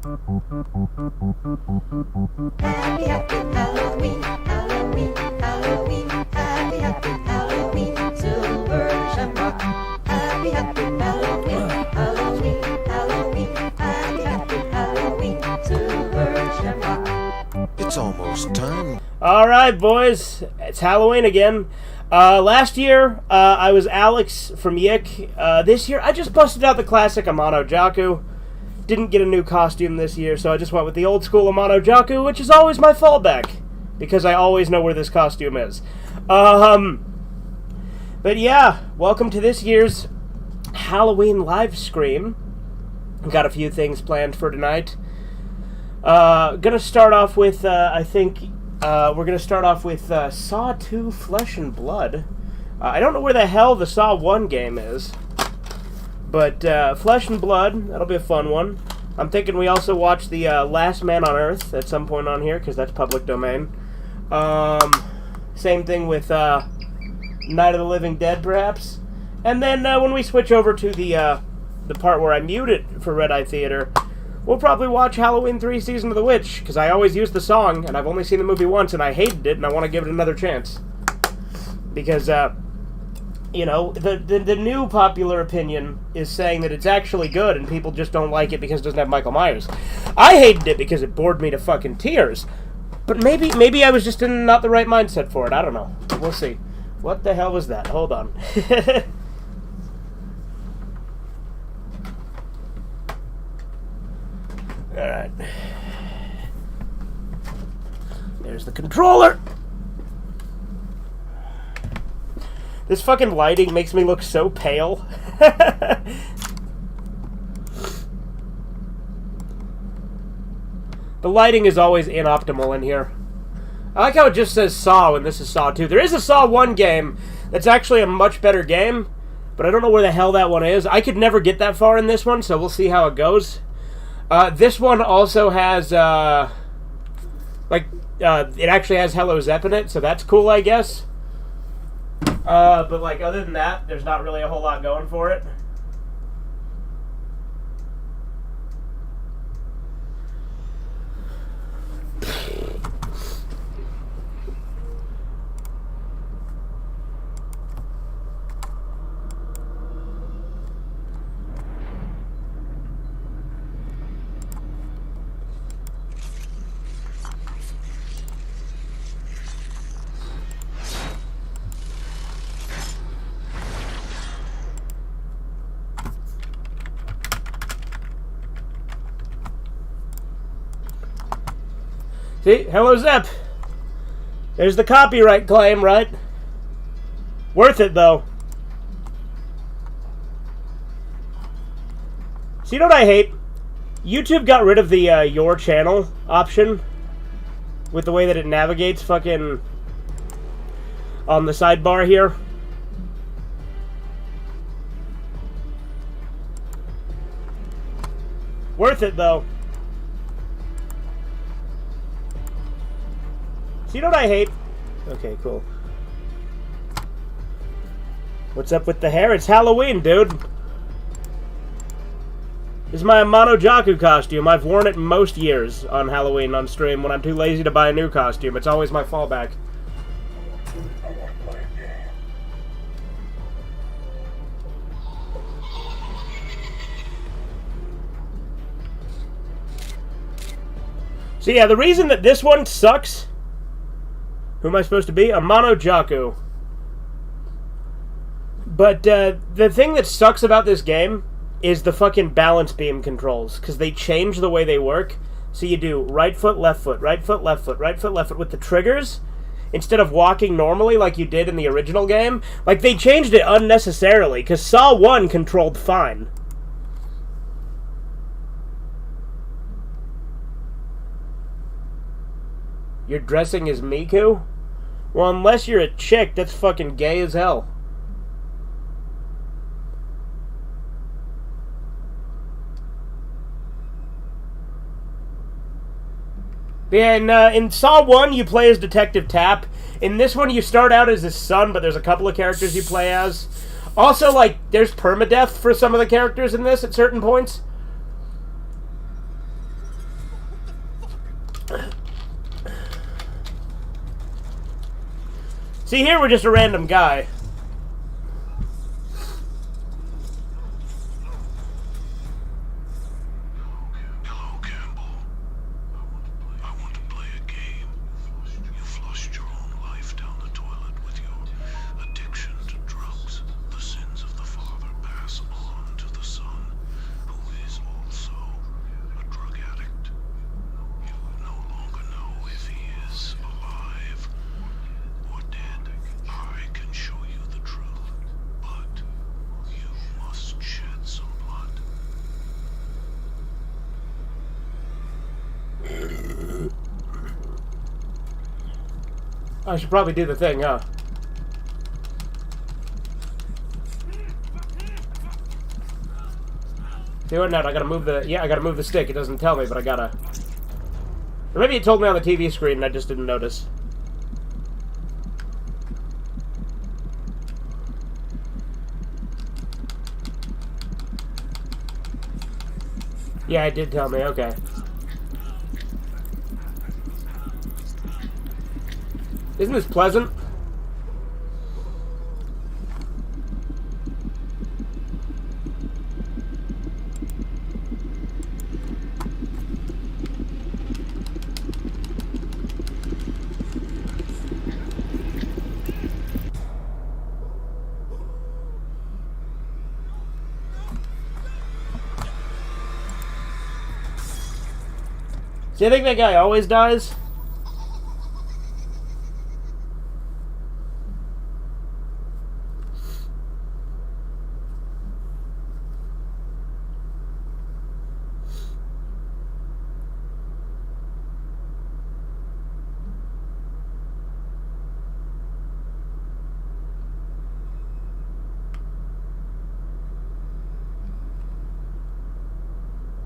Happy, happy Halloween, Halloween, Halloween. Happy, happy Halloween, silver shamrock. Happy, happy Halloween, Halloween, Halloween. Happy, happy Halloween, silver shamrock. It's almost time. All right, boys. It's Halloween again. Last year, I was Alex from Yick. This year, I just busted out the classic Amano Jaku. Didn't get a new costume this year, so I just went with the old school Amano Jaku, which is always my fallback, because I always know where this costume is. But yeah, welcome to this year's Halloween Livescream. Got a few things planned for tonight. Gonna start off with, we're gonna start off with Saw 2 Flesh and Blood. I don't know where the hell the Saw 1 game is. But Flesh and Blood, that'll be a fun one. I'm thinking we also watch the Last Man on Earth at some point on here, because that's public domain. Same thing with Night of the Living Dead, perhaps. And then when we switch over to the part where I mute it for Red Eye Theater, we'll probably watch Halloween 3 Season of the Witch, because I always use the song, and I've only seen the movie once, and I hated it, and I want to give it another chance. Because, you know, the new popular opinion is saying that it's actually good, and people just don't like it because it doesn't have Michael Myers. I hated it because it bored me to fucking tears. But maybe I was just in not the right mindset for it. I don't know. We'll see. What the hell was that? Hold on. Alright. There's the controller. This fucking lighting makes me look so pale. The lighting is always inoptimal in here. I like how it just says Saw when this is Saw 2. There is a Saw 1 game that's actually a much better game, but I don't know where the hell that one is. I could never get that far in this one, so we'll see how it goes. This one also has, it actually has Hello Zepp in it, so that's cool, I guess. But, like, other than that, there's not really a whole lot going for it. See? Hello, Zepp. There's the copyright claim, right? Worth it, though. So you know what I hate? YouTube got rid of the Your Channel option with the way that it navigates fucking on the sidebar here. Worth it, though. So you know what I hate? Okay, cool. What's up with the hair? It's Halloween, dude. This is my Amano Jaku costume. I've worn it most years on Halloween on stream when I'm too lazy to buy a new costume. It's always my fallback. So yeah, the reason that this one sucks... Who am I supposed to be? Amano Jaku. But the thing that sucks about this game is the fucking balance beam controls, because they change the way they work. So you do right foot, left foot, right foot, left foot, right foot, left foot with the triggers, instead of walking normally like you did in the original game. Like, they changed it unnecessarily, because Saw 1 controlled fine. You're dressing as Miku? Well, unless you're a chick, that's fucking gay as hell. And in Saw 1, you play as Detective Tapp. In this one, you start out as his son, but there's a couple of characters you play as. Also, like, there's permadeath for some of the characters in this at certain points. See, here we're just a random guy. Hello, Campbell. I want to play a game. You flushed your own life down the toilet with your addiction to drugs. The sins of the father pass on to the son, who is also a drug addict. You no longer know if he is alive or dead. I can show you the truth, but you must shed some blood. I should probably do the thing, huh? See what? Now I gotta move the... Yeah, I gotta move the stick. It doesn't tell me, but I gotta... Or maybe it told me on the TV screen and I just didn't notice. Yeah, it did tell me. Okay. Isn't this pleasant? See, I think that guy always dies.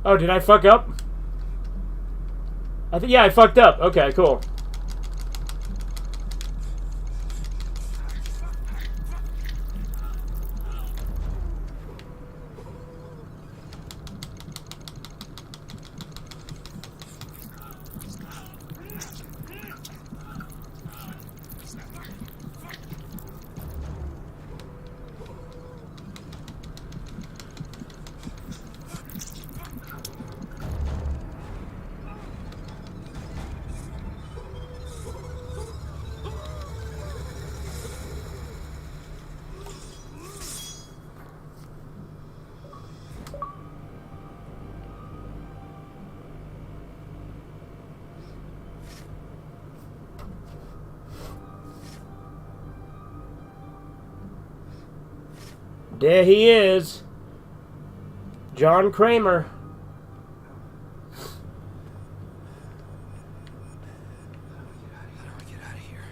Oh, did I fuck up? Yeah, I fucked up. Okay, cool. There he is. John Kramer. How do I get out of here?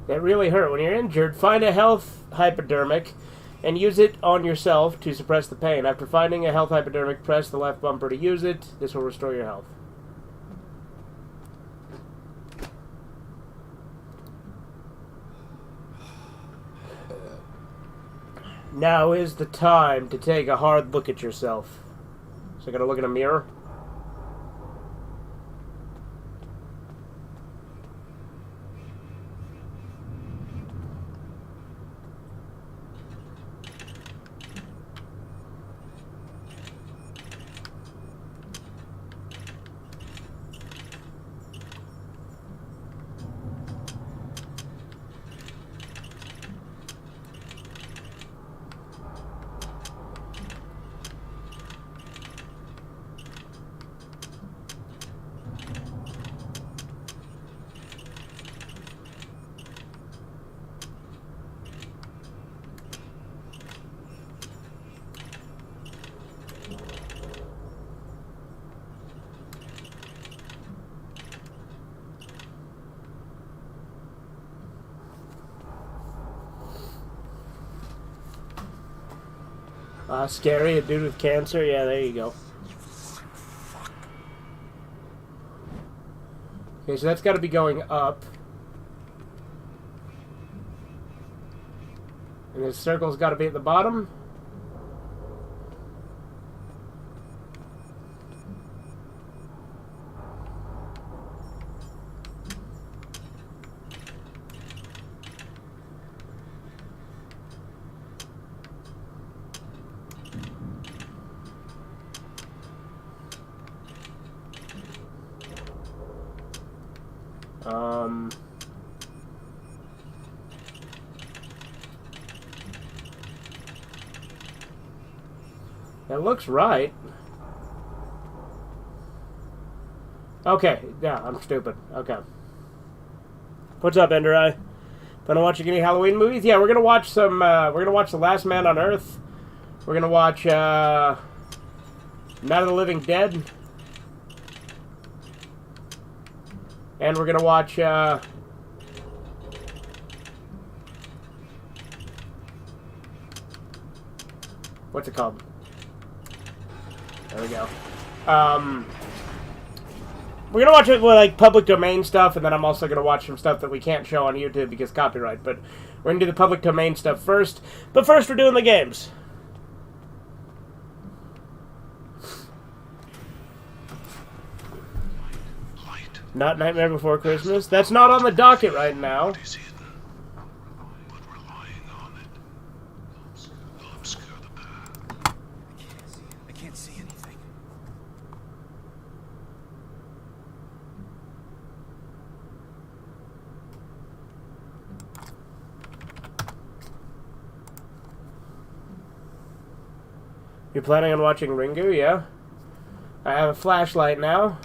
That really hurt. When you're injured, find a health hypodermic and use it on yourself to suppress the pain. After finding a health hypodermic, press the left bumper to use it. This will restore your health. Now is the time to take a hard look at yourself. So I gotta look in a mirror. Scary, a dude with cancer. Yeah, there you go. Okay, so that's got to be going up. And this circle's got to be at the bottom. That looks right. Okay, yeah, I'm stupid. Okay. What's up, Ender Eye? Been watching any Halloween movies? Yeah, we're gonna watch some. We're gonna watch The Last Man on Earth. We're gonna watch Night of the Living Dead, and we're gonna watch. What's it called? There we go. We're gonna watch it with like public domain stuff, and then I'm also gonna watch some stuff that we can't show on YouTube because copyright. But we're gonna do the public domain stuff first. But first, we're doing the games. Light. Not Nightmare Before Christmas. That's not on the docket right now. Is hidden, but relying on it will obscure the path. I can't see anything. You're planning on watching Ringu, yeah? I have a flashlight now.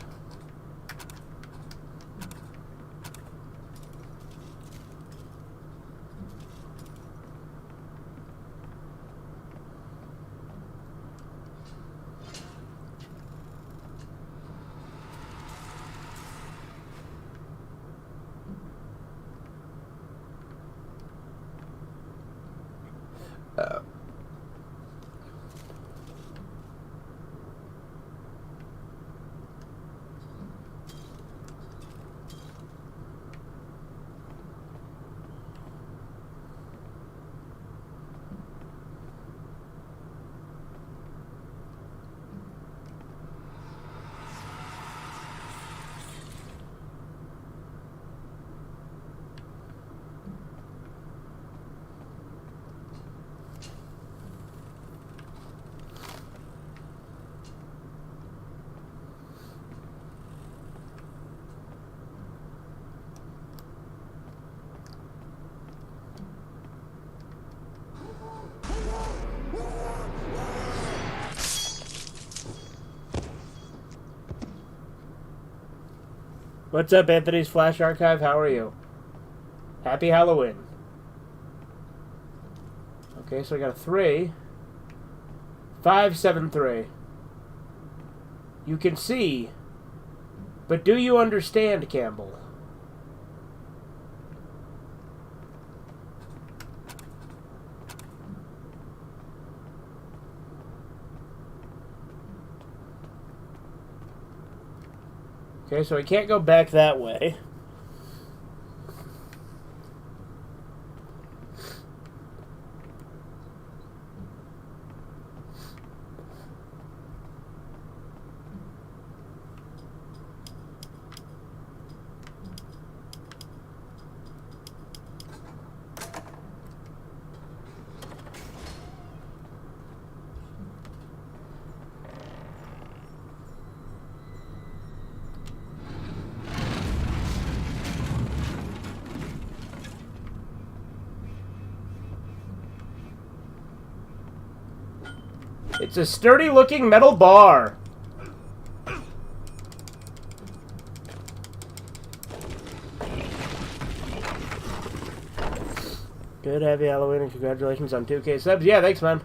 What's up, Anthony's Flash Archive? How are you? Happy Halloween. Okay, so I got a 3. 573. You can see, but do you understand, Campbell? Okay, so I can't go back that way. It's a sturdy-looking metal bar. Good, happy Halloween, and congratulations on 2K subs. Yeah, thanks, man.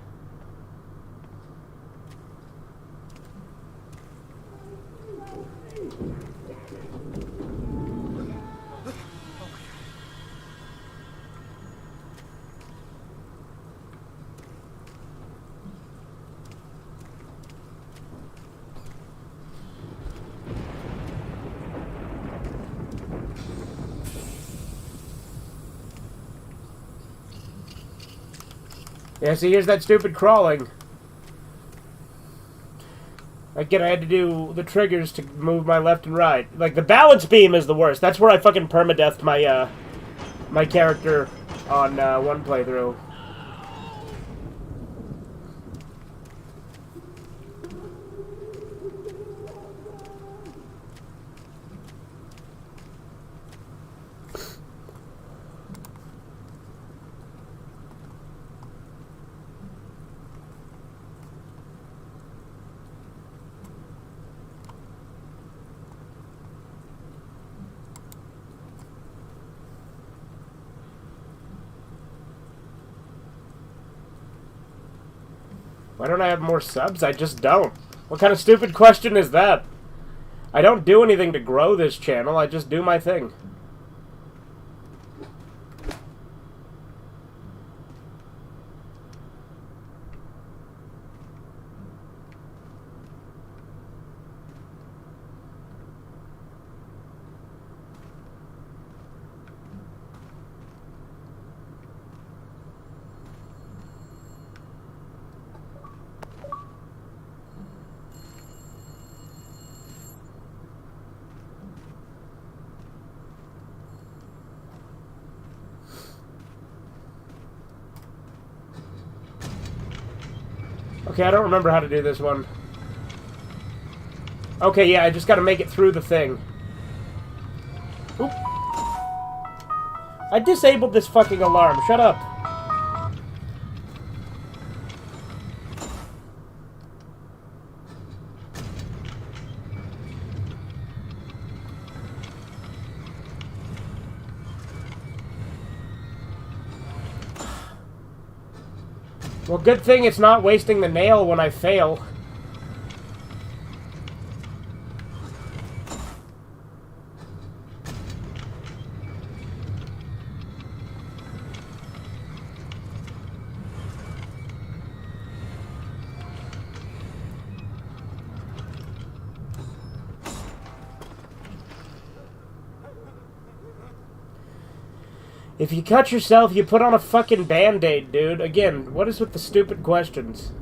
Yeah, see, here's that stupid crawling. Again, I had to do the triggers to move my left and right. Like, the balance beam is the worst. That's where I fucking permadeathed my, my character on, one playthrough. Why don't I have more subs? I just don't. What kind of stupid question is that? I don't do anything to grow this channel, I just do my thing. Okay, I don't remember how to do this one. Okay, yeah, I just gotta make it through the thing. Oop. I disabled this fucking alarm. Shut up. Well, good thing it's not wasting the nail when I fail. If you cut yourself, you put on a fucking Band-Aid, dude. Again, what is with the stupid questions?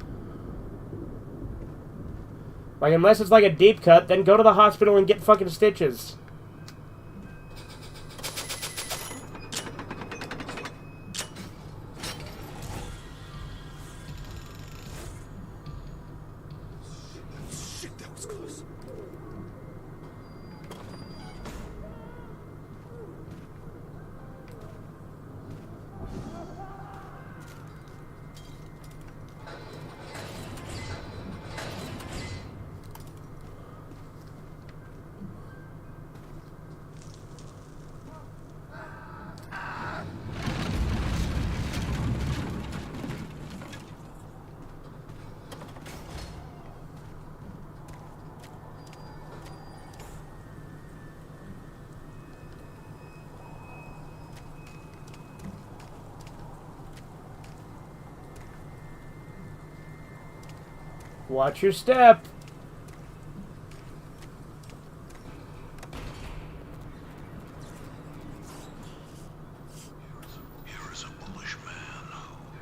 Like, unless it's like a deep cut, then go to the hospital and get fucking stitches. Shit, that was close. Watch your step. Here is a bullish man who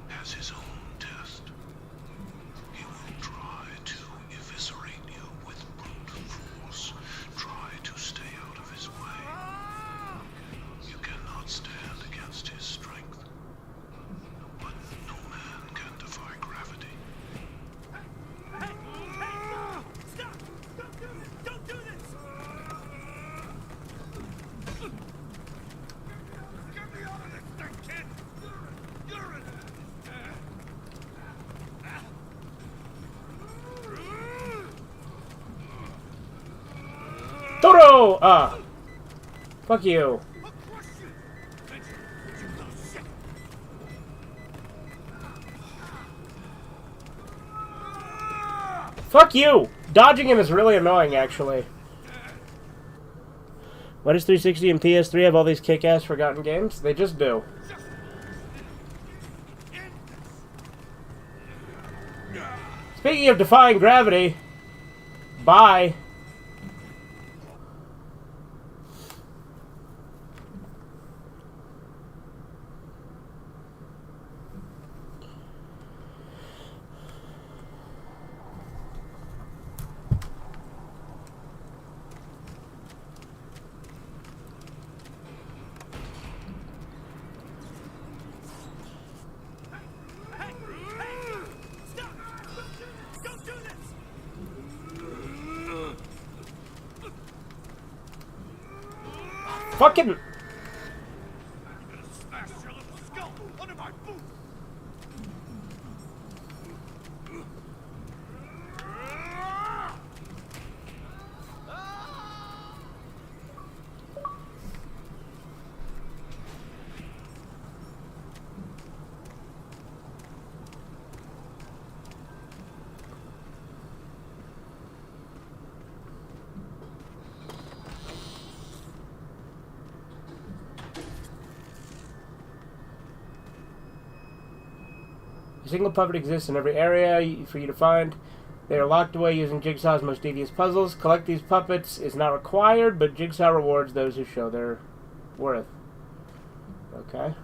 has his own test. He will try to eviscerate you with brute force. Try to stay out of his way. You cannot stand against his strength. But no man can defy gravity. Stop! Don't do this! Don't do this! Get me out of this thing, kid! You're in Toro! Ah. Fuck you. I'll crush you! You little shit! Fuck you! Dodging him is really annoying, actually. Why does 360 and PS3 have all these kick-ass forgotten games? They just do. Speaking of defying gravity, bye. Fucking... You're gonna smash your little skull under my boot! A single puppet exists in every area for you to find. They are locked away using Jigsaw's most devious puzzles. Collect these puppets is not required, but Jigsaw rewards those who show their worth. Okay.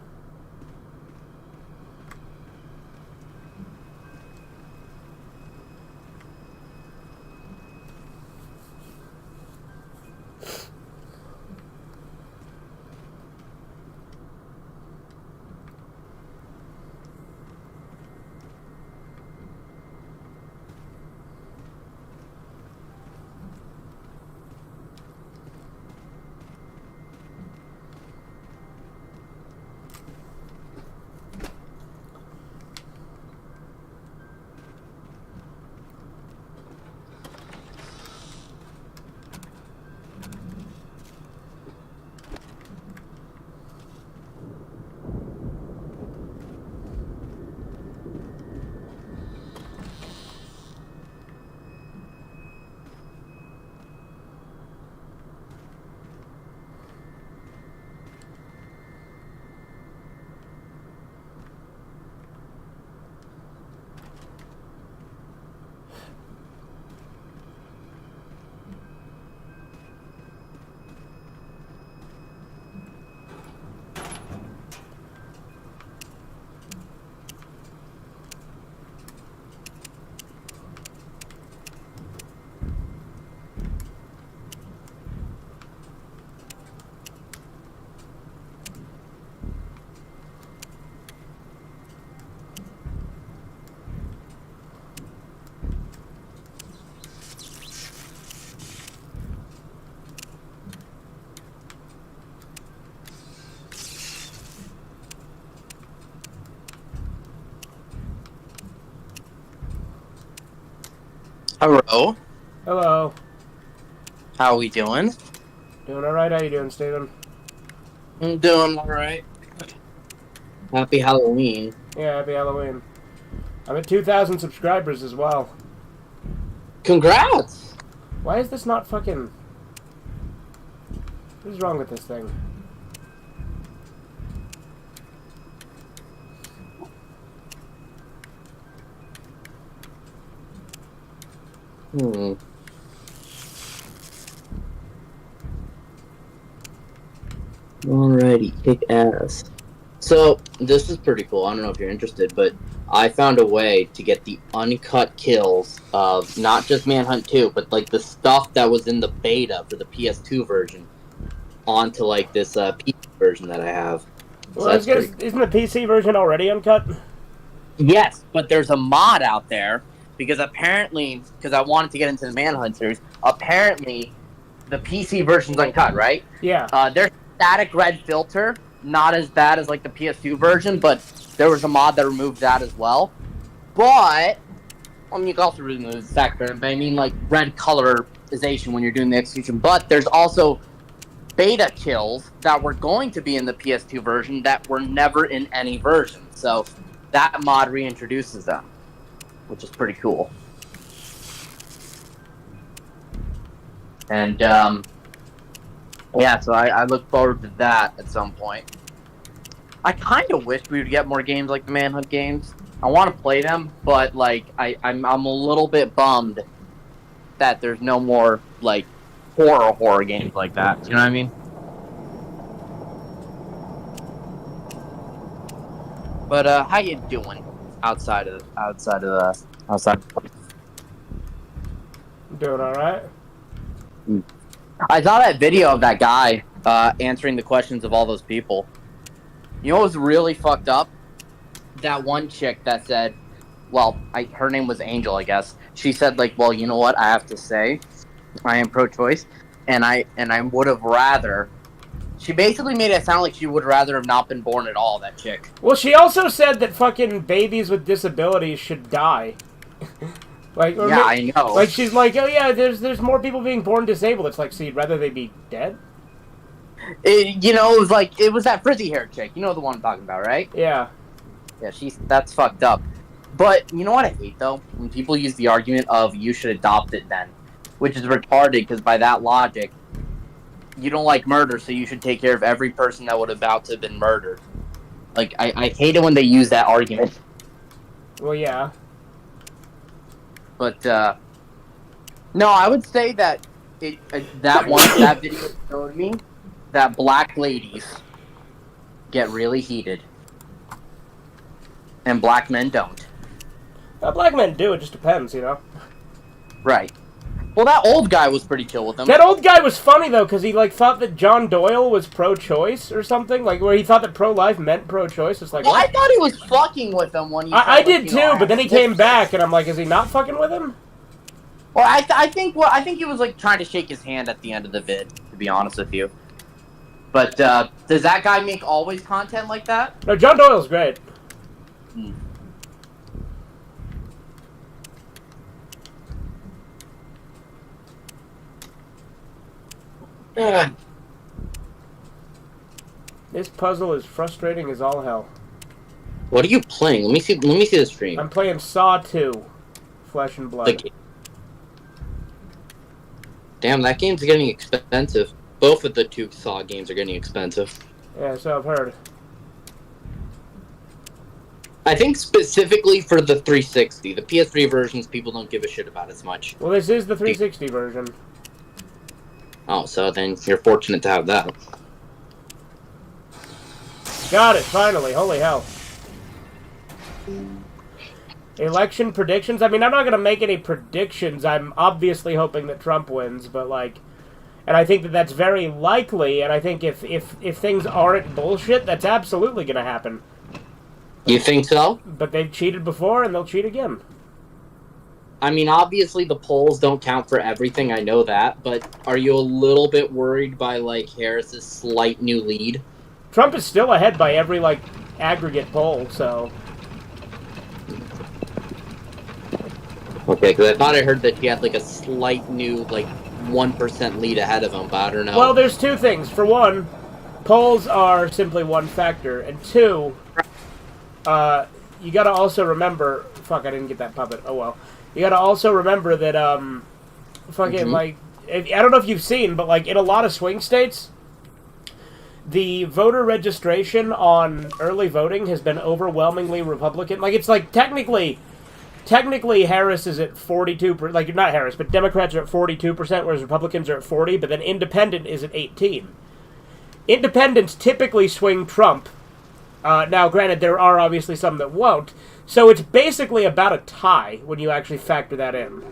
Hello. Hello. How we doing? Doing alright? How you doing, Steven? I'm doing alright. Happy Halloween. Yeah, happy Halloween. I'm at 2,000 subscribers as well. Congrats! Why is this not fucking... What is wrong with this thing? Alrighty, kick ass. So, this is pretty cool. I don't know if you're interested, but I found a way to get the uncut kills of not just Manhunt 2, but like the stuff that was in the beta for the PS2 version onto like this PC version that I have. Well, I was gonna, isn't the PC version already uncut? Yes, but there's a mod out there because apparently, because I wanted to get into the Manhunt series, apparently the PC version's uncut, right? Yeah. There's static red filter, not as bad as like the PS2 version, but there was a mod that removed that as well. But, I mean, you can also remove the static red, but I mean like red colorization when you're doing the execution. But there's also beta kills that were going to be in the PS2 version that were never in any version. So that mod reintroduces them, which is pretty cool. And yeah, so I look forward to that at some point. I kind of wish we would get more games like the Manhunt games. I want to play them, but like I'm a little bit bummed that there's no more like horror games like that. You know what I mean? But how you doing outside of the Doing alright? I saw that video of that guy answering the questions of all those people. You know what was really fucked up? That one chick that said, well, her name was Angel, I guess. She said, like, well, you know what I have to say? I am pro-choice, and I would have rather She basically made it sound like she would rather have not been born at all, that chick. Well, she also said that fucking babies with disabilities should die. Like, or Yeah, I know. Like, she's like, oh yeah, there's more people being born disabled. It's like, so you'd rather they be dead? It was that frizzy hair chick. You know the one I'm talking about, right? Yeah. Yeah, that's fucked up. But you know what I hate though? When people use the argument of you should adopt it then, which is retarded because by that logic, you don't like murder, so you should take care of every person that would about to have been murdered. Like, I hate it when they use that argument. Well, yeah. But no, I would say that that video showed me that black ladies get really heated, and black men don't. Black men do. It just depends, you know. Right. Well, that old guy was pretty chill with them. That old guy was funny though, because he like thought that John Doyle was pro-choice or something, like where he thought that pro-life meant pro-choice. It's like, well, what? I thought he was fucking with them when he. I did too, but then he came back, and I'm like, is he not fucking with him? Well, I think he was like trying to shake his hand at the end of the vid. To be honest with you. But does that guy make always content like that? No, John Doyle's great. Hmm. This puzzle is frustrating as all hell. What are you playing? Let me see the stream. I'm playing Saw 2, Flesh and Blood. Damn, that game's getting expensive. Both of the two Saw games are getting expensive. Yeah, so I've heard. I think specifically for the 360. The PS3 versions, people don't give a shit about as much. Well, this is the 360 version. Oh, so then you're fortunate to have that. Got it, finally. Holy hell. Election predictions? I mean, I'm not going to make any predictions. I'm obviously hoping that Trump wins, but, like... And I think that that's very likely, and I think if things aren't bullshit, that's absolutely going to happen. You think so? But they've cheated before, and they'll cheat again. I mean, obviously the polls don't count for everything, I know that, but are you a little bit worried by, like, Harris's slight new lead? Trump is still ahead by every, like, aggregate poll, so... Okay, because I thought I heard that he had, like, a slight new, like, 1% lead ahead of him, but I don't know. Well, there's two things. For one, polls are simply one factor, and two, you gotta also remember... Fuck, I didn't get that puppet. Oh, well. You gotta also remember that, like... I don't know if you've seen, but, like, in a lot of swing states... The voter registration on early voting has been overwhelmingly Republican. Like, it's like, technically Harris is at 42%, like, not Harris, but Democrats are at 42%, whereas Republicans are at 40%, but then Independent is at 18%. Independents typically swing Trump. Now, granted, there are obviously some that won't, so it's basically about a tie when you actually factor that in.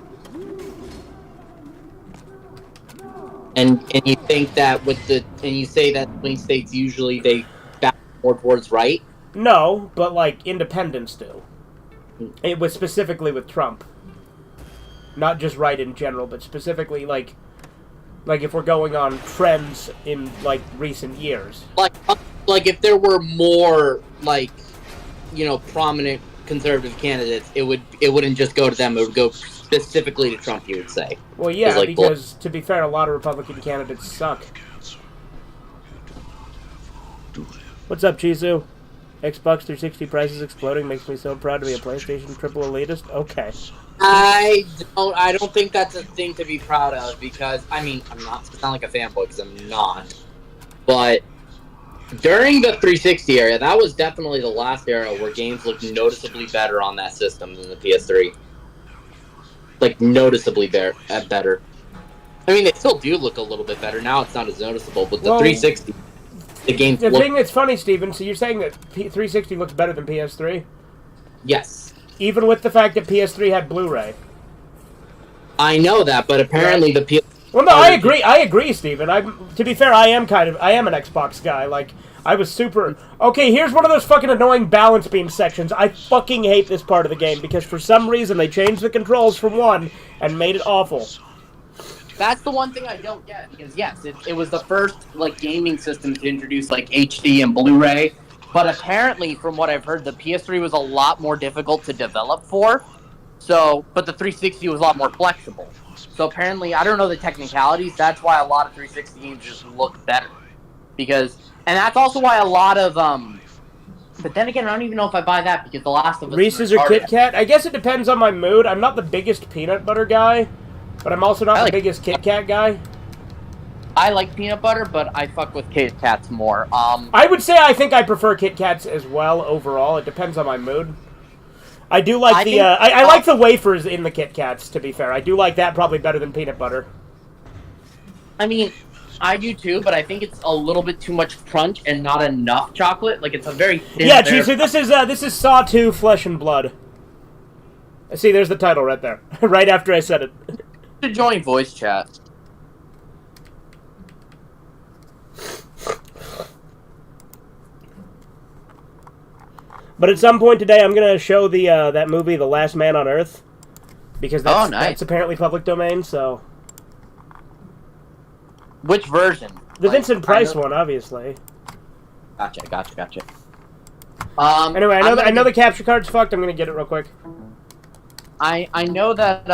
And you think that you say that swing states usually they back more towards right? No, but, like, independents do. It was specifically with Trump. Not just right in general, but specifically, like if we're going on trends in, like, recent years. Like if there were more, like, you know, prominent conservative candidates, it wouldn't just go to them, it would go specifically to Trump, you would say. Well, yeah, like, because, to be fair, a lot of Republican candidates suck. What's up, Chizu? Xbox 360 prices exploding makes me so proud to be a PlayStation triple elitist. Okay. I don't think that's a thing to be proud of, because, I mean, I'm not to sound like a fanboy, because I'm not, but during the 360 era, that was definitely the last era where games looked noticeably better on that system than the PS3. Like, noticeably better. I mean, they still do look a little bit better. Now it's not as noticeable, but the 360, the game... The thing that's funny, Steven, so you're saying that 360 looks better than PS3? Yes. Even with the fact that PS3 had Blu-ray? I know that, but apparently the PS... Well, no, I agree, Steven. To be fair, I am an Xbox guy. Like, I was super... Okay, here's one of those fucking annoying balance beam sections. I fucking hate this part of the game, because for some reason they changed the controls from 1 and made it awful. That's the one thing I don't get, because yes, it was the first like gaming system to introduce like HD and Blu-ray, but apparently, from what I've heard, the PS3 was a lot more difficult to develop for. So, but the 360 was a lot more flexible. So apparently, I don't know the technicalities. That's why a lot of 360 games just look better, and that's also why a lot of But then again, I don't even know if I buy that because The Last of Us. Reese's or Kit Kat? I guess it depends on my mood. I'm not the biggest peanut butter guy, but I'm also not the biggest Kit Kat guy. I like peanut butter, but I fuck with Kit Kats more. I would say I think I prefer Kit Kats as well overall. It depends on my mood. I do like I like the wafers in the Kit Kats, to be fair. I do like that probably better than peanut butter. I mean, I do too, but I think it's a little bit too much crunch and not enough chocolate. Like, it's a very thin Yeah, Cheeser, this is Saw 2 Flesh and Blood. See, there's the title right there. Right after I said it. To join voice chat. But at some point today, I'm gonna show the that movie, The Last Man on Earth, because that's apparently public domain. So, which version? The Vincent Price one, obviously. Gotcha. Anyway, I know the capture card's fucked. I'm gonna get it real quick. I know that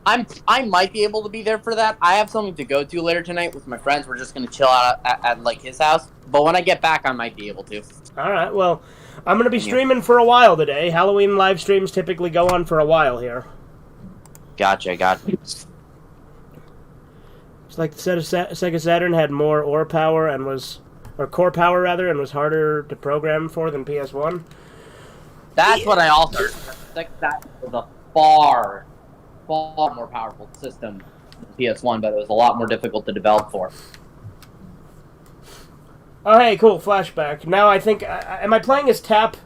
I might be able to be there for that. I have something to go to later tonight with my friends. We're just gonna chill out at like his house. But when I get back, I might be able to. All right. Well, I'm gonna be streaming for a while today. Halloween live streams typically go on for a while here. Gotcha. It's like the Sega Saturn had more core power and was harder to program for than PS1. That's what I also heard. That was a far more powerful system than PS1, but it was a lot more difficult to develop for. Oh, hey, cool, flashback. Now I think, am I playing as Tap?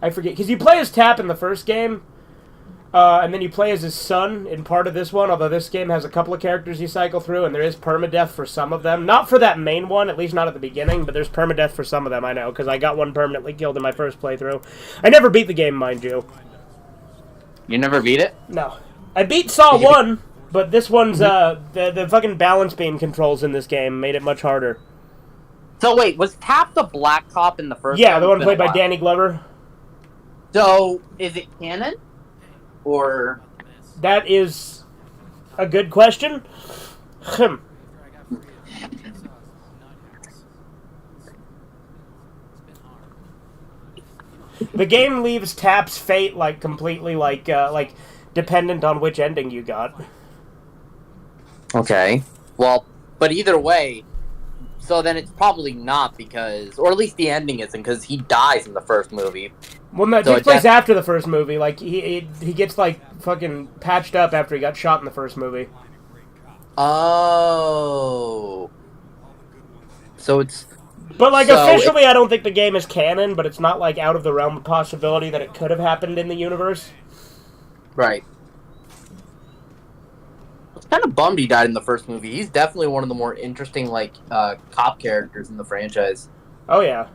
I forget, because you play as Tap in the first game, and then you play as his son in part of this one, although this game has a couple of characters you cycle through, and there is permadeath for some of them. Not for that main one, at least not at the beginning, but there's permadeath for some of them, I know, because I got one permanently killed in my first playthrough. I never beat the game, mind you. You never beat it? No. I beat Saw 1, but this one's, the fucking balance beam controls in this game made it much harder. So wait, was Tap the black cop in the first one? Yeah, the one played by Danny Glover. So, is it canon? Or... That is a good question. The game leaves Tap's fate like completely like dependent on which ending you got. Okay. Well, but either way, so then it's probably not because, or at least the ending isn't, because he dies in the first movie. Well, no, it So takes place after the first movie. Like, he gets, like, fucking patched up after he got shot in the first movie. Oh. So it's... But, like, officially, I don't think the game is canon, but it's not, like, out of the realm of possibility that it could have happened in the universe. Right. I was kind of bummed he died in the first movie. He's definitely one of the more interesting, like, cop characters in the franchise. Oh, yeah.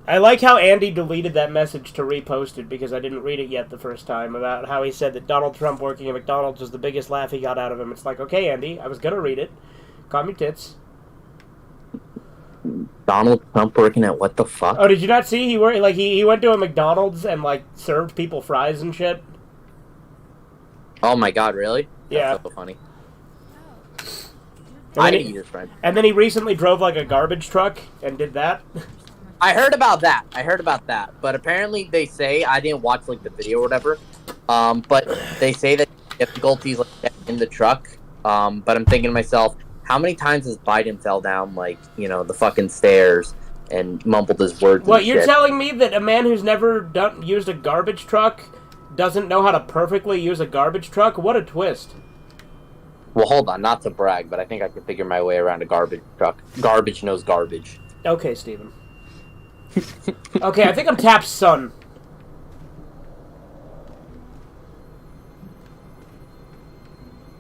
I like how Andy deleted that message to repost it because I didn't read it yet the first time about how he said that Donald Trump working at McDonald's was the biggest laugh he got out of him. It's like, okay, Andy, I was going to read it. Calm your tits. Donald Trump working at what the fuck? Oh, did you not see? He went to a McDonald's and, like, served people fries and shit. Oh my god, really? Yeah. That's so funny. I didn't eat his friend. And then he recently drove, like, a garbage truck and did that. I heard about that. But apparently they say, I didn't watch, like, the video or whatever, but they say that difficulties, like, in the truck, but I'm thinking to myself, how many times has Biden fell down, like, you know, the fucking stairs and mumbled his words What, and you're shit? telling me that a man who's never used a garbage truck doesn't know how to perfectly use a garbage truck? What a twist. Well, hold on, not to brag, but I think I can figure my way around a garbage truck. Garbage knows garbage. Okay, Steven. Okay, I think I'm Tap's son.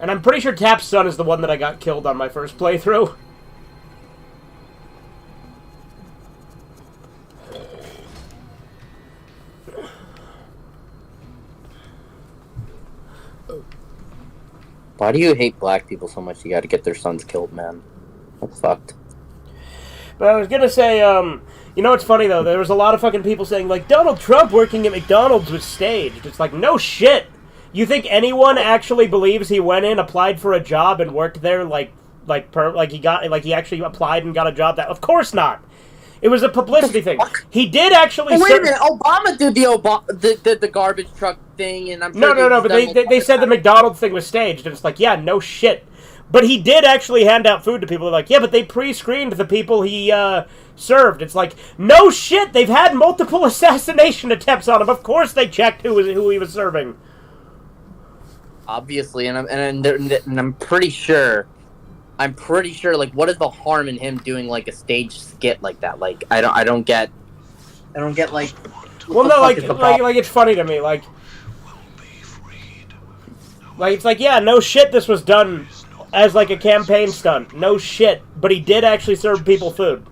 And I'm pretty sure Tap's son is the one that I got killed on my first playthrough. Why do you hate black people so much? You got to get their sons killed, man. That's fucked. But I was gonna say, you know what's funny though? There was a lot of fucking people saying like Donald Trump working at McDonald's was staged. It's like no shit. You think anyone actually believes he went in, applied for a job, and worked there like he actually applied and got a job? That of course not. It was a publicity thing. He did actually. Oh, wait a minute, Obama did the garbage truck thing, and I'm sure No, but they said the McDonald's thing was staged, and it's like, yeah, no shit. But he did actually hand out food to people. They're like, yeah, but they pre-screened the people he served. It's like, no shit, they've had multiple assassination attempts on him. Of course they checked who he was serving. Obviously, and I'm pretty sure. Like, what is the harm in him doing like a stage skit like that? Like, I don't get like. Well, no, like it's funny to me, like it's like, yeah, no shit, this was done as like a campaign stunt. No shit, but he did actually serve people food.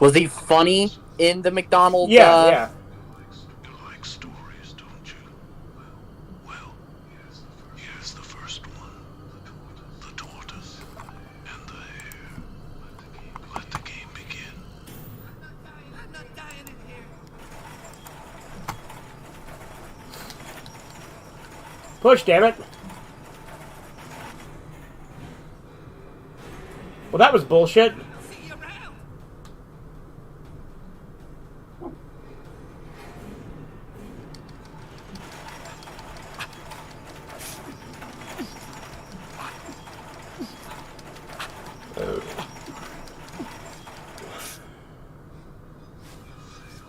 Was he funny in the McDonald's? Yeah. You like stories, don't you? Well, here's the first one. The tortoise and the hare. Let the game begin. I'm not dying in here. Push, damn it. Well, that was bullshit. See you around.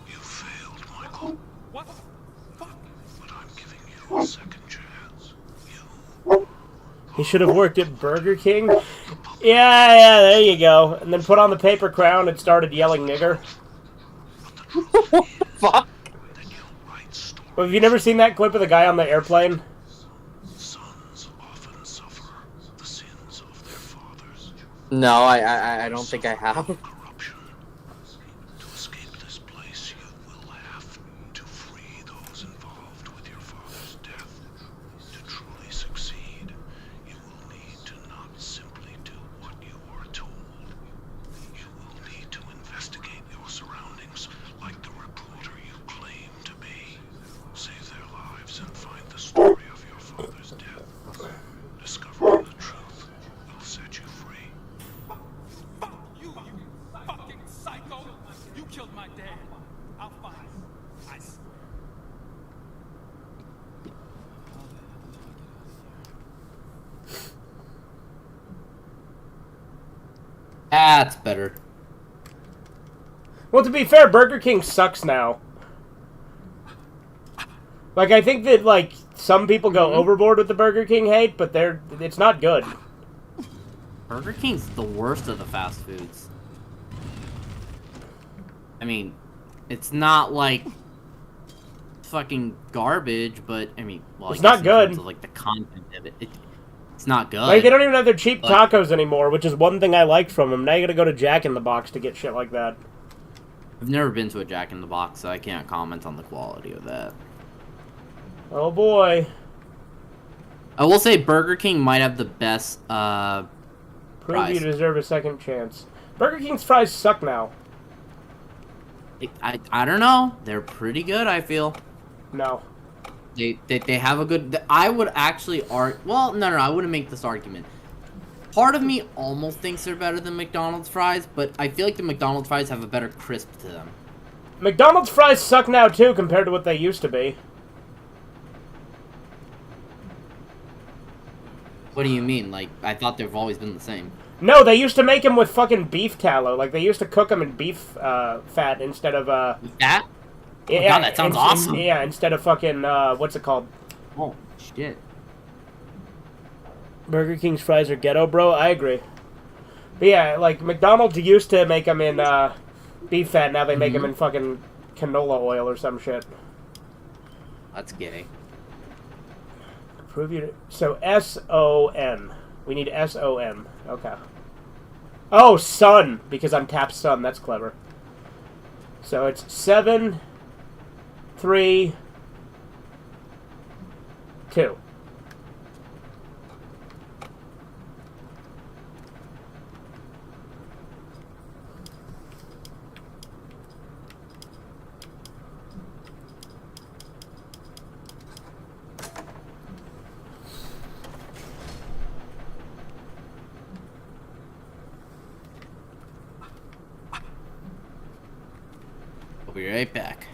You failed, Michael, What? Fuck. but I'm giving you a second chance. You He should have worked at Burger King. Yeah, there you go. And then put on the paper crown and started yelling nigger. Fuck. then you write stories. Well, have you never seen that clip of the guy on the airplane? Sons often suffer the sins of their fathers. No, I don't think I have. Corruption. To escape this place, you will have to free those involved with your father's death. To truly succeed, you will need to not simply do what you were told. You will need to investigate your surroundings like the reporter you claim to be. Save their lives and find the story of your father's death. Discovering the truth will set you free. Fuck you, you fucking psycho. You killed my dad. I'll find you. I swear. That's better. Well, to be fair, Burger King sucks now. Like, I think that, like, some people go overboard with the Burger King hate, but it's not good. Burger King's the worst of the fast foods. I mean, it's not like fucking garbage, but I mean, well, It's I guess not in good. terms of, like, the content of it, it's not good. Like, they don't even have their cheap But- tacos anymore, which is one thing I liked from them. Now you gotta go to Jack in the Box to get shit like that. I've never been to a Jack in the Box, so I can't comment on the quality of that. Oh boy. I will say Burger King might have the best Prove fries. you deserve a second chance. Burger King's fries suck now. I don't know. They're pretty good, I feel. No. They have a good... I would actually well, no, I wouldn't make this argument. Part of me almost thinks they're better than McDonald's fries, but I feel like the McDonald's fries have a better crisp to them. McDonald's fries suck now, too, compared to what they used to be. What do you mean? Like, I thought they've always been the same. No, they used to make them with fucking beef tallow. Like, they used to cook them in beef fat instead of... That? Oh my God, that sounds awesome. Yeah, instead of fucking... what's it called? Oh, shit. Burger King's fries are ghetto, bro. I agree. But yeah, like, McDonald's used to make them in beef fat. Now they make them in fucking canola oil or some shit. That's gay. Prove you... So, S-O-N. We need S-O-N. Okay. Oh, sun! Because I'm tapped sun. That's clever. So it's 7, 3, 2. I'll be right back.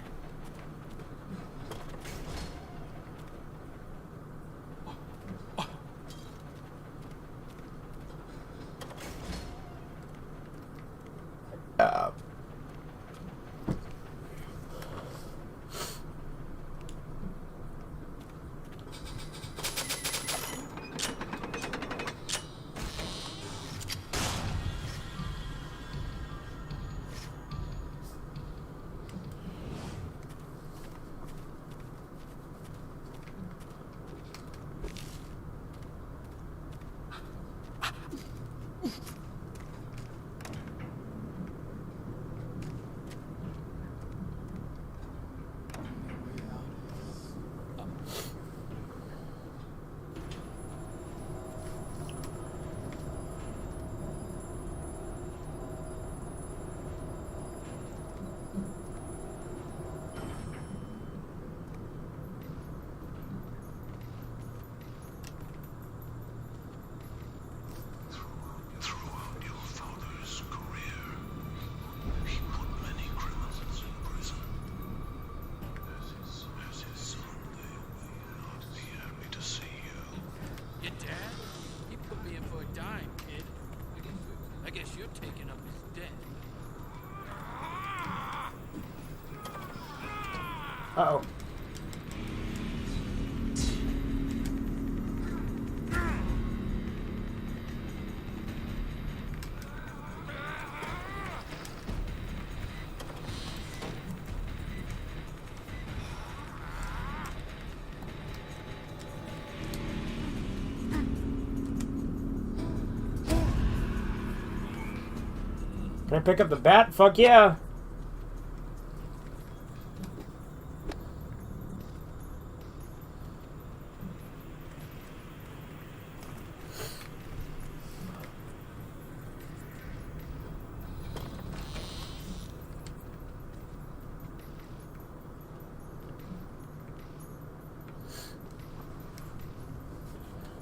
Throughout your father's career, he put many criminals in prison. As his son, they will not be happy to see you. Your dad? He put me in for a dime, kid. I guess you're taking up his debt. Uh-oh. Can I pick up the bat? Fuck yeah.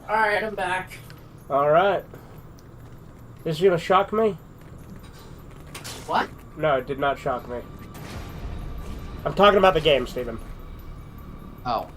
Alright, I'm back. Alright. This is gonna shock me? What? No, it did not shock me. I'm talking about the game, Steven. Oh.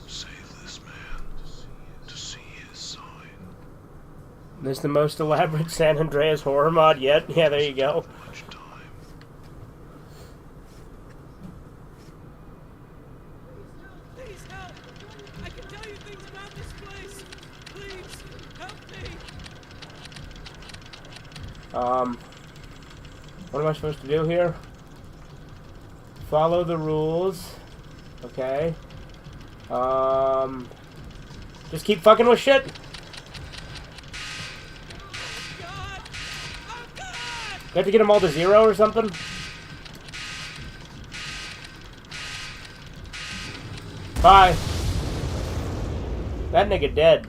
Save this man to see his sign. This is the most elaborate San Andreas horror mod yet. Yeah, there you go. Much time. Please help! I can tell you things about this place. Please help me. What am I supposed to do here? Follow the rules. Okay. Just keep fucking with shit. God! Oh God! You have to get them all to 0 or something? Bye. That nigga dead.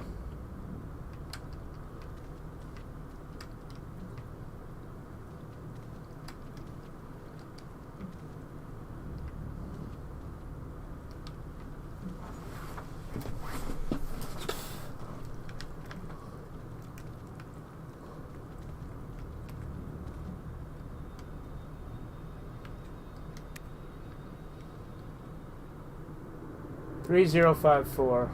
Three 3054.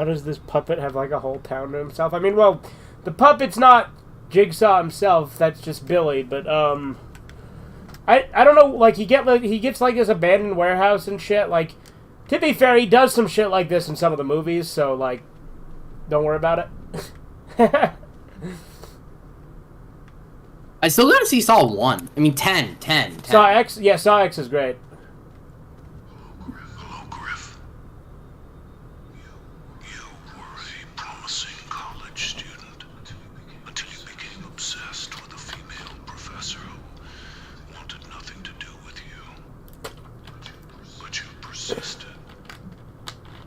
How does this puppet have like a whole town to himself? I mean, well, the puppet's not Jigsaw himself. That's just Billy. But I don't know. Like he gets like this abandoned warehouse and shit. Like, to be fair, he does some shit like this in some of the movies. So like, don't worry about it. I still gotta see Saw 1. I mean, 10. Saw X, yeah, Saw X is great. Hello, Griff. You were a promising college student until you became obsessed with a female professor who wanted nothing to do with you. But you persisted.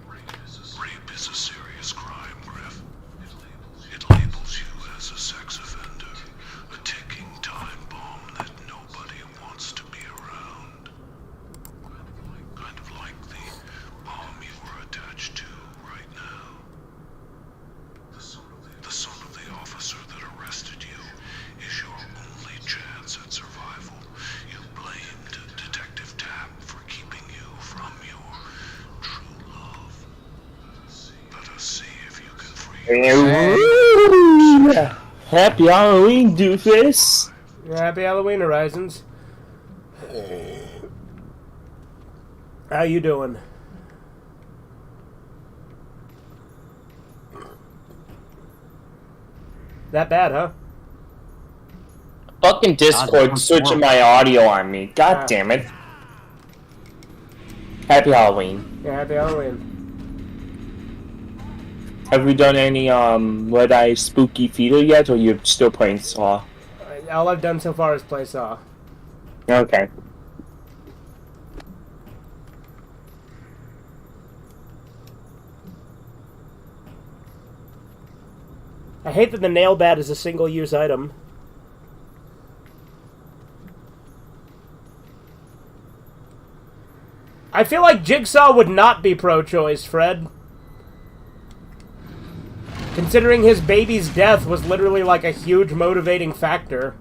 Rape is a serious crime, Griff. It labels you as a sex offender, a ticking time bomb that nobody wants to be around. Kind of like the bomb you were attached to right now. The son of the officer that arrested you is your only chance at survival. You blamed Detective Tapp for keeping you from your true love. Let us see if you can free yourself. Happy Halloween, doofus! Happy Halloween, Horizons. How you doing? That bad, huh? Fucking Discord switching my audio on me. God damn it. Happy Halloween. Yeah, happy Halloween. Have we done any Red-Eye Spooky Feeder yet, or you're still playing Saw? All I've done so far is play Saw. Okay. I hate that the nail bat is a single-use item. I feel like Jigsaw would not be pro-choice, Fred. Considering his baby's death was literally like a huge motivating factor.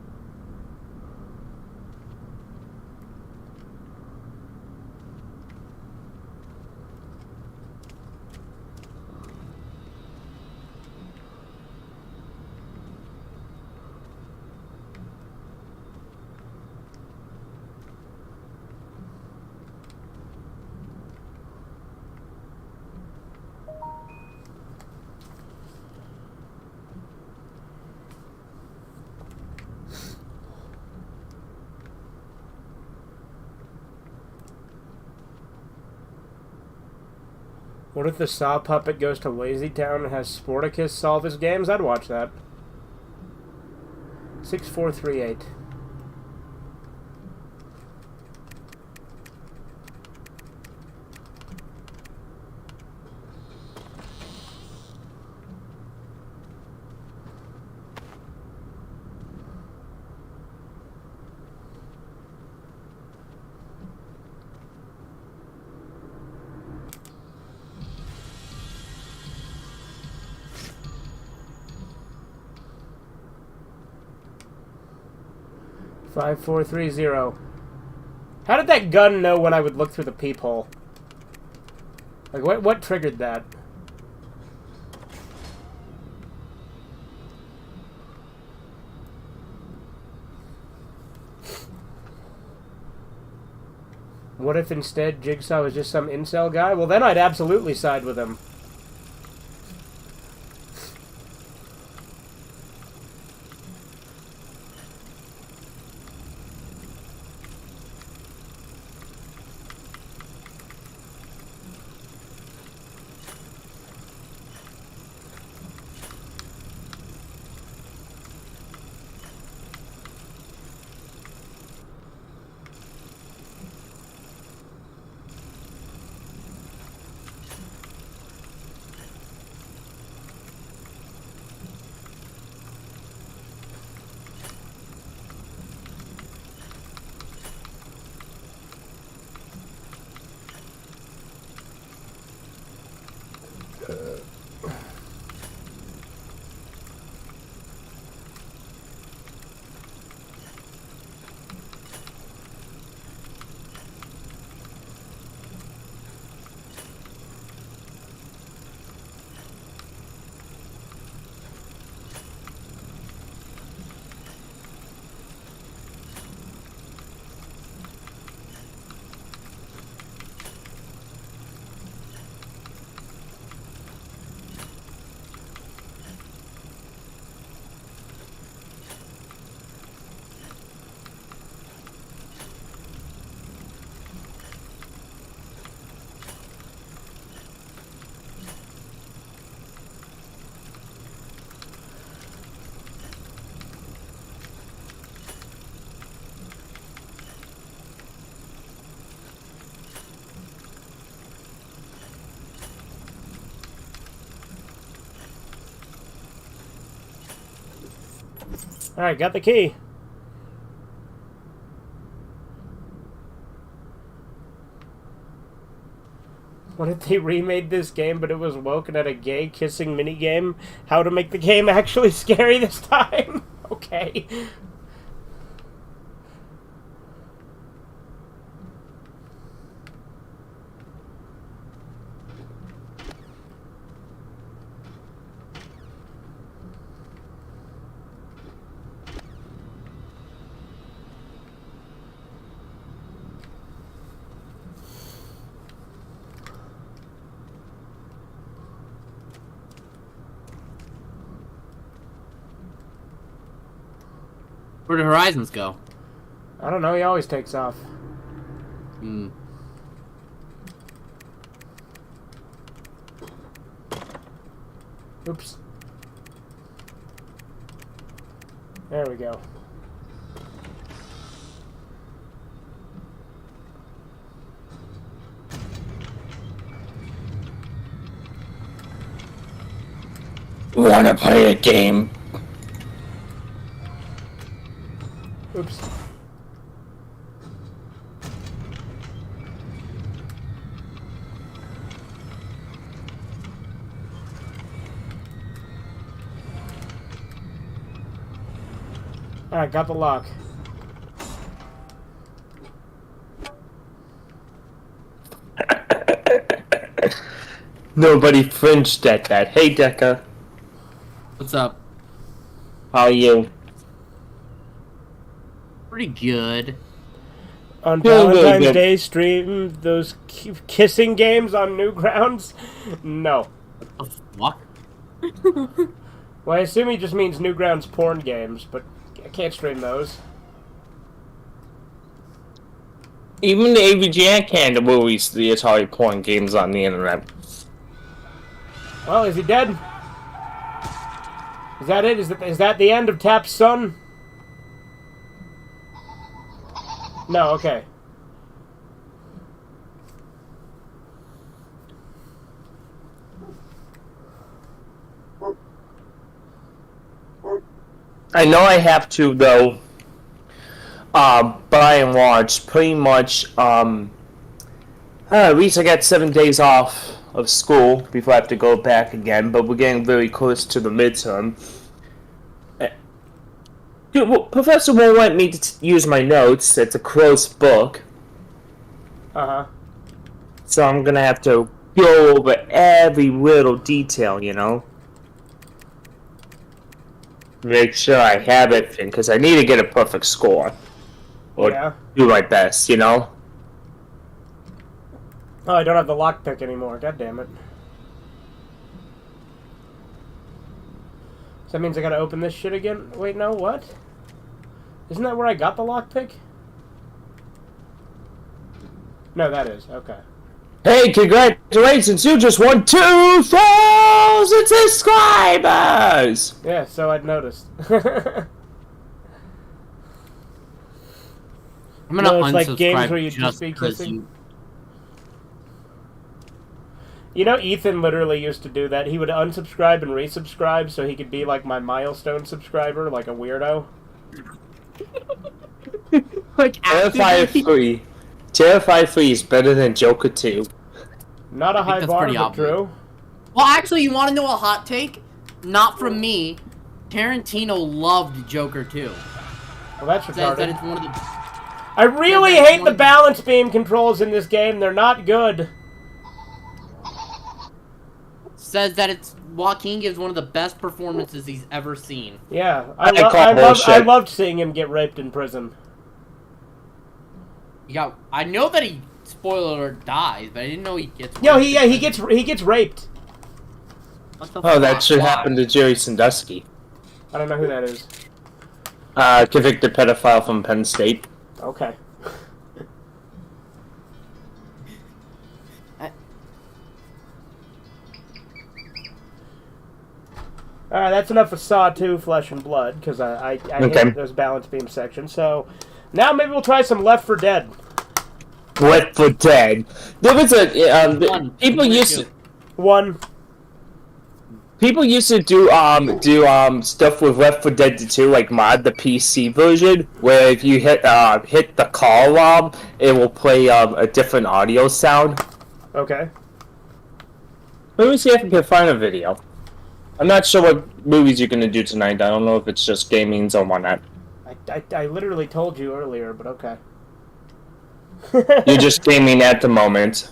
What if the Saw puppet goes to Lazy Town and has Sporticus solve his games? I'd watch that. 6438. Five, 4, 3, 0. How did that gun know when I would look through the peephole? Like, what triggered that? What if instead Jigsaw was just some incel guy? Well, then I'd absolutely side with him. Alright, got the key. What if they remade this game, but it was woken at a gay kissing minigame? How to make the game actually scary this time? Okay. Where do Horizons go? I don't know, he always takes off. Hmm. Oops. There we go. Wanna play a game? Oops. Alright, got the lock. Nobody flinched at that. Hey, Deca. What's up? How are you? Pretty good. On Yeah, really Valentine's good. Day, stream those kissing games on Newgrounds? No. What? Well, I assume he just means Newgrounds porn games, but I can't stream those. Even the AVGN can't release the Atari porn games on the internet. Well, is he dead? Is that it? Is that the end of Tap's son? No, okay. I know I have to, though, by and large, pretty much, at least I got 7 days off of school before I have to go back again, but we're getting very close to the midterm. Dude, well, Professor won't let me use my notes. It's a closed book. Uh-huh. So I'm gonna have to go over every little detail, you know? Make sure I have it, because I need to get a perfect score. Or Yeah. do my best, you know? Oh, I don't have the lockpick anymore. God damn it. So that means I gotta open this shit again? Wait, no, what? Isn't that where I got the lockpick? No, that is. Okay. Hey, congratulations! You just won 2,000 subscribers! Yeah, so I'd noticed. I'm gonna No, it's like unsubscribe games where you just just be because kissing. you. You know, Ethan literally used to do that. He would unsubscribe and resubscribe so he could be like my milestone subscriber, like a weirdo. Like Terrifier 3. Terrifier 3 is better than Joker 2. Not a think high that's bar, pretty but obvious. true. Well, actually, you want to know a hot take? Not from me. Tarantino loved Joker 2. Well, that's Says that retarded. it's one of the. I really that's hate one the of the- balance beam controls in this game. They're not good. Says that it's Joaquin gives one of the best performances he's ever seen. Yeah, I call bullshit. I loved seeing him get raped in prison. Yeah, I know that he spoiler alert dies, but I didn't know he gets. Yo, raped in he prison. gets raped. What the Oh, that fuck? should Why? happen to Jerry Sandusky. I don't know who that is. Convicted pedophile from Penn State. Okay. Alright, that's enough of Saw 2 Flesh and Blood, because I Okay. hate those balance beam sections. So, now maybe we'll try some Left 4 Dead. Left 4 Dead. There was a One. people used to, One. people used to do stuff with Left 4 Dead 2, like mod the PC version, where if you hit the call it will play a different audio sound. Okay. Let me see if I can find a video. I'm not sure what movies you're gonna do tonight. I don't know if it's just gaming or whatnot. I literally told you earlier, but okay. You're just gaming at the moment.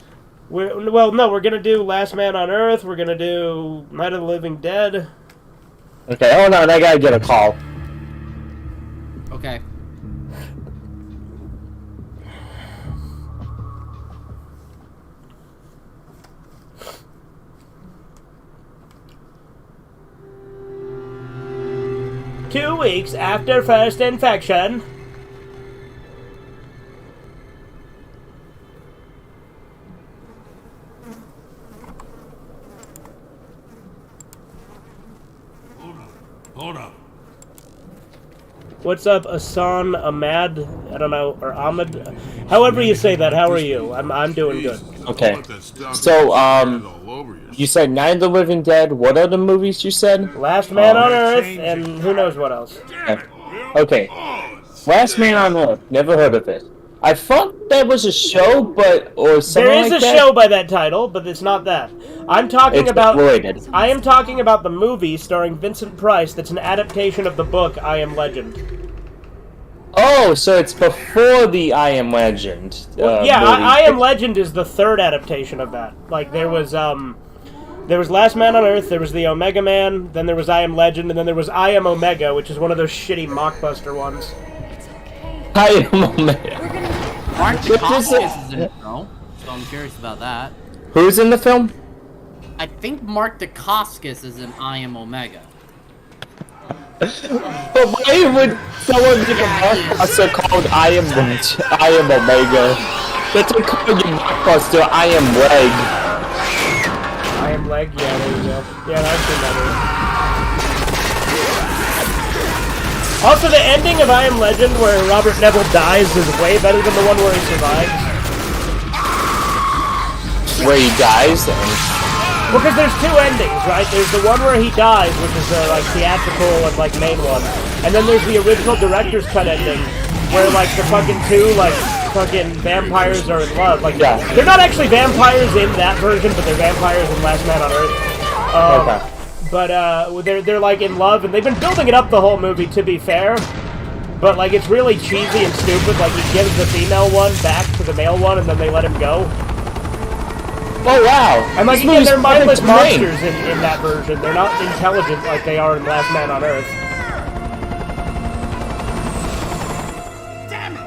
Well, no, we're gonna do Last Man on Earth. We're gonna do Night of the Living Dead. Okay, hold on. I gotta get a call. Okay. Two weeks after first infection. Hold up. What's up, Asan Ahmad? I don't know, or Ahmed. However you say that. How are you? I'm doing good. Okay. So, you said Night of the Living Dead. What other movies you said? Last Man on Earth, and who knows what else. Okay. Last Man on Earth. Never heard of it. I thought that was a show, or something There is like a that. show by that title, but it's not that. I'm talking It's about. related. I am talking about the movie starring Vincent Price. That's an adaptation of the book I Am Legend. Oh, so it's before the I Am Legend. Yeah, movie. I Am Legend is the third adaptation of that. Like there was Last Man on Earth, there was the Omega Man, then there was I Am Legend, and then there was I Am Omega, which is one of those shitty mockbuster ones. I Am Omega. Mark What is it? Dacascos is in it, though, so I'm curious about that. Who's in the film? I think Mark Dacascos is in I Am Omega. But why would someone make a blockbuster called I Am Omega? That's what called your blockbuster I Am Leg. I Am Leg, yeah, there you go. Yeah, I've seen that one. Also, the ending of I Am Legend, where Robert Neville dies, is way better than the one where he survives. Where he dies? Well, because there's two endings, right? There's the one where he dies, which is the like theatrical and like main one, and then there's the original director's cut ending, where like the fucking two like fucking vampires are in love. Like, Yeah. they're not actually vampires in that version, but they're vampires in Last Man on Earth. Okay. But they're like in love, and they've been building it up the whole movie. To be fair, but like it's really cheesy and stupid. Like he gives the female one back to the male one, and then they let him go. Oh wow! And like This again, movie's they're mindless perfect to me. monsters in that version. They're not intelligent like they are in Last Man on Earth. Damn it!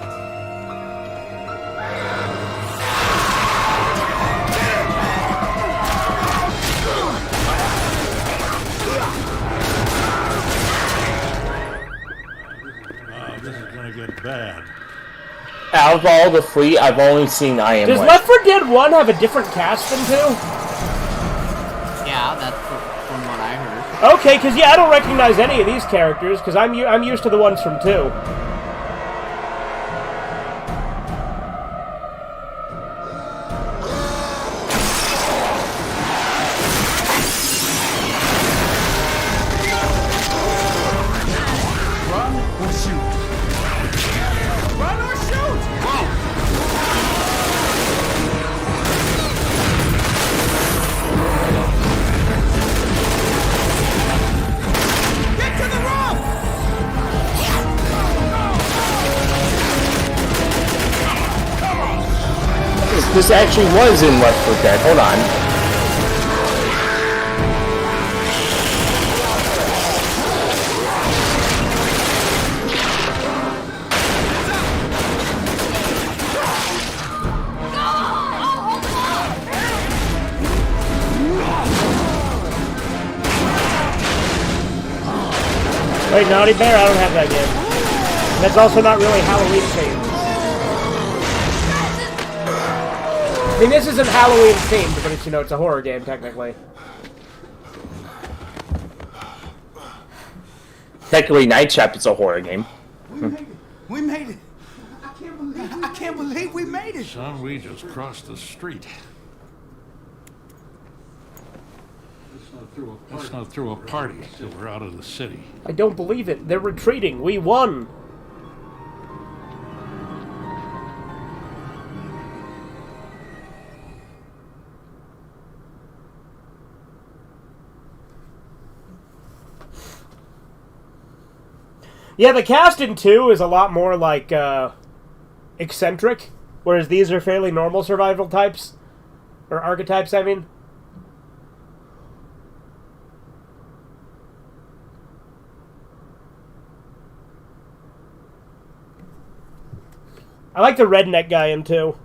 This is gonna get bad. Out of all the three, I've only seen I Am Does Leg. Left 4 Dead 1 have a different cast than 2? Yeah, that's from what I heard. Okay, because yeah, I don't recognize any of these characters, because I'm used to the ones from 2. Run or shoot. Run or shoot! Get to the roof! This actually was in Left 4 Dead. Hold on. Wait, Naughty Bear? I don't have that game. That's also not really Halloween themed. I mean, this isn't Halloween themed, but it's, you know, it's a horror game, technically. Technically, Night Trap is a horror game. We made it. We made it. I can't believe we made it. Son, we just crossed the street. That's not through a party. So we're out of the city. I don't believe it. They're retreating. We won. Yeah, the cast in 2 is a lot more like eccentric, whereas these are fairly normal survival types. Or archetypes, I mean. I like the redneck guy in 2.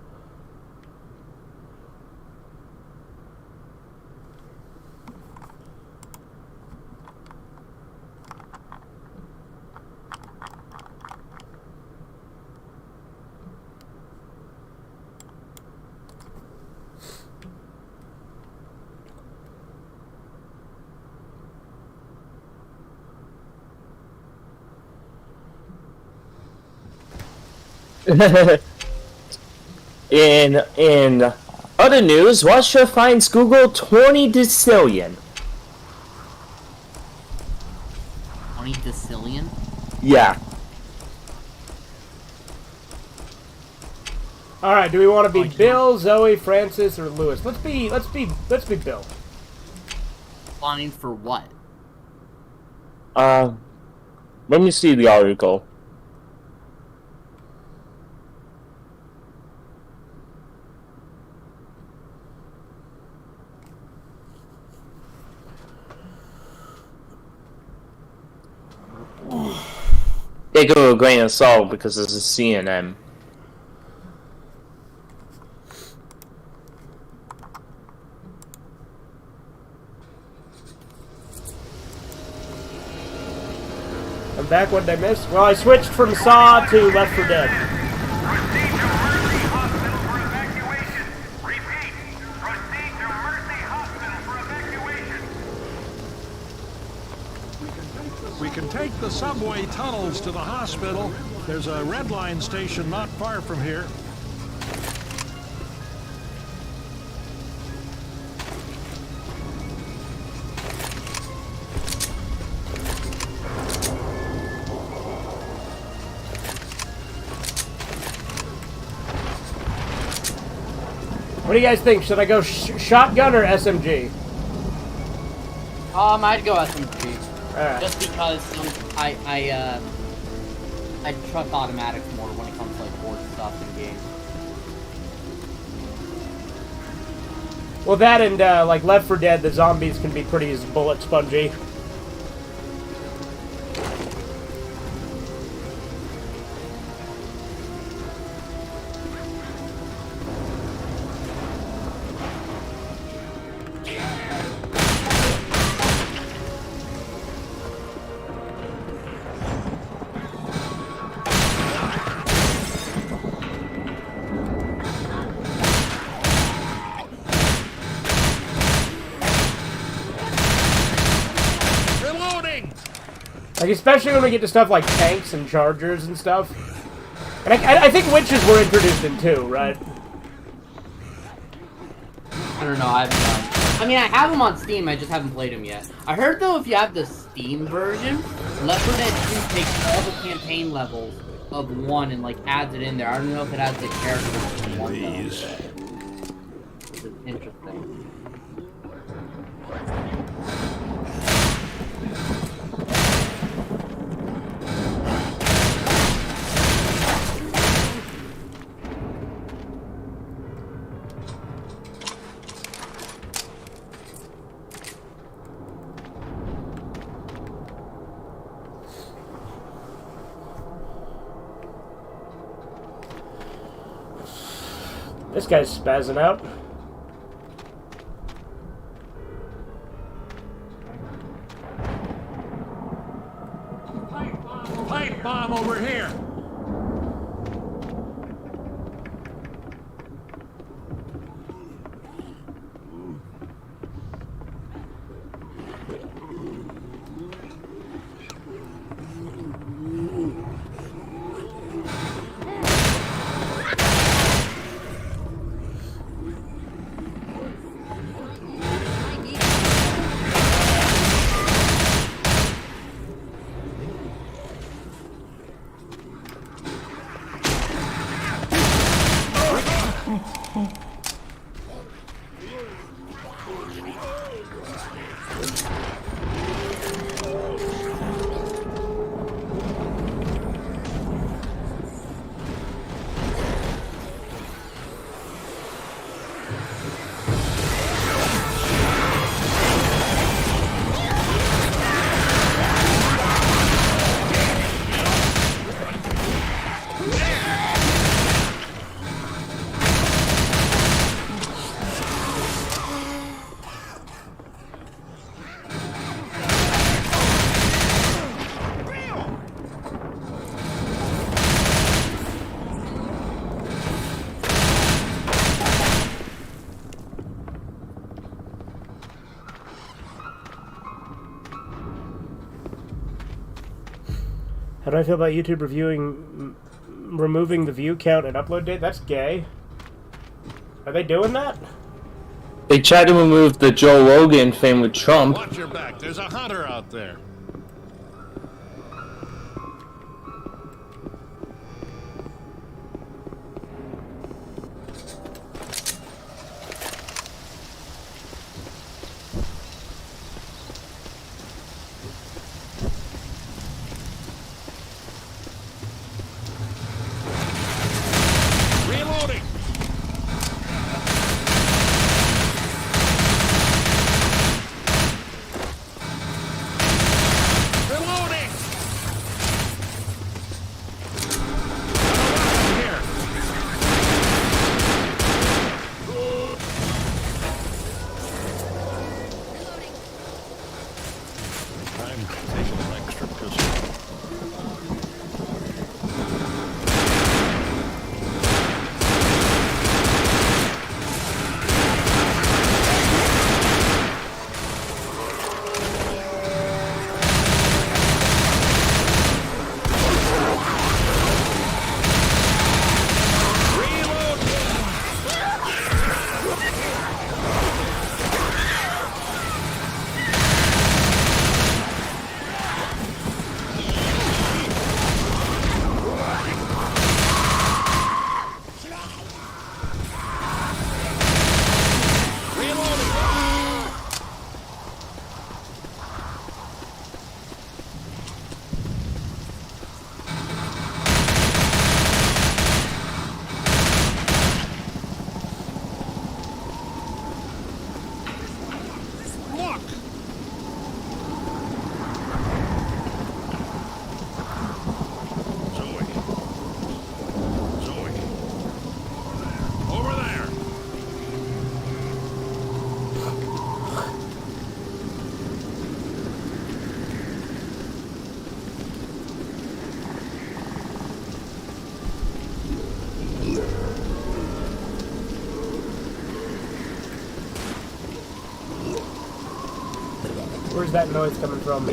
In other news, Russia finds Google 20 decillion. 20 decillion? Yeah. All right, do we want to be Bill, Zoe, Francis, or Lewis? Let's be Bill. Fine for what? Let me see the article. They go a grain of salt because it's a CNN. I'm back. What did I miss? Well, I switched from Saw to Left 4 Dead. Proceed to Mercy Hospital for evacuation. Repeat, proceed to Mercy Hospital for evacuation. We can take the subway tunnels to the hospital. There's a red line station not far from here. What do you guys think? Should I go shotgun or SMG? I'd go SMG. Alright. Just because I trust automatics more when it comes to like board stuff in games. Well, that and like Left 4 Dead, the zombies can be pretty bullet spongy. Like, especially when we get to stuff like tanks and chargers and stuff. And I think witches were introduced in 2, right? I don't know, I mean, I have them on Steam, I just haven't played them yet. I heard, though, if you have the Steam version, Left 4 Dead 2 takes all the campaign levels of 1 and, like, adds it in there. I don't know if it has the characters from 1, though. Which is interesting. This guy's spazzing out. Pipe bomb over here. How do I feel about YouTube removing the view count and upload date? That's gay. Are they doing that? They tried to remove the Joe Rogan thing with Trump. Watch your back. There's a hunter out there. Reloading. Reloading. Here. I'm taking an extra pistol. Look! Zoe. Zoe. Over there. Where's that noise coming from?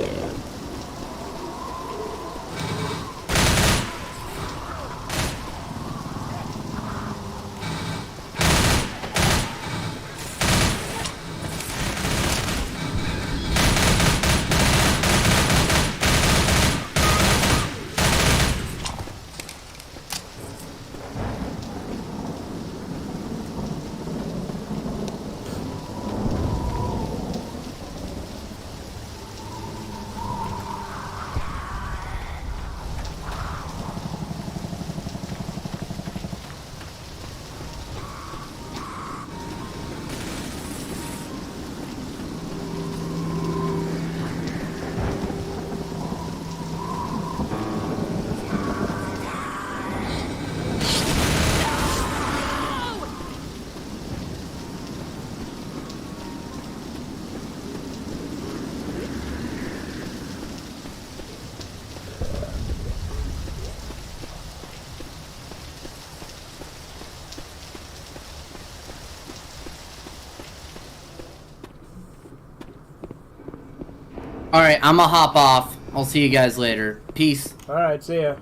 Alright, I'ma hop off. I'll see you guys later. Peace. Alright, see ya.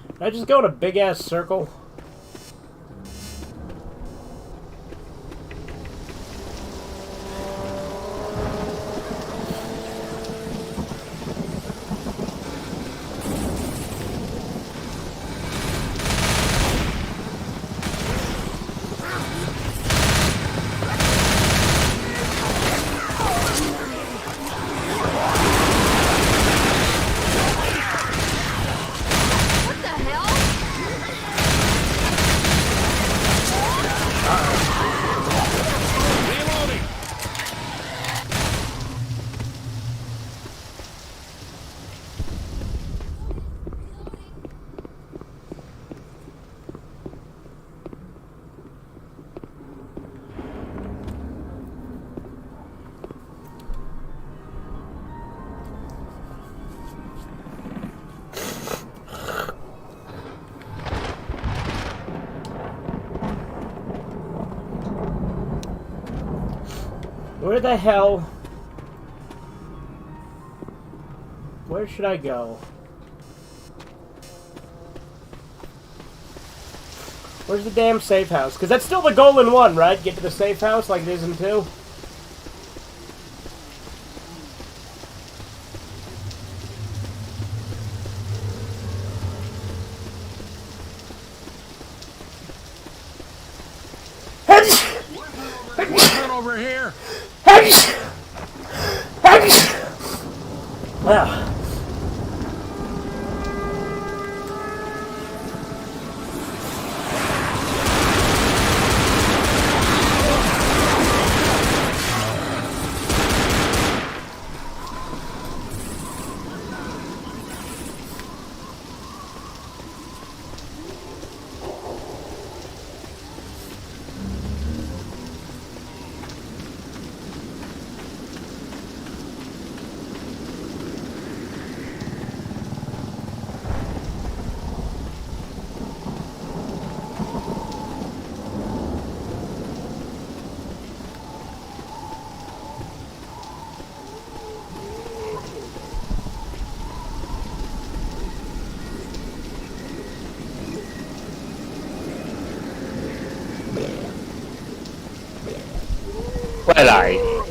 Did I just go in a big ass circle? What the hell? Where the hell? Where should I go? Where's the damn safe house? Because that's still the goal in 1, right? Get to the safe house like it is in 2. Weapon over here. Well.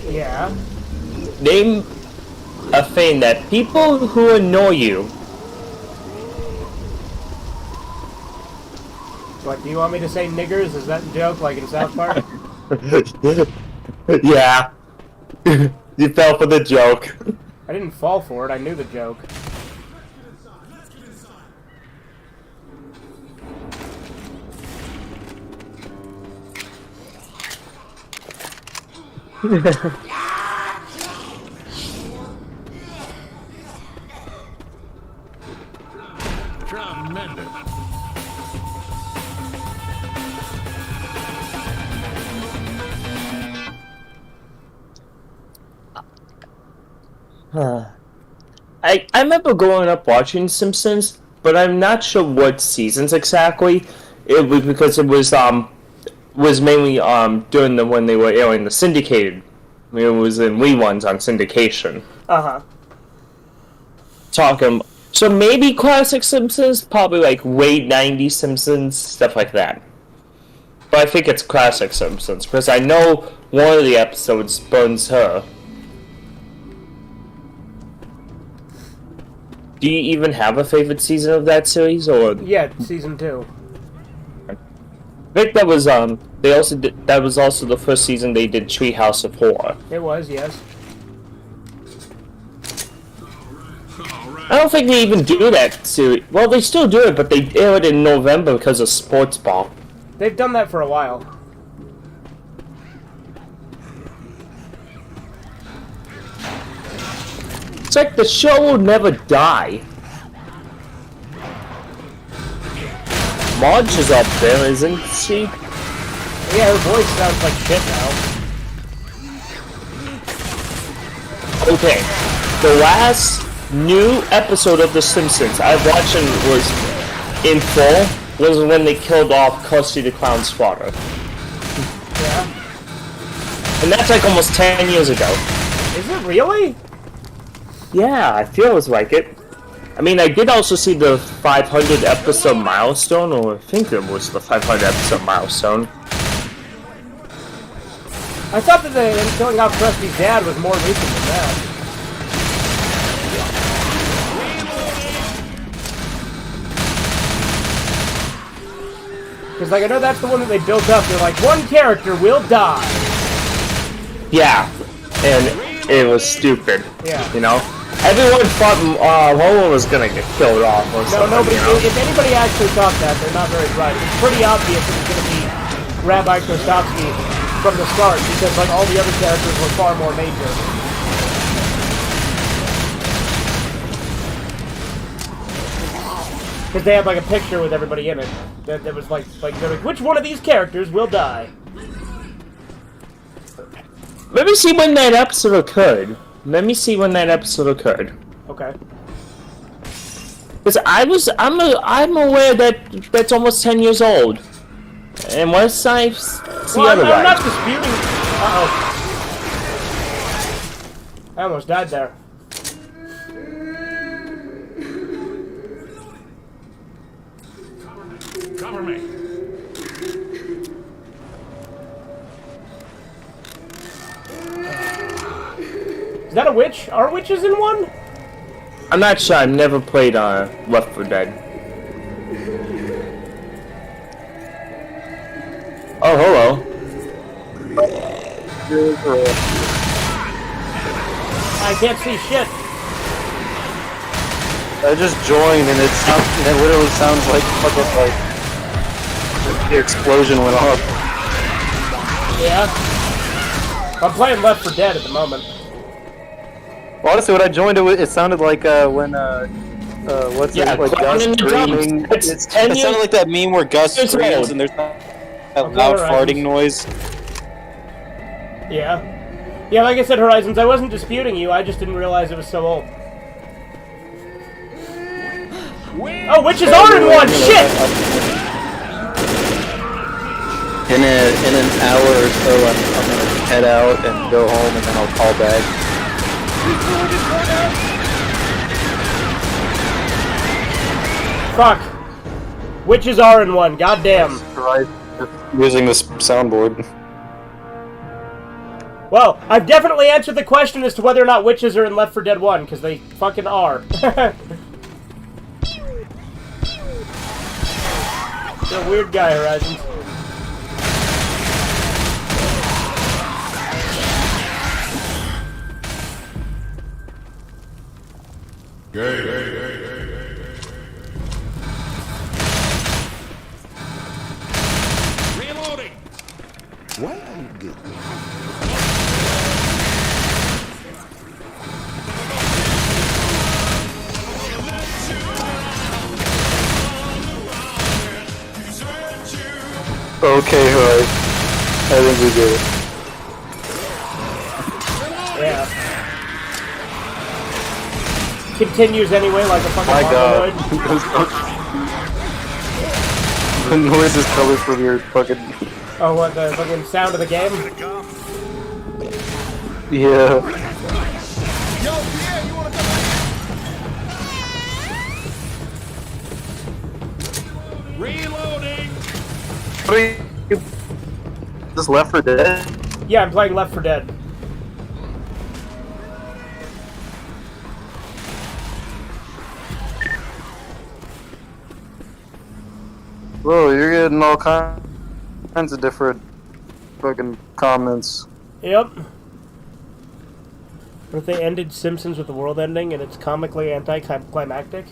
Yeah. Name a thing that people who annoy you. What, do you want me to say niggers? Is that a joke like in South Park? Yeah. You fell for the joke. I didn't fall for it, I knew the joke. Tremendous. I remember growing up watching Simpsons, but I'm not sure what seasons exactly. It was because it was mainly during the when they were airing the syndicated. I mean, it was in reruns on syndication. Uh-huh. Talking so maybe classic Simpsons, probably like late '90s Simpsons, stuff like that. But I think it's classic Simpsons because I know one of the episodes burns her. Do you even have a favorite season of that series, or? Yeah, season 2. I think that was they also did, that was also the first season they did Treehouse of Horror. It was, yes. I don't think they even do that series. Well, they still do it, but they air it in November because of Sports Ball. They've done that for a while. It's like the show will never die. Marge is up there, isn't she? Yeah, her voice sounds like shit now. Okay, the last new episode of The Simpsons I watched and was in full was when they killed off Krusty the Clown's father. Yeah. And that's like almost 10 years ago. Is it really? Yeah, I feels like it. I mean, I did also see the 500 episode milestone, or I think it was the 500 episode milestone. I thought that the killing off Krusty's dad was more recent than that. Because, like, I know that's the one that they built up. They're like, one character will die. Yeah, and it was stupid. Yeah. You know? Everyone thought Lola was gonna get killed off or No, something, nobody. you know? If anybody actually thought that, they're not very bright. It's pretty obvious it was going to be Rabbi Krostovsky from the start, because, like, all the other characters were far more major. Because they had, like, a picture with everybody in it. That was like, they're like, which one of these characters will die? Let me see when that episode occurred. Okay. Because I'm aware that that's almost 10 years old. And once I see Well, I'm otherwise. not disputing. Uh-oh. I almost died there. Cover me. Is that a witch? Are witches in one? I'm not sure. I've never played Left 4 Dead. Oh, hello. I can't see shit. I just joined and it literally sounds like the explosion went off. Yeah. I'm playing Left 4 Dead at the moment. Well, honestly, when I joined it sounded like when what's Yeah, it like Gus in the screaming. dumps. It's 10 It years. sounded like that meme where Gus Years screams old. and there's that loud Horizons. farting noise. Yeah. Yeah, like I said, Horizons, I wasn't disputing you, I just didn't realize it was so old. Oh, witches are in one! Shit! In an hour or so, I'm gonna head out and go home, and then I'll call back. Fuck. Witches are in one, goddamn. Right, using this soundboard. Well, I've definitely answered the question as to whether or not witches are in Left 4 Dead 1, because they fucking are. You're a weird guy, Horizons. Reloading. Okay, alright. I think we get it. Yeah. Continues anyway like a fucking My god. paranoid. The noise is coming from your fucking... Oh, what, the fucking sound of the game? Yeah. Reloading. This Left 4 Dead? Yeah, I'm playing Left 4 Dead. Whoa, you're getting all kinds of different fucking comments. Yep. What if they ended Simpsons with the world ending and it's comically anticlimactic?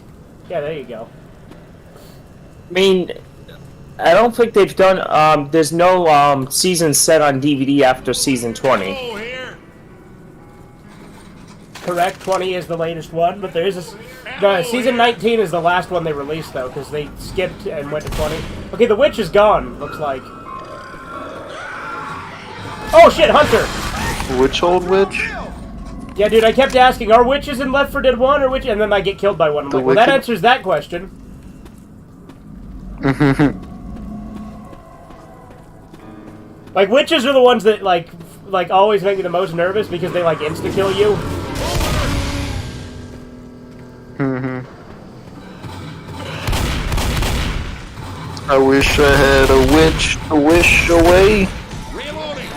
Yeah, there you go. I mean, I don't think they've done. There's no season set on DVD after season 20. Oh, here. Correct, 20 is the latest one, but there is a... No, season 19 is the last one they released, though, because they skipped and went to 20. Okay, the witch is gone, looks like. Oh, shit, Hunter! Which old witch? Yeah, dude, I kept asking, are witches in Left 4 Dead 1 or witch? And then I get killed by one. I'm like, well, that wicked- answers that question. Like, witches are the ones that, like always make me the most nervous because they, like, insta-kill you. I wish I had a witch to wish away. Reloading.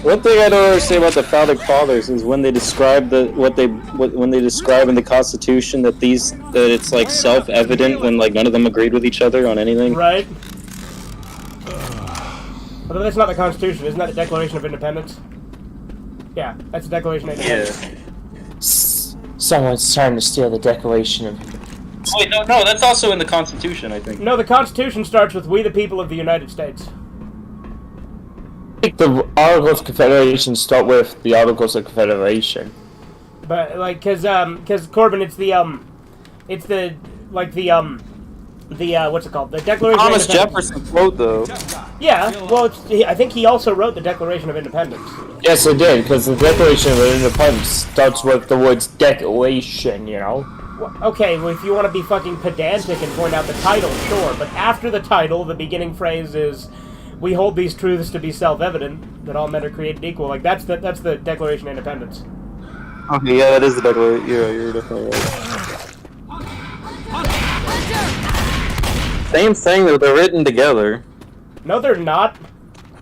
One thing I don't understand about the founding fathers is when they describe when they describe in the Constitution that it's like self-evident when like none of them agreed with each other on anything. Right. Although that's not the Constitution, isn't that the Declaration of Independence? Yeah, that's the Declaration of Independence. Someone's trying to steal the Declaration of... Wait, no, that's also in the Constitution, I think. No, the Constitution starts with "We the people of the United States." I think the Articles of Confederation start with the Articles of Confederation. But like, cause Corbin, it's the what's it called? The Declaration Thomas of Independence. Jefferson quote, though. Yeah, well, I think he also wrote the Declaration of Independence. Yes, it did, because the Declaration of Independence starts with the words "declaration," you know? Well, okay, well, if you want to be fucking pedantic and point out the title, sure, but after the title, the beginning phrase is, "We hold these truths to be self-evident, that all men are created equal." Like, that's the Declaration of Independence. Okay, yeah, that is the Declaration. Yeah, you're definitely right. Same thing, though. They're written together. No, they're not.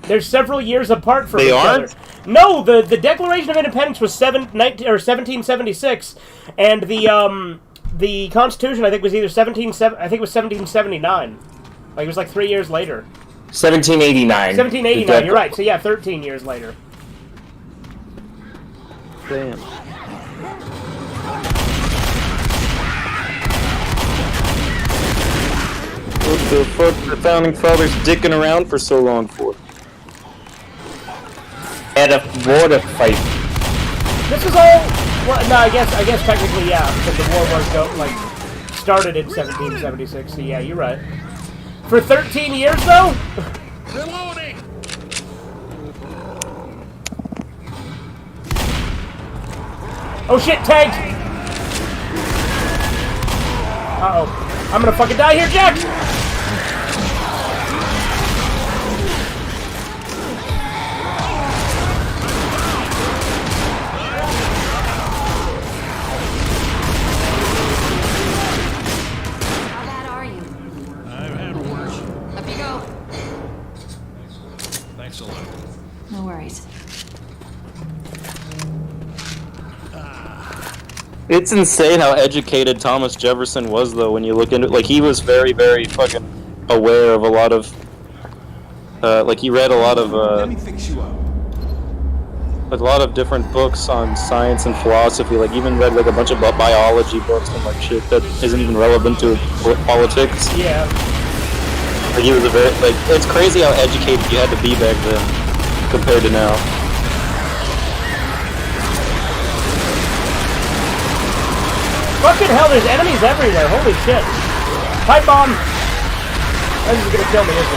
They're several years apart from They each aren't? other. No, the Declaration of Independence was 1776, and the Constitution I think was either 1779. Like it was like 3 years later. 1789. 1789. You're right. So yeah, 13 years later. Damn. What the fuck the founding fathers dicking around for so long for? Had a war to fight. This is all. Well, no, I guess technically yeah, because the war was started in 1776. So yeah, you're right. For 13 years though. Reloading! Oh shit, tank! Uh-oh. I'm gonna fucking die here, Jack! How bad are you? I've had worse. Up you go. Thanks a lot. No worries. It's insane how educated Thomas Jefferson was, though, when you look into it. Like, he was very, very fucking aware of a lot of, like, he read a lot of, Let me fix you up. a lot of different books on science and philosophy. Like, even read, like, a bunch of biology books and, like, shit that isn't even relevant to politics. Yeah. Like, he was a very, like, it's crazy how educated you had to be back then compared to now. Fucking hell, there's enemies everywhere. Holy shit. Pipe bomb! This is gonna kill me, isn't it?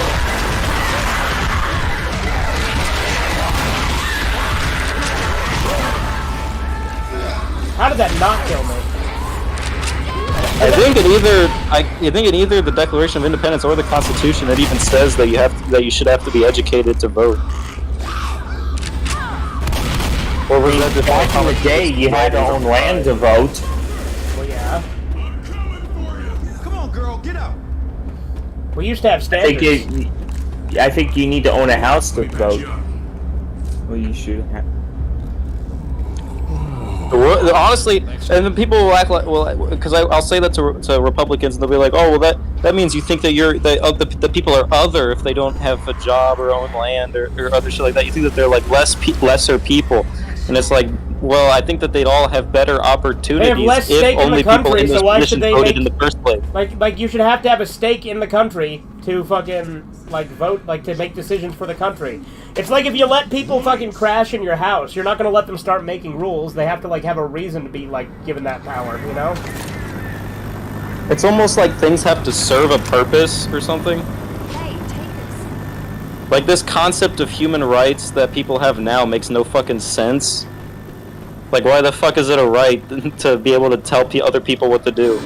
How did that not kill me? I think in either the Declaration of Independence or the Constitution, it even says that you should have to be educated to vote. Or was that just Back in the day, you had to own land to vote. Well, yeah. Come on, girl, get out. We used to have standards. I think you need to own a house to vote. Well, you should have. Honestly, and then people will act like, well, because I'll say that to Republicans, and they'll be like, oh, well, that means you think that the people are other if they don't have a job or own land or other shit like that. You think that they're like lesser people, and it's like, well, I think that they'd all have better opportunities less stake if in only the country, people in those so why should positions they voted make- in the first place. Like you should have to have a stake in the country to fucking, like, vote, like, to make decisions for the country. It's like if you let people fucking crash in your house, you're not gonna let them start making rules. They have to, like, have a reason to be, like, given that power, you know? It's almost like things have to serve a purpose or something. Hey, take this. Like, this concept of human rights that people have now makes no fucking sense. Like, why the fuck is it a right to be able to tell other people what to do?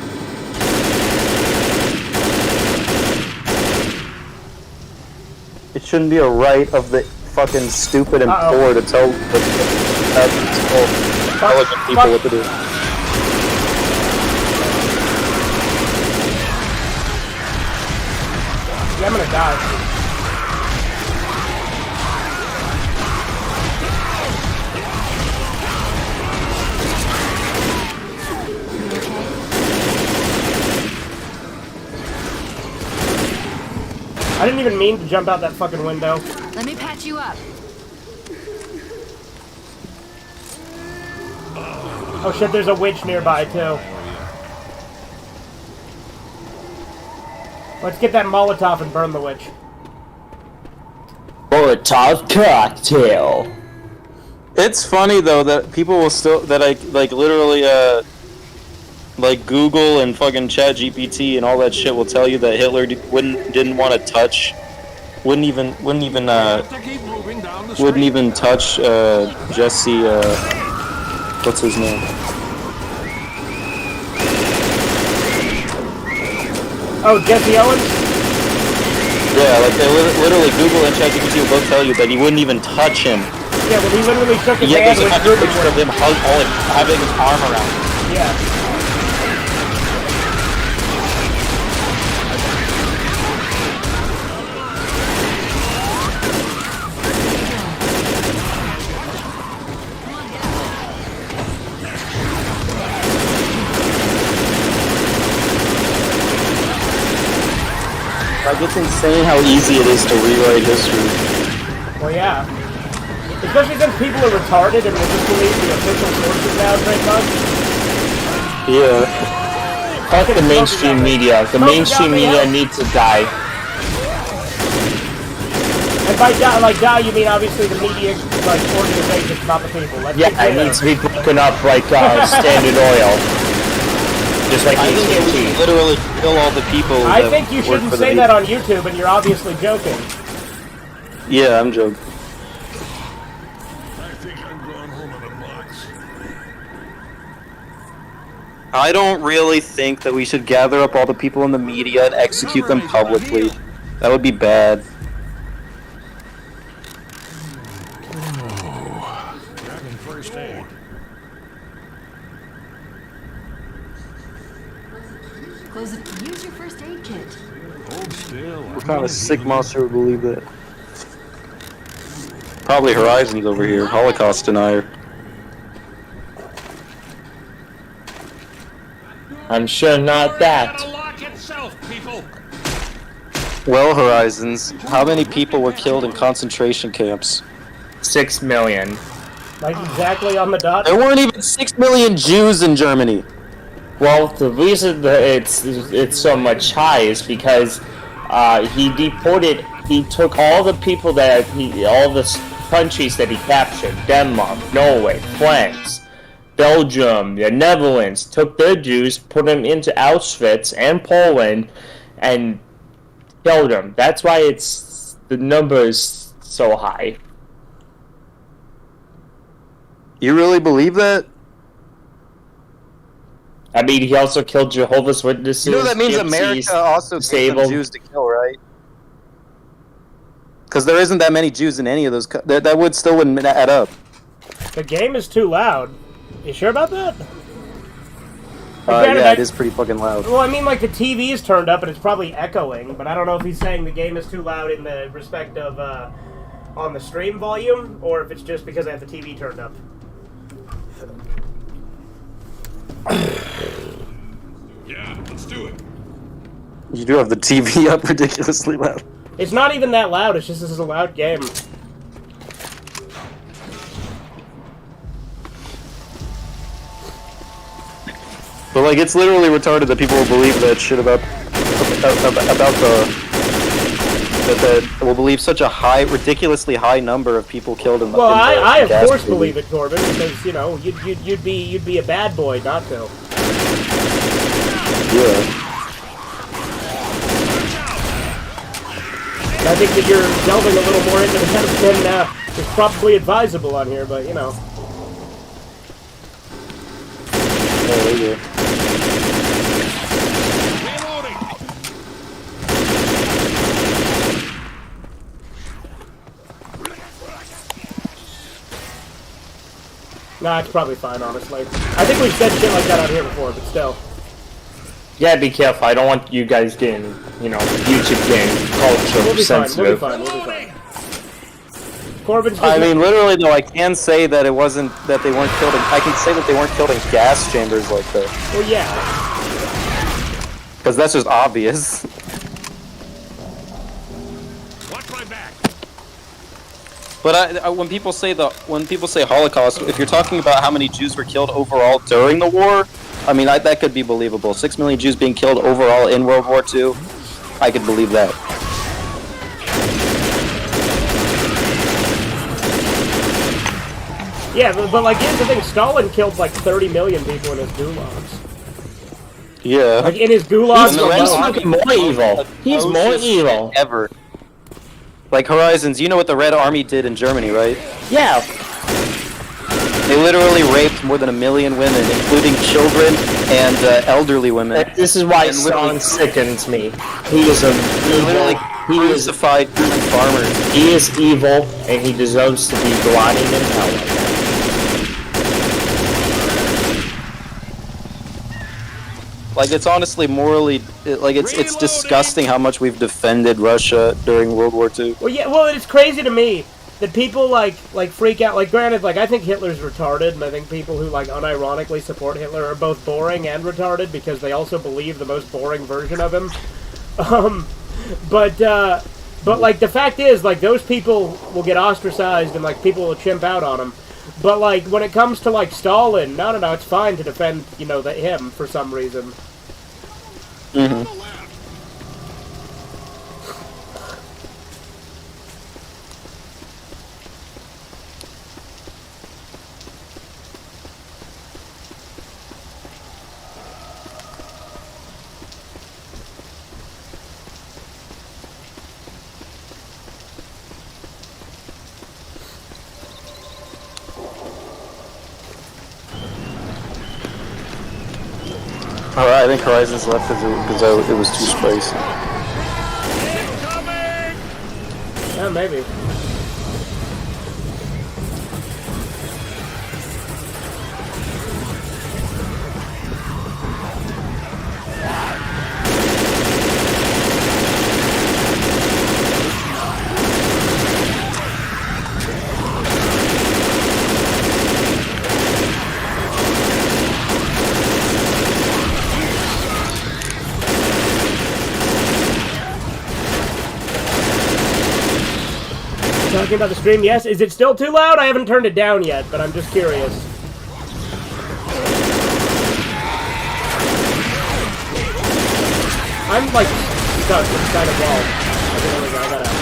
It shouldn't be a right of the fucking stupid and poor to tell the intelligent people what to do. Yeah, I'm gonna die. I didn't even mean to jump out that fucking window. Let me patch you up. Oh shit, there's a witch nearby too. Let's get that Molotov and burn the witch. Molotov cocktail. It's funny though that people will still that I like literally like Google and fucking Chat GPT and all that shit will tell you that Hitler didn't want to touch, wouldn't even touch Jesse. What's his name? Oh, Jesse Owens? Yeah, like they literally Google and Chat GPT will both tell you that he wouldn't even touch him. Yeah, well, he literally shook his Yeah, hand there's with a picture of him having his arm around him. Yeah. Like, it's insane how easy it is to rewrite history. Well, yeah. Especially since people are retarded and will just believe the official sources now, Trademark. Yeah. Fuck the mainstream media. The mainstream media needs to die. And by die, you mean obviously the media, like, organizations, not the people. Let's Yeah, it needs to be broken up like Standard Oil. Just like I think it would literally kill all the people. I think you shouldn't say that on YouTube, and you're obviously joking. Yeah, I'm joking. I think I'm going home in a box. I don't really think that we should gather up all the people in the media and execute them publicly. That would be bad. Grabbing first aid. Use your first aid kit. Hold still. What kind of sick monster would believe that? Probably Horizons over here, Holocaust denier. I'm sure not that. Well, Horizons, how many people were killed in concentration camps? 6 million. Like, exactly on the dot? There weren't even 6 million Jews in Germany. Well, the reason that it's so much high is because he took all the people all the countries that he captured, Denmark, Norway, France, Belgium, the Netherlands, took their Jews, put them into Auschwitz and Poland, and killed them. That's why the number is so high. You really believe that? I mean, he also killed Jehovah's Witnesses. You know that means gypsies, America also gave them disabled. Jews to kill, right? Because there isn't that many Jews in any of those. That would still wouldn't add up. The game is too loud. You sure about that? Yeah, it is pretty fucking loud. Well, I mean, like, the TV is turned up and it's probably echoing, but I don't know if he's saying the game is too loud in the respect of, on the stream volume, or if it's just because I have the TV turned up. Yeah, let's do it. You do have the TV up ridiculously loud. It's not even that loud, it's just this is a loud game. But like, it's literally retarded that people will believe that shit about that will believe such a ridiculously high number of people killed in the. Well, I of course movie. believe it, Corbin, because, you know, you'd be a bad boy not to. Yeah. I think that you're delving a little more into the head than is probably advisable on here, but, you know. Oh, there you go. Nah, it's probably fine, honestly. I think we've said shit like that out here before, but still. Yeah, be careful. I don't want you guys getting, YouTube getting culture sensitive. We'll be fine. Corbin's I mean, literally, though, I can say that that they weren't killed I can say that they weren't killed in gas chambers like that. Well, yeah. Because that's just obvious. Watch my back. But when people say Holocaust, if you're talking about how many Jews were killed overall during the war, I mean, that could be believable. 6 million Jews being killed overall in World War II. I could believe that. Yeah, but like, here's the thing: Stalin killed like 30 million people in his gulags. Yeah. Like in his gulags He's alone. fucking more evil. He's more evil. Ever. Like Horizons, you know what the Red Army did in Germany, right? Yeah. They literally raped more than 1 million women, including children and elderly women. This is why And literally- Stalin sickens me. He is a Literally he is crucified human farmers. he is evil, and he deserves to be rotting in hell. Like, it's honestly morally, it's disgusting how much we've defended Russia during World War II. Well, yeah. Well, it's crazy to me that people like freak out. Like, granted, like I think Hitler's retarded, and I think people who like unironically support Hitler are both boring and retarded because they also believe the most boring version of him. But like the fact is, like those people will get ostracized and like people will chimp out on them. But like when it comes to like Stalin, no, it's fine to defend, you know, him for some reason. Mm-hmm. Alright, I think Horizons left because it was too spicy. Yeah, maybe. Talking about the stream, yes. Is it still too loud? I haven't turned it down yet, but I'm just curious. I'm like stuck inside a wall. Okay, there we go, I got out.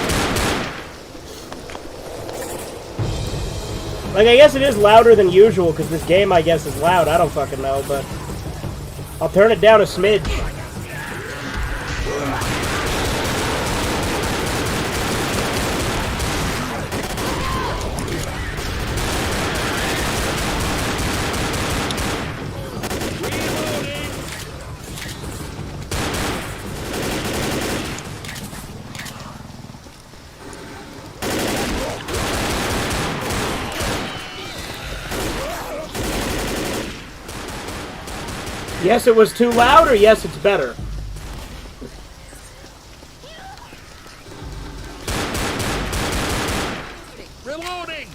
Like, I guess it is louder than usual, because this game, I guess, is loud. I don't fucking know, but I'll turn it down a smidge. Yes, it was too loud, or yes, it's better? Reloading!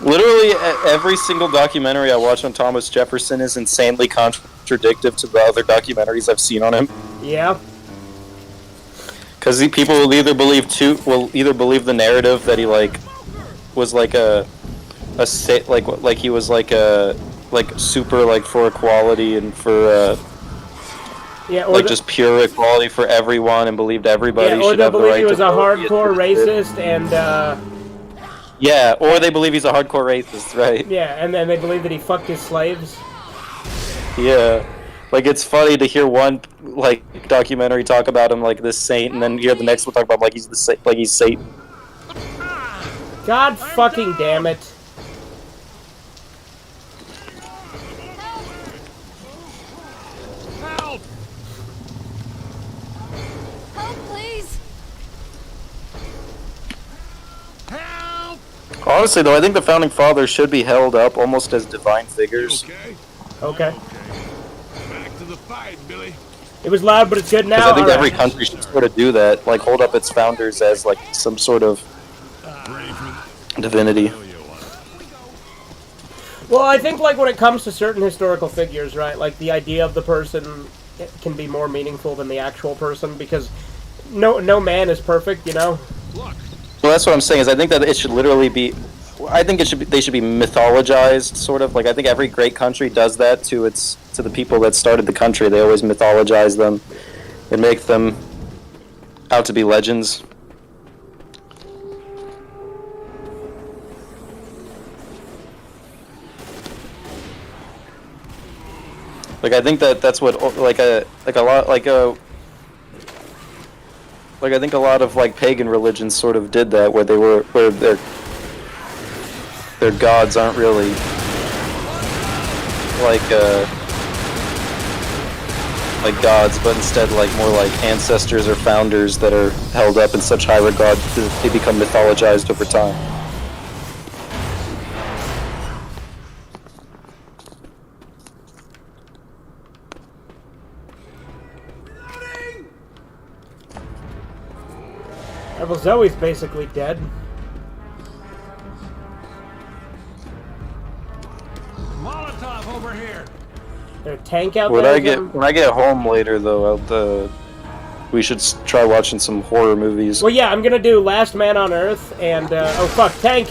Literally, every single documentary I watch on Thomas Jefferson is insanely contradictory to the other documentaries I've seen on him. Yeah. Because people will either believe the narrative that he was like he was super for equality and for yeah, or just pure equality for everyone and believed everybody or should they have the believe right he was to a vote. hardcore racist and yeah, or they believe he's a hardcore racist, right? yeah, and then they believe that he fucked his slaves. Yeah. Like, it's funny to hear one documentary talk about him like this saint, and then hear the next one talk about him like he's he's Satan. God fucking damn it. Help! Help, please! Help! Honestly, though, I think the founding fathers should be held up almost as divine figures. Okay. Okay. Back to the fight, Billy. It was loud, but it's good now. Because I think All every right. country should sort of do that, like hold up its founders as some sort of divinity. Well, I think when it comes to certain historical figures, right, like the idea of the person can be more meaningful than the actual person because no man is perfect, you know. Well, that's what I'm saying. Is I think that it should literally be I think they should be mythologized, sort of. Like I think every great country does that to the people that started the country. They always mythologize them and make them out to be legends. Like I think that's what I think a lot of like pagan religions sort of did that, where their gods aren't really like gods, but instead like more like ancestors or founders that are held up in such high regard that they become mythologized over time. Well, Zoe's basically dead. Molotov over here. There's a tank out When there. I get home later, though, we should try watching some horror movies. Well, yeah, I'm gonna do Last Man on Earth and oh fuck, Tank,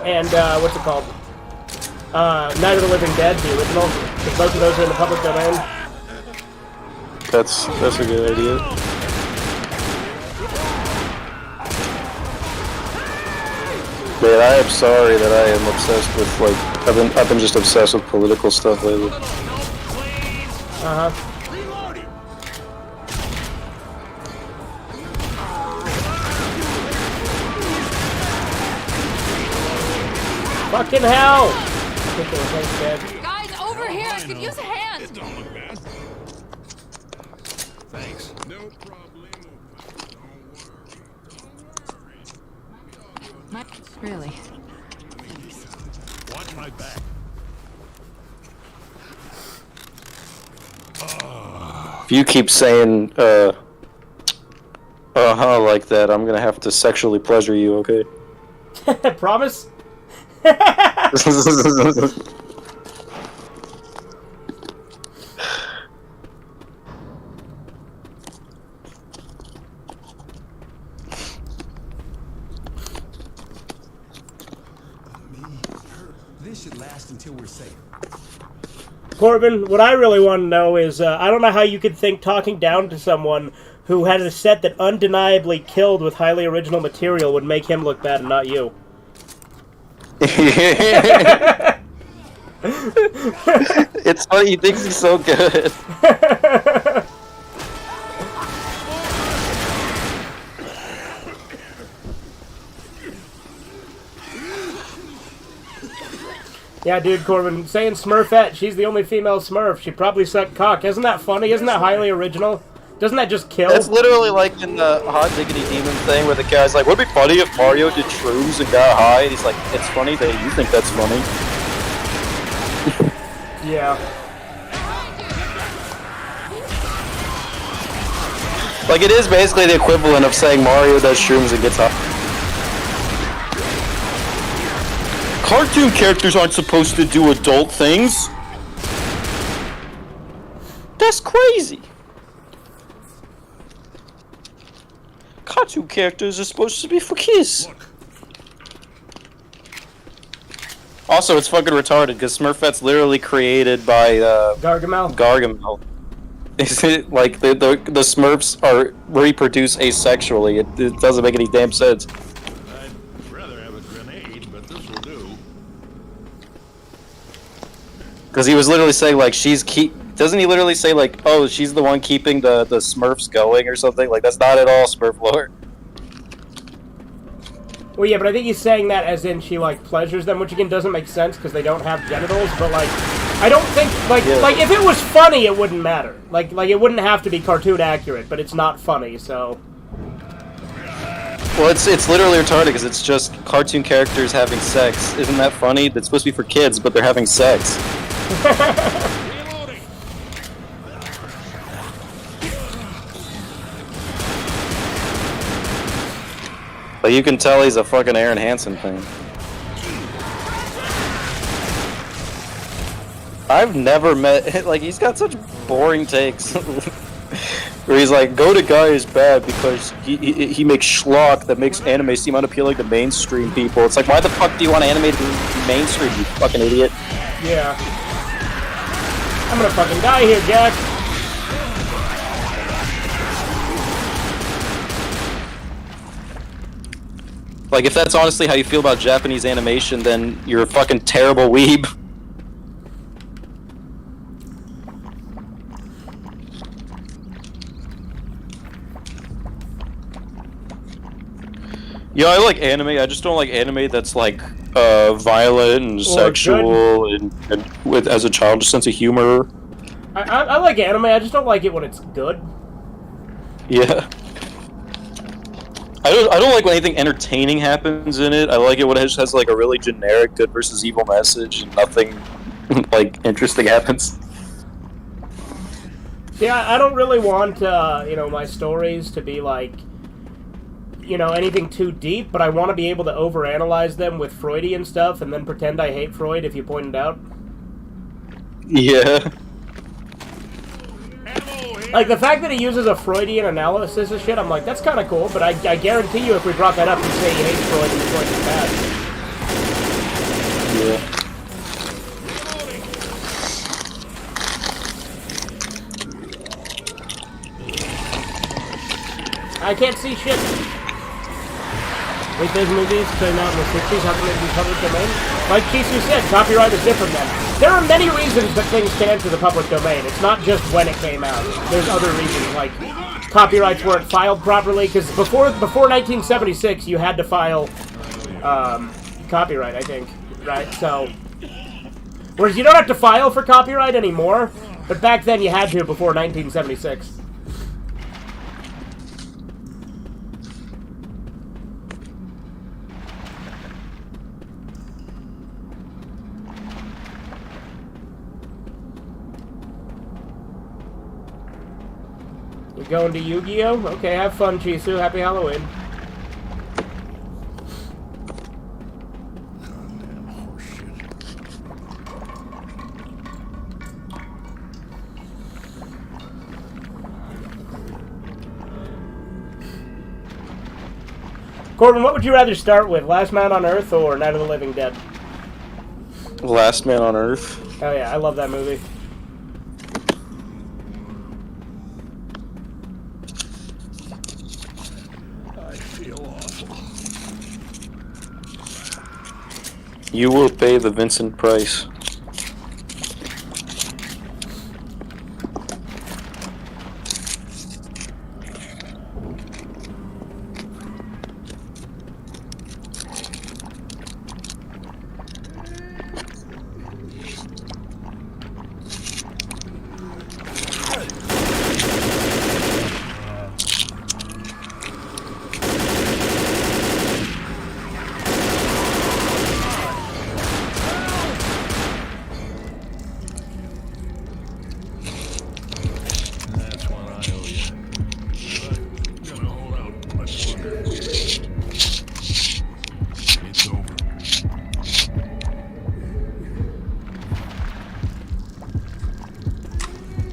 and what's it called? Night of the Living Dead, the original. Both of those are in the public domain. That's a good idea. Man, I am sorry that I am obsessed with I've been just obsessed with political stuff lately. Fucking hell! I think they were both dead. Guys, over here! I could use a hand! Don't look bad. Thanks. No problem. Really? Watch my back. If you keep saying like that, I'm gonna have to sexually pleasure you, okay? Promise? This should last until we're safe. Corbin, what I really want to know is, I don't know how you could think talking down to someone who had a set that undeniably killed with highly original material would make him look bad and not you. It's funny, he thinks he's so good. Yeah, dude, Corbin, saying Smurfette, she's the only female Smurf. She probably sucked cock. Isn't that funny? Isn't that highly original? Doesn't that just kill? That's literally like in the Hot Diggity Demon thing where the guy's like, would it be funny if Mario did shrooms and got high? And he's like, it's funny that you think that's funny. Yeah. Like, it is basically the equivalent of saying Mario does shrooms and gets high. Cartoon characters aren't supposed to do adult things. That's crazy. Cartoon characters are supposed to be for kids. Also, it's fucking retarded because Smurfette's literally created by Gargamel. Gargamel. Is it like the Smurfs are reproduce asexually? It doesn't make any damn sense. I'd rather have a grenade, but this will do. Because he was literally saying like doesn't he literally say like, oh, she's the one keeping the Smurfs going or something? Like that's not at all Smurf lore. Well, yeah, but I think he's saying that as in she, like, pleasures them, which, again, doesn't make sense because they don't have genitals, but, like, I don't think, like, if it was funny, it wouldn't matter. Like, it wouldn't have to be cartoon accurate, but it's not funny, so... Well, it's literally retarded because it's just cartoon characters having sex. Isn't that funny? That's supposed to be for kids, but they're having sex. But you can tell he's a fucking Aaron Hansen fan. I've never met... Like, he's got such boring takes. Where he's like, go to guy is bad because he makes schlock that makes anime seem unappealing to mainstream people. It's like, why the fuck do you want anime to be mainstream, you fucking idiot? Yeah. I'm gonna fucking die here, Jack. Like, if that's honestly how you feel about Japanese animation, then you're a fucking terrible weeb. Yeah, I like anime. I just don't like anime that's like violent and sexual and with as a childish sense of humor. I like anime. I just don't like it when it's good. Yeah. I don't like when anything entertaining happens in it. I like it when it just has like a really generic good versus evil message and nothing like interesting happens. Yeah, I don't really want my stories to be like anything too deep, but I want to be able to overanalyze them with Freudian stuff and then pretend I hate Freud if you point it out. Yeah. Like, the fact that he uses a Freudian analysis of shit, I'm like, that's kind of cool, but I guarantee you if we brought that up, he'd say he hates Freud and Freud is bad. Yeah. I can't see shit. Wait, those movies came out in the 60s, how can they be public domain? Like Kisu said, copyright is different then. There are many reasons that things can enter the public domain. It's not just when it came out. There's other reasons, like copyrights weren't filed properly, because before 1976, you had to file copyright, I think, right? So, whereas you don't have to file for copyright anymore, but back then you had to before 1976. You're going to Yu-Gi-Oh? Okay, have fun, Chisu. Happy Halloween. Corbin, what would you rather start with? Last Man on Earth or Night of the Living Dead? Last Man on Earth. Oh yeah, I love that movie. You will pay the Vincent price.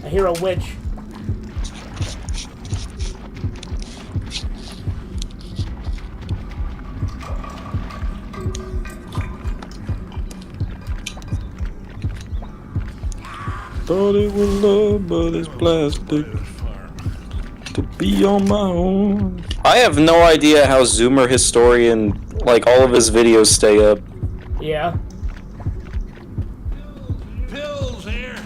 I hear a witch. Thought it was love, but it's plastic. To be on my own. I have no idea how Zoomer Historian, like, all of his videos stay up. Yeah. Pills here.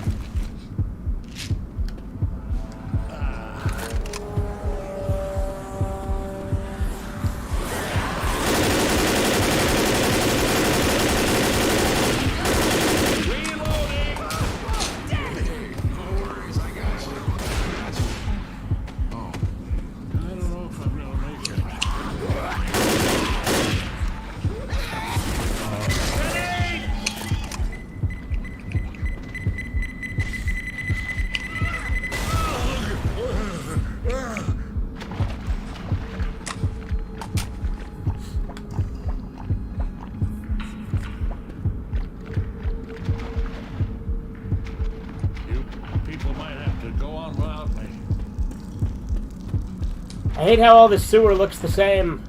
I hate how all the sewer looks the same.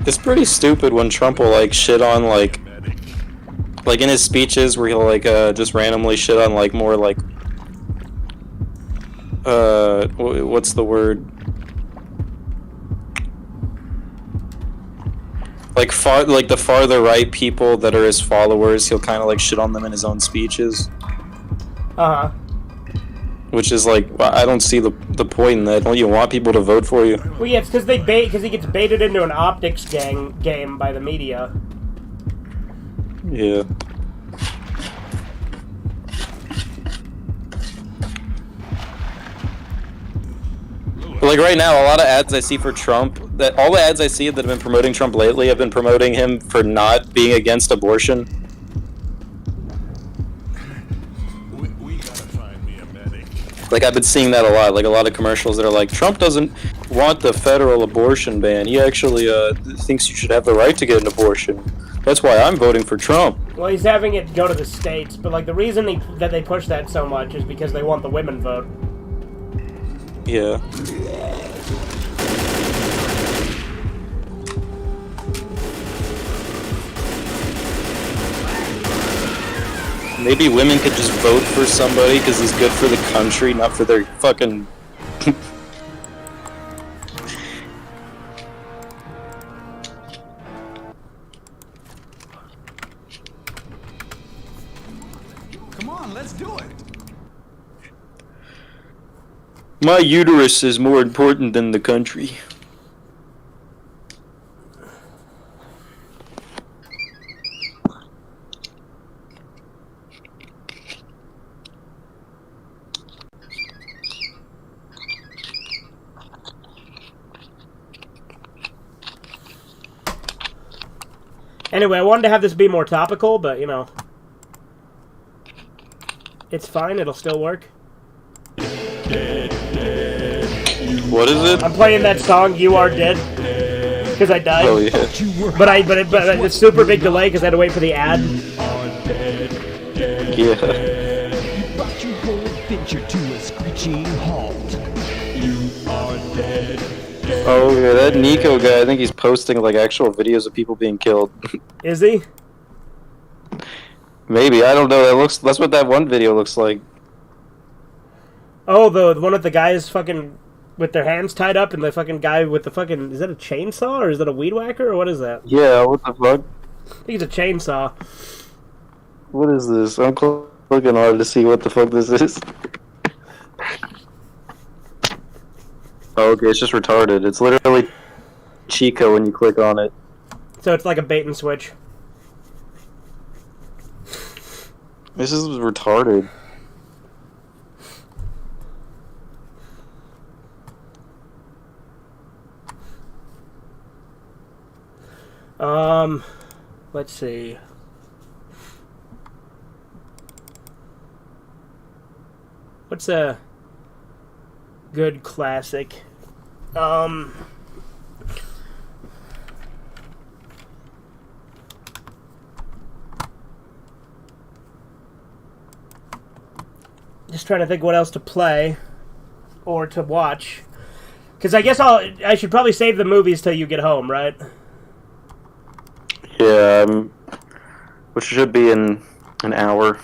It's pretty stupid when Trump will like shit on like in his speeches where he'll like just randomly shit on like more like what's the word, like the farther right people that are his followers, he'll kind of like shit on them in his own speeches. Which is like, I don't see the point in that. Don't you want people to vote for you? Well, yeah, it's because he gets baited into an optics game by the media. Yeah. But like right now, a lot of ads I see for Trump, that all the ads I see that have been promoting Trump lately have been promoting him for not being against abortion. Like, I've been seeing that a lot. Like, a lot of commercials that are like, Trump doesn't want the federal abortion ban. He actually thinks you should have the right to get an abortion. That's why I'm voting for Trump. Well, he's having it go to the states, but like the reason that they push that so much is because they want the women vote. Yeah. Maybe women could just vote for somebody because he's good for the country, not for their fucking... Come on, let's do it. My uterus is more important than the country. Anyway, I wanted to have this be more topical, but, you know, it's fine. It'll still work. What is it? I'm playing that song, You Are Dead, because I died. Oh, yeah. But it's super big delay because I had to wait for the ad. Yeah. Brought your whole adventure to a screeching halt. You are dead. Oh, yeah, that Nico guy, I think he's posting, like, actual videos of people being killed. Is he? Maybe, I don't know. That's what that one video looks like. Oh, the one with the guys fucking with their hands tied up and the fucking guy with the fucking... Is that a chainsaw or is that a weed whacker or what is that? Yeah, what the fuck? I think it's a chainsaw. What is this? I'm clicking hard to see what the fuck this is. Oh, okay, it's just retarded. It's literally Chico when you click on it. So it's like a bait and switch. This is retarded. Let's see. What's a good classic? Just trying to think what else to play or to watch. Because I guess I should probably save the movies till you get home, right? Yeah, which should be in an hour.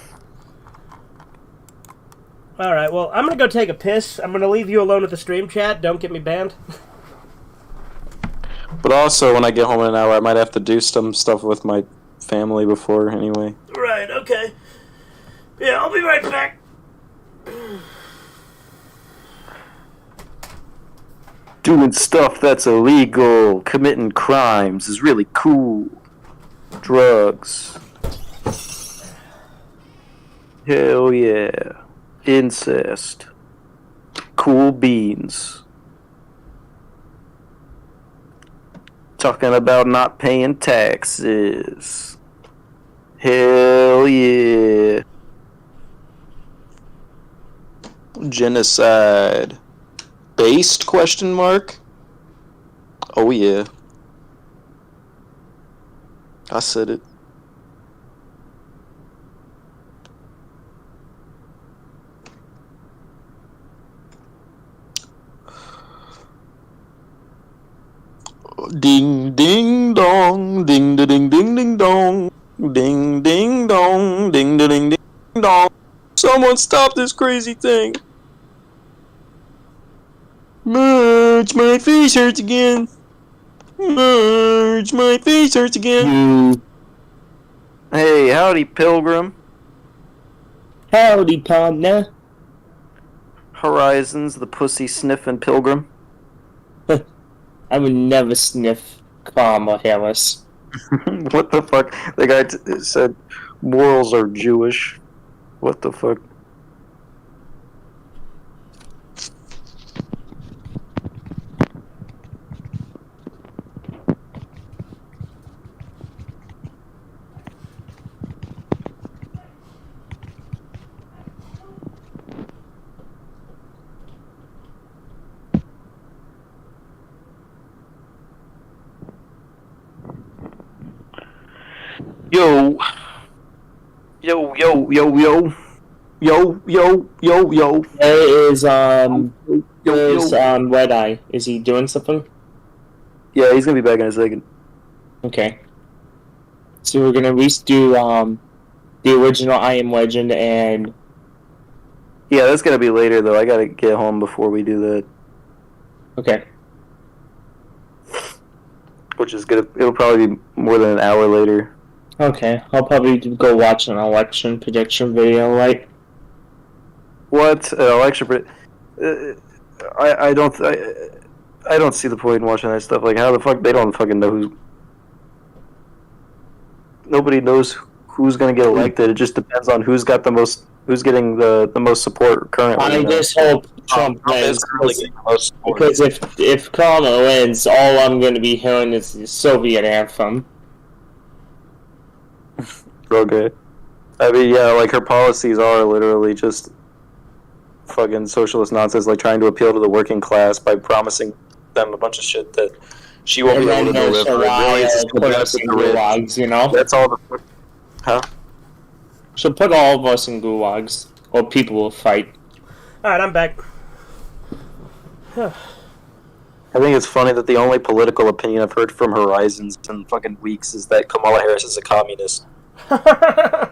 Alright, well, I'm going to go take a piss. I'm going to leave you alone with the stream chat. Don't get me banned. But also, when I get home in an hour, I might have to do some stuff with my family before, anyway. Right, okay. Yeah, I'll be right back. Doing stuff that's illegal, committing crimes is really cool. Drugs. Hell yeah. Incest. Cool beans. Talking about not paying taxes. Hell yeah. Genocide. Based? Question mark. Oh yeah. I said it. Ding ding dong, ding da ding ding ding dong, ding ding dong, ding da ding ding dong. Someone stop this crazy thing. Merge, my face hurts again. Merge, my face hurts again. Hey, howdy, Pilgrim. Howdy, partner. Horizons, the pussy sniffing Pilgrim. I would never sniff Kamala Harris. What the fuck? The guy said morals are Jewish. What the fuck? Yo. Yo, yo, yo, yo. Yo, yo, yo, yo. Where is, Red Eye? Is he doing something? Yeah, he's gonna be back in a second. Okay. So we're gonna at least do, the original I Am Legend and... Yeah, that's gonna be later, though. I gotta get home before we do that. Okay. Which is gonna... It'll probably be more than an hour later. Okay, I'll probably go watch an election prediction video, right? What? Election... I don't see the point in watching that stuff. Like, how the fuck... They don't fucking know who's... Nobody knows who's gonna get elected. It just depends on who's got the most... Who's getting the most support currently? I just hope Trump wins. Because if Kamala wins, all I'm going to be hearing is the Soviet anthem. Okay. I mean, yeah, like, her policies are literally just fucking socialist nonsense, like trying to appeal to the working class by promising them a bunch of shit that she won't be able to deliver. Really, it's just gonna benefit the rich. You know? That's all the... Huh? So put all of us in gulags, or people will fight. Alright, I'm back. I think it's funny that the only political opinion I've heard from Horizons in fucking weeks is that Kamala Harris is a communist. Well,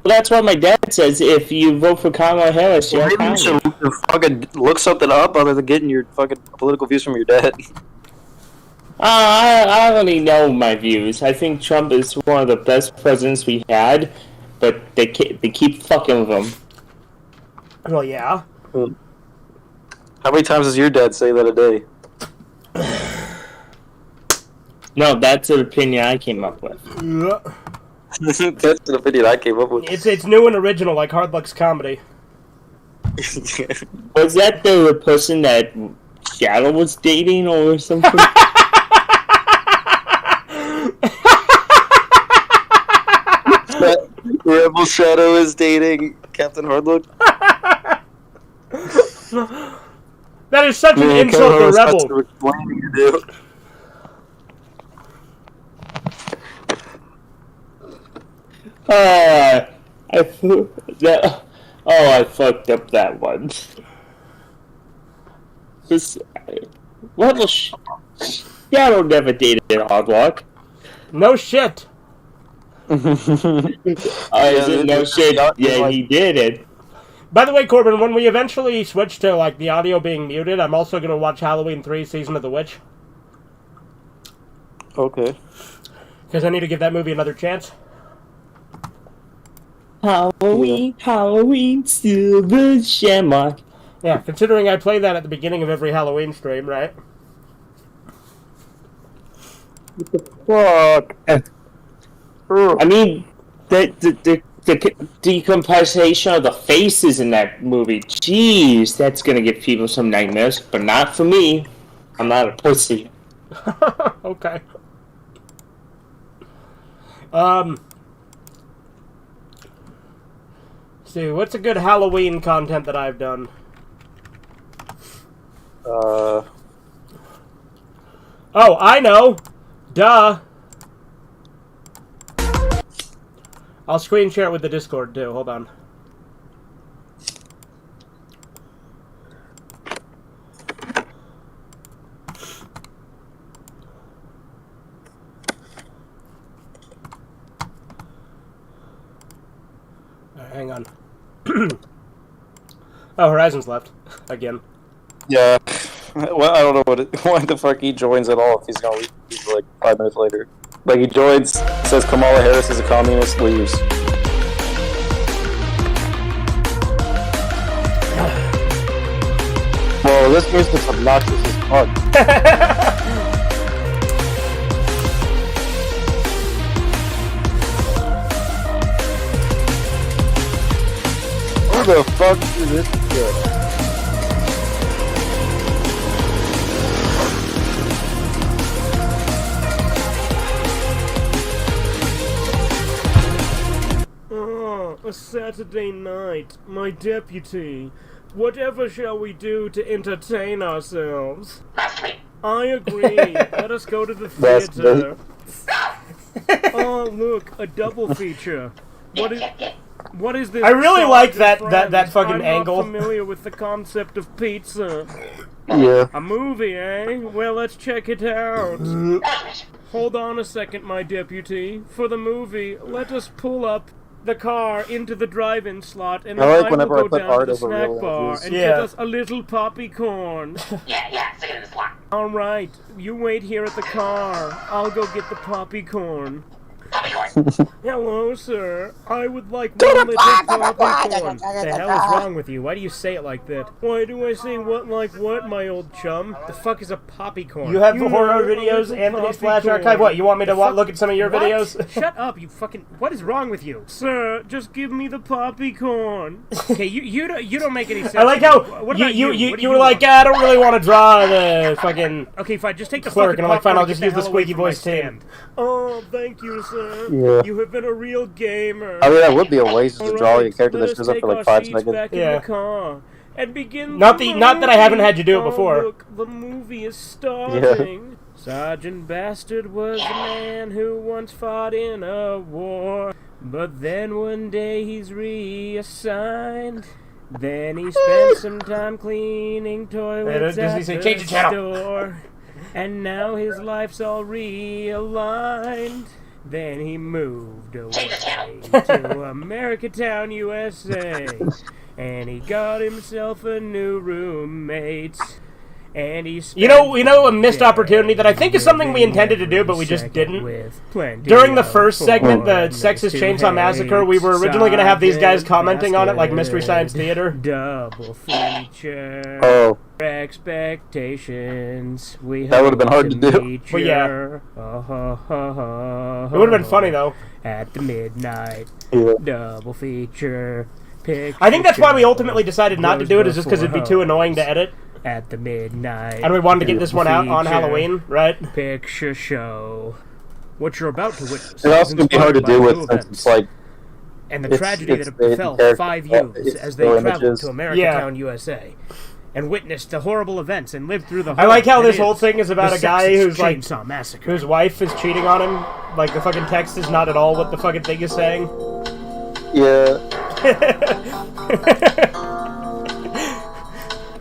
that's what my dad says. If you vote for Kamala Harris, you're a Maybe you communist. should fucking look something up other than getting your fucking political views from your dad. I already know my views. I think Trump is one of the best presidents we had, but they keep fucking with him. Well, yeah. How many times does your dad say that a day? No, that's an opinion I came up with. Yeah. That's an opinion I came up with. It's new and original, like Hard Luck's comedy. Was that the person that Shadow was dating or something? Rebel Shadow is dating Captain Hardlook. That is such an insult to Rebel. I fucked up that one. Rebel Shadow never dated Hardlock. No shit. No shit. Yeah, he did it. By the way, Corbin, when we eventually switch to like the audio being muted, I'm also going to watch Halloween 3 Season of the Witch. Okay. Because I need to give that movie another chance. Halloween, Silver Shamrock. Yeah, considering I play that at the beginning of every Halloween stream, right? What the fuck? I mean, the decomposition of the faces in that movie, jeez, that's gonna give people some nightmares, but not for me. I'm not a pussy. Okay. See, what's a good Halloween content that I've done? Oh, I know. Duh. I'll screen share it with the Discord too. Hold on. Alright, hang on. Oh, Horizon's left. Again. Yeah. Well, I don't know why the fuck he joins at all if he's gonna leave like 5 minutes later. Like, he joins, says Kamala Harris is a communist, leaves. Well, this guy's just obnoxious as fuck. Who the fuck is this guy? A Saturday night, my deputy. Whatever shall we do to entertain ourselves? I agree. Let us go to the theater. Oh, look, a double feature. What is this? I really like that fucking I'm angle. not familiar with the concept of pizza. Yeah. A movie, eh? Well, let's check it out. Hold on a second, my deputy. For the movie, let us pull up the car into the drive-in slot, and then I will go down to the snack bar and get us a little poppycorn. Stick it in the slot. All right, you wait here at the car. I'll go get the poppycorn. Hello, sir. I would like one little poppycorn. The hell is wrong with you? Why do you say it like that? Why do I say what like what, my old chum? The fuck is a poppycorn? You have the horror videos, Anthony's Flash Archive. What, you want me to look at some of your videos? Shut up, you fucking... What is wrong with you? Sir, just give me the poppycorn. Okay, you don't make any sense. I like how what about you were like, I don't really want to draw the fucking... Okay, fine, just take the clerk, fucking and I'm like, fine, I'll popcorn just and use the get hell away squeaky from my voice too. stand. Oh, thank you, sir. Yeah. You have been a real gamer. I mean, that would be a waste to All draw right, a character that let us shows up take for like our 5 seats seconds. back in the car and begin Not the that I haven't had you do it movie. before. Oh, look, the movie is starting. Sergeant Bastard was a man who once fought in a war, but then one day he's reassigned. Then he spent some time cleaning toilets at the store, and now his life's all realigned. Then he moved away to America Town, USA, and he got himself a new roommate. And he a missed opportunity that I think is something we intended to do, but we just didn't. During the first segment, the Texas Chainsaw Massacre, we were originally going to have these guys commenting on it like Mystery Science Theater. Double feature. Oh. Expectations. That would have been hard to do. But yeah. It would have been funny, though. At the midnight. Yeah. Double feature. I think that's why we ultimately decided not to do it, is just because it'd be too annoying to edit. At the midnight. And we wanted to get this one out on Halloween, right? Picture show. What you're about to witness. It's also going to be hard to do with since it's like... And the tragedy that befell 5 youths as they traveled to America Town, USA. And witnessed the horrible events and lived through the I like how this whole thing is about the a guy who's like... Chainsaw Massacre. Whose wife is cheating on him. Like, the fucking text is not at all what the fucking thing is saying. Yeah.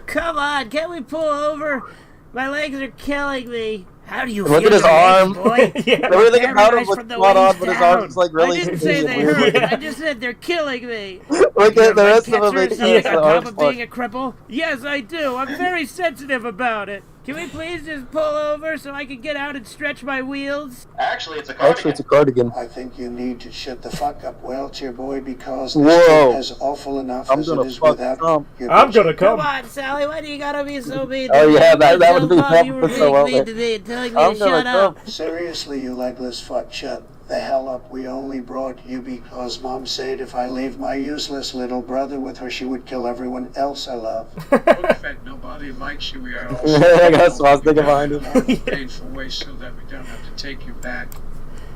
Come on, can't we pull over? My legs are killing me. How do you Look feel at his arm. boy? Everything about him looks not on, but his arm's like really... I didn't say they hurt. I just said they're killing me. Look at the rest of him. On top of being a cripple? Yes, I do. I'm very sensitive about it. Can we please just pull over so I can get out and stretch my wheels? Actually, it's a cardigan. I think you need to shut the fuck up, Wheelchair Boy, because Whoa. this game is awful enough as it is without your I'm gonna Come come. on, Sally, why do you gotta be so mean? Oh yeah, that would be You were so well. being mean to me and telling me I'm to gonna shut up. Seriously, you legless fuck, shut the hell up. We only brought you because Mom said if I leave my useless little brother with her, she would kill everyone else I love. In fact, nobody likes you. We are all I got a swastika behind him. painful way so that we don't have to take you back.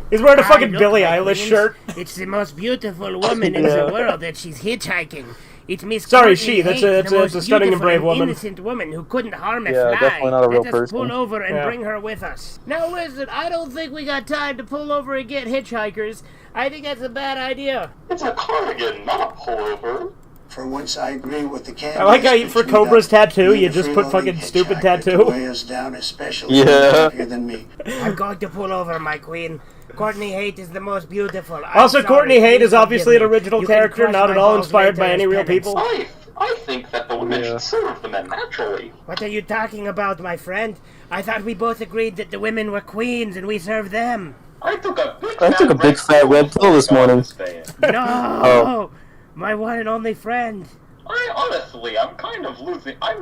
He's wearing a fucking Billie Eilish shirt. It's the most beautiful woman in the world that she's hitchhiking. It's Miss Sorry, Courtney she. That's Haight, the most a stunning and beautiful brave woman. innocent woman who couldn't harm a Yeah, fly. definitely not a real Let us person. pull over and Yeah. bring her with us. Now listen, I don't think we got time to pull over and get hitchhikers. I think that's a bad idea. It's a cardigan, not a pullover. For once, I agree with the candidates. I like how for Cobra's tattoo, you Need a just put freeloading fucking stupid hitchhiker to tattoo. weigh us down, especially Yeah. happier than me. I'm going to pull over, my queen. Courtney Haight is the most beautiful. I'm Also, sorry, Courtney Haight please is obviously an forgive me. original You can character, crush not my at all balls inspired by later any as real penance. people. I think that the women should serve the men naturally. What are you talking about, my friend? I thought we both agreed that the women were queens and we served them. I took a big fat red pill this morning. No! Oh. My one and only friend. I'm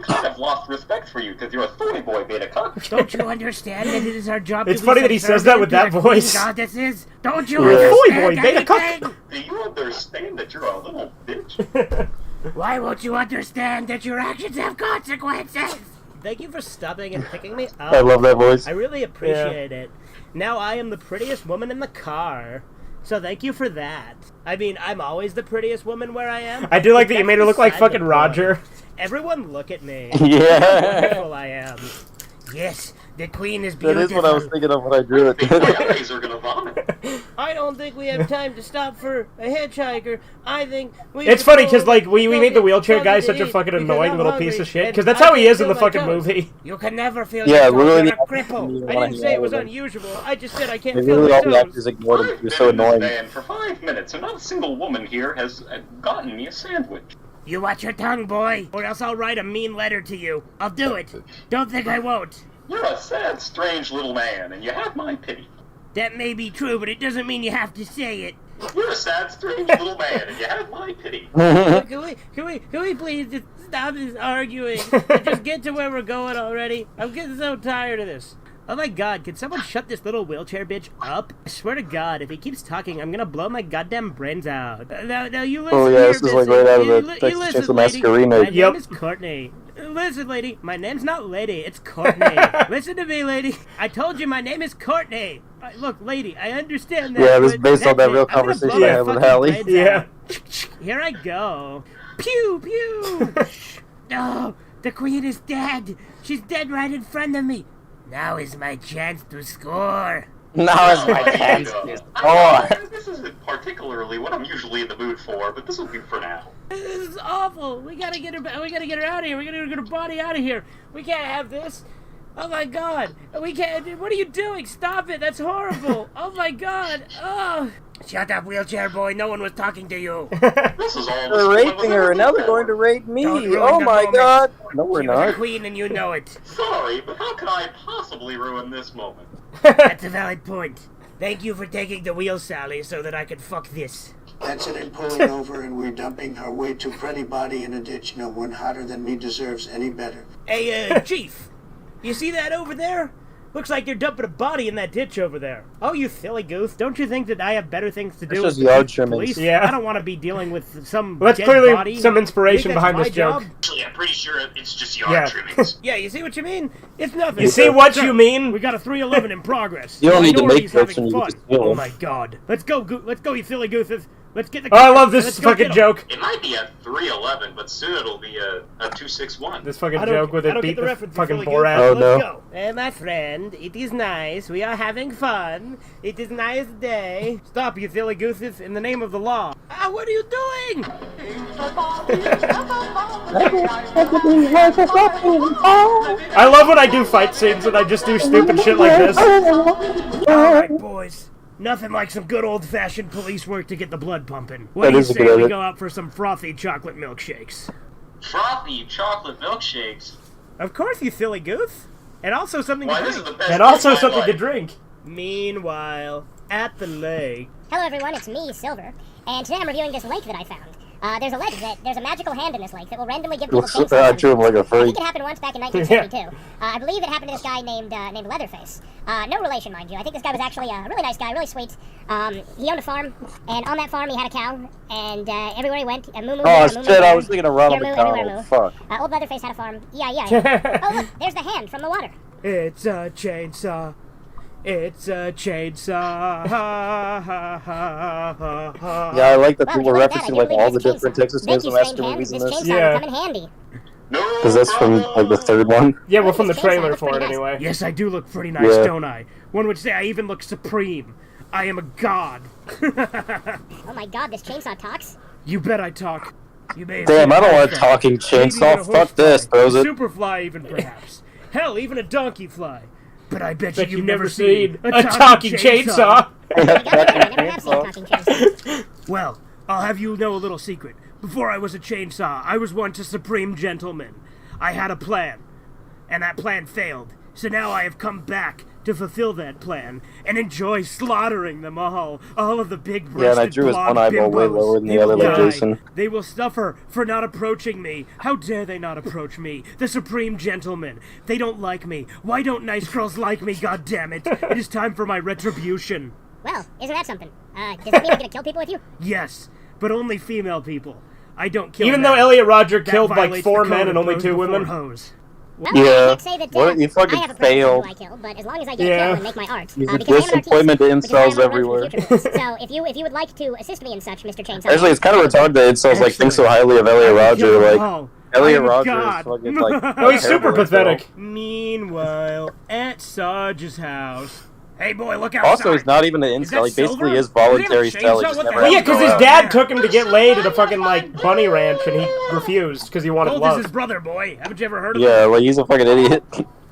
kind of lost respect for you because you're a story boy, beta cuck. Don't you understand that it is our job It's to funny be that he says that with that subservient to the queen voice. goddesses? Don't you Boy, understand beta cuck. anything? Do you understand that you're a little bitch? Why won't you understand that your actions have consequences? Thank you for stopping and picking me up. I love that voice. I really appreciate it. Now I am the prettiest woman in the car. So thank you for that. I mean, I'm always the prettiest woman where I am. I do like that you That's made her look like beside the fucking point. Roger. Everyone look at me. Yeah. How wonderful I am. Yes, the queen is That beautiful. is what I was thinking of when I drew it. My eyes are gonna vomit. I don't think we have time to stop for a hitchhiker. I think we It's should funny go because like we go made the get wheelchair guy something such a to fucking eat because annoying I'm little hungry piece of shit and because that's I how he can't is in feel the my fucking toes. movie. You can never feel Yeah, your toes. literally You're a the cripple. I didn't say it was unusual. I just said I can't Maybe feel all my the toes. actors ignored him. He was so I've been in annoying. this band for 5 minutes, and not a single woman here has gotten me a sandwich. You watch your tongue, boy, or else I'll write a mean letter to you. I'll do it. Don't think I won't. You're a sad, strange little man, and you have my pity. That may be true, but it doesn't mean you have to say it. You're a sad, strange little man, and you have my pity. Can we please just stop this arguing and just get to where we're going already? I'm getting so tired of this. Oh my god, can someone shut this little wheelchair bitch up? I swear to god, if he keeps talking, I'm gonna blow my goddamn brains out. Now you listen Oh yeah, here, this is like Missy. right out of You the listen, Texas Chainsaw lady. Massacre My remake. name is Courtney. Listen, lady, my name's not Lady, it's Courtney. Listen to me, lady. I told you my name is Courtney. Look, lady, I understand that. Yeah, this is but based on that's that real it. I'm gonna blow conversation I my had with fucking Hallie. brains Yeah. out. Here I go. Pew, pew. No, the queen is dead. She's dead right in front of me. Now is my chance to score. Now is my chance. This isn't particularly what I'm usually in the mood for, but this will do for now. This is awful. We gotta get her. We gotta get her out of here. We gotta get her body out of here. We can't have this. Oh my god. We can't. What are you doing? Stop it. That's horrible. Oh my god. Oh. Shut up, wheelchair boy. No one was talking to you. This is all They're raping her, and now they're going to rape me. Don't ruin Oh the my moment. god. No, we're She was a not. queen and you know it. Sorry, but how could I possibly ruin this moment? That's a valid point. Thank you for taking the wheel, Sally, so that I could fuck this. That's it in pulling over and we're dumping her way too pretty body in a ditch. No one hotter than me deserves any better. Hey, Chief. You see that over there? Looks like you're dumping a body in that ditch over there. Oh, you silly goose. Don't you think that I have better things to do? It's just with yard the trimmings. police? Yeah. I don't want to be dealing with some Well, that's dead clearly body. some inspiration You think behind that's this my joke. job? Actually, I'm pretty sure it's just yard Yeah. trimmings. Yeah, you see what you mean? It's nothing. You see what you mean? We got a 311 in progress. You don't need to Minorities make jokes having when you fun. just steal Oh them. my god. Let's go, let's go, you silly gooses. Let's get the Oh, I love this let's go fucking get 'em. joke. It might be a 311, but soon it'll be a 261. This fucking I don't- joke with I it don't beat get the the reference, fucking you silly Borat. Oh, goose. no. Let's go. My friend, it is nice. We are having fun. It is nice day. Stop, you silly gooses, in the name of the law. Ah, what are you doing? I love when I do fight scenes and I just do stupid shit like this. Alright, boys. Nothing like some good old-fashioned police work to get the blood pumping. What That do you is a say good we edit. go out for some frothy chocolate milkshakes? Frothy chocolate milkshakes. Of course, you silly goose. And also something Why, to this is drink. the best And also day of my something to life. drink. Meanwhile, at the lake. Hello everyone, it's me, Silver, and today I'm reviewing this lake that I found. There's a legend that there's a magical hand in this lake that will randomly give people things. I drew him like a I freak. think it happened once back in 1972. I believe it happened to this guy named Leatherface. No relation, mind you. I think this guy was actually a really nice guy, really sweet. He owned a farm, and on that farm he had a cow, and everywhere he went, moo moo. Oh moo, shit, moo, I moo, was thinking of Ronald here, moo, everywhere, McDonald. moo. Fuck. Old Leatherface had a farm. Yeah. Oh look, there's the hand from the water. It's a chainsaw. It's a chainsaw. Ha, ha, ha, ha, ha. Yeah, I like that Well, people if you were like that, referencing I like can't all believe the it's a different chainsaw. Texas Thank Chainsaw you, Massacre Strange Hand. movies in This this. chainsaw Yeah. will come in handy. Because that's from like the third one. Yeah, we're from the trailer for it nice. anyway. Yes, I do look pretty nice, Yeah. don't I? One would say I even look supreme. I am a god. Oh my god, this chainsaw talks. You bet I talk. You may have Damn, seen I don't a want a horse fly. talking Maybe even chainsaw. a Fuck this, horsefly. throws A it. superfly even, perhaps. Hell, even a donkey fly. But I bet Bet you've you've never never seen seen a talking chainsaw. I never have seen a talking chainsaw. Well, I'll have you know a little secret. Before I was a chainsaw, I was once a supreme gentleman. I had a plan, and that plan failed. So now I have come back to fulfill that plan and enjoy slaughtering them all of the big-breasted Yeah, and I drew his blonde one eyeball way bimbos. lower than the They will other, like die. Jason. They will suffer for not approaching me. How dare they not approach me, the supreme gentleman? They don't like me. Why don't nice girls like me, goddammit? It is time for my retribution. Well, isn't that something? Does that mean I'm gonna kill people with you? Yes, but only female people. I don't kill Even men. though Elliot Roger That killed like violates 4 the men code and of only those 2 before women. hoes. Well, Yeah. I can't say that What? You fucking I have a preference on failed. who I kill, but as long as I get Yeah. a kill and make my art, He's a because I am an disappointment to artist, which is why I'm incels on a run for the everywhere. future with this. So if you would like to assist me in such, Mr. Chainsaw. Actually, it's kind of retarded that incels like think so highly of Elliot Roger. Like Elliot Roger is fucking like. Oh, he's super terrible pathetic. Meanwhile, at Sarge's house. Hey boy, look outside. Also, he's not even an Is that incel. He basically Silver? is voluntary Do we have a cell. He chainsaw? just What the never Well, has yeah, to because go his out. dad took him to get laid at a fucking like bunny ranch, and he refused because he wanted Gold is his love. brother, boy. Haven't you ever heard of Yeah, him? like he's a fucking idiot.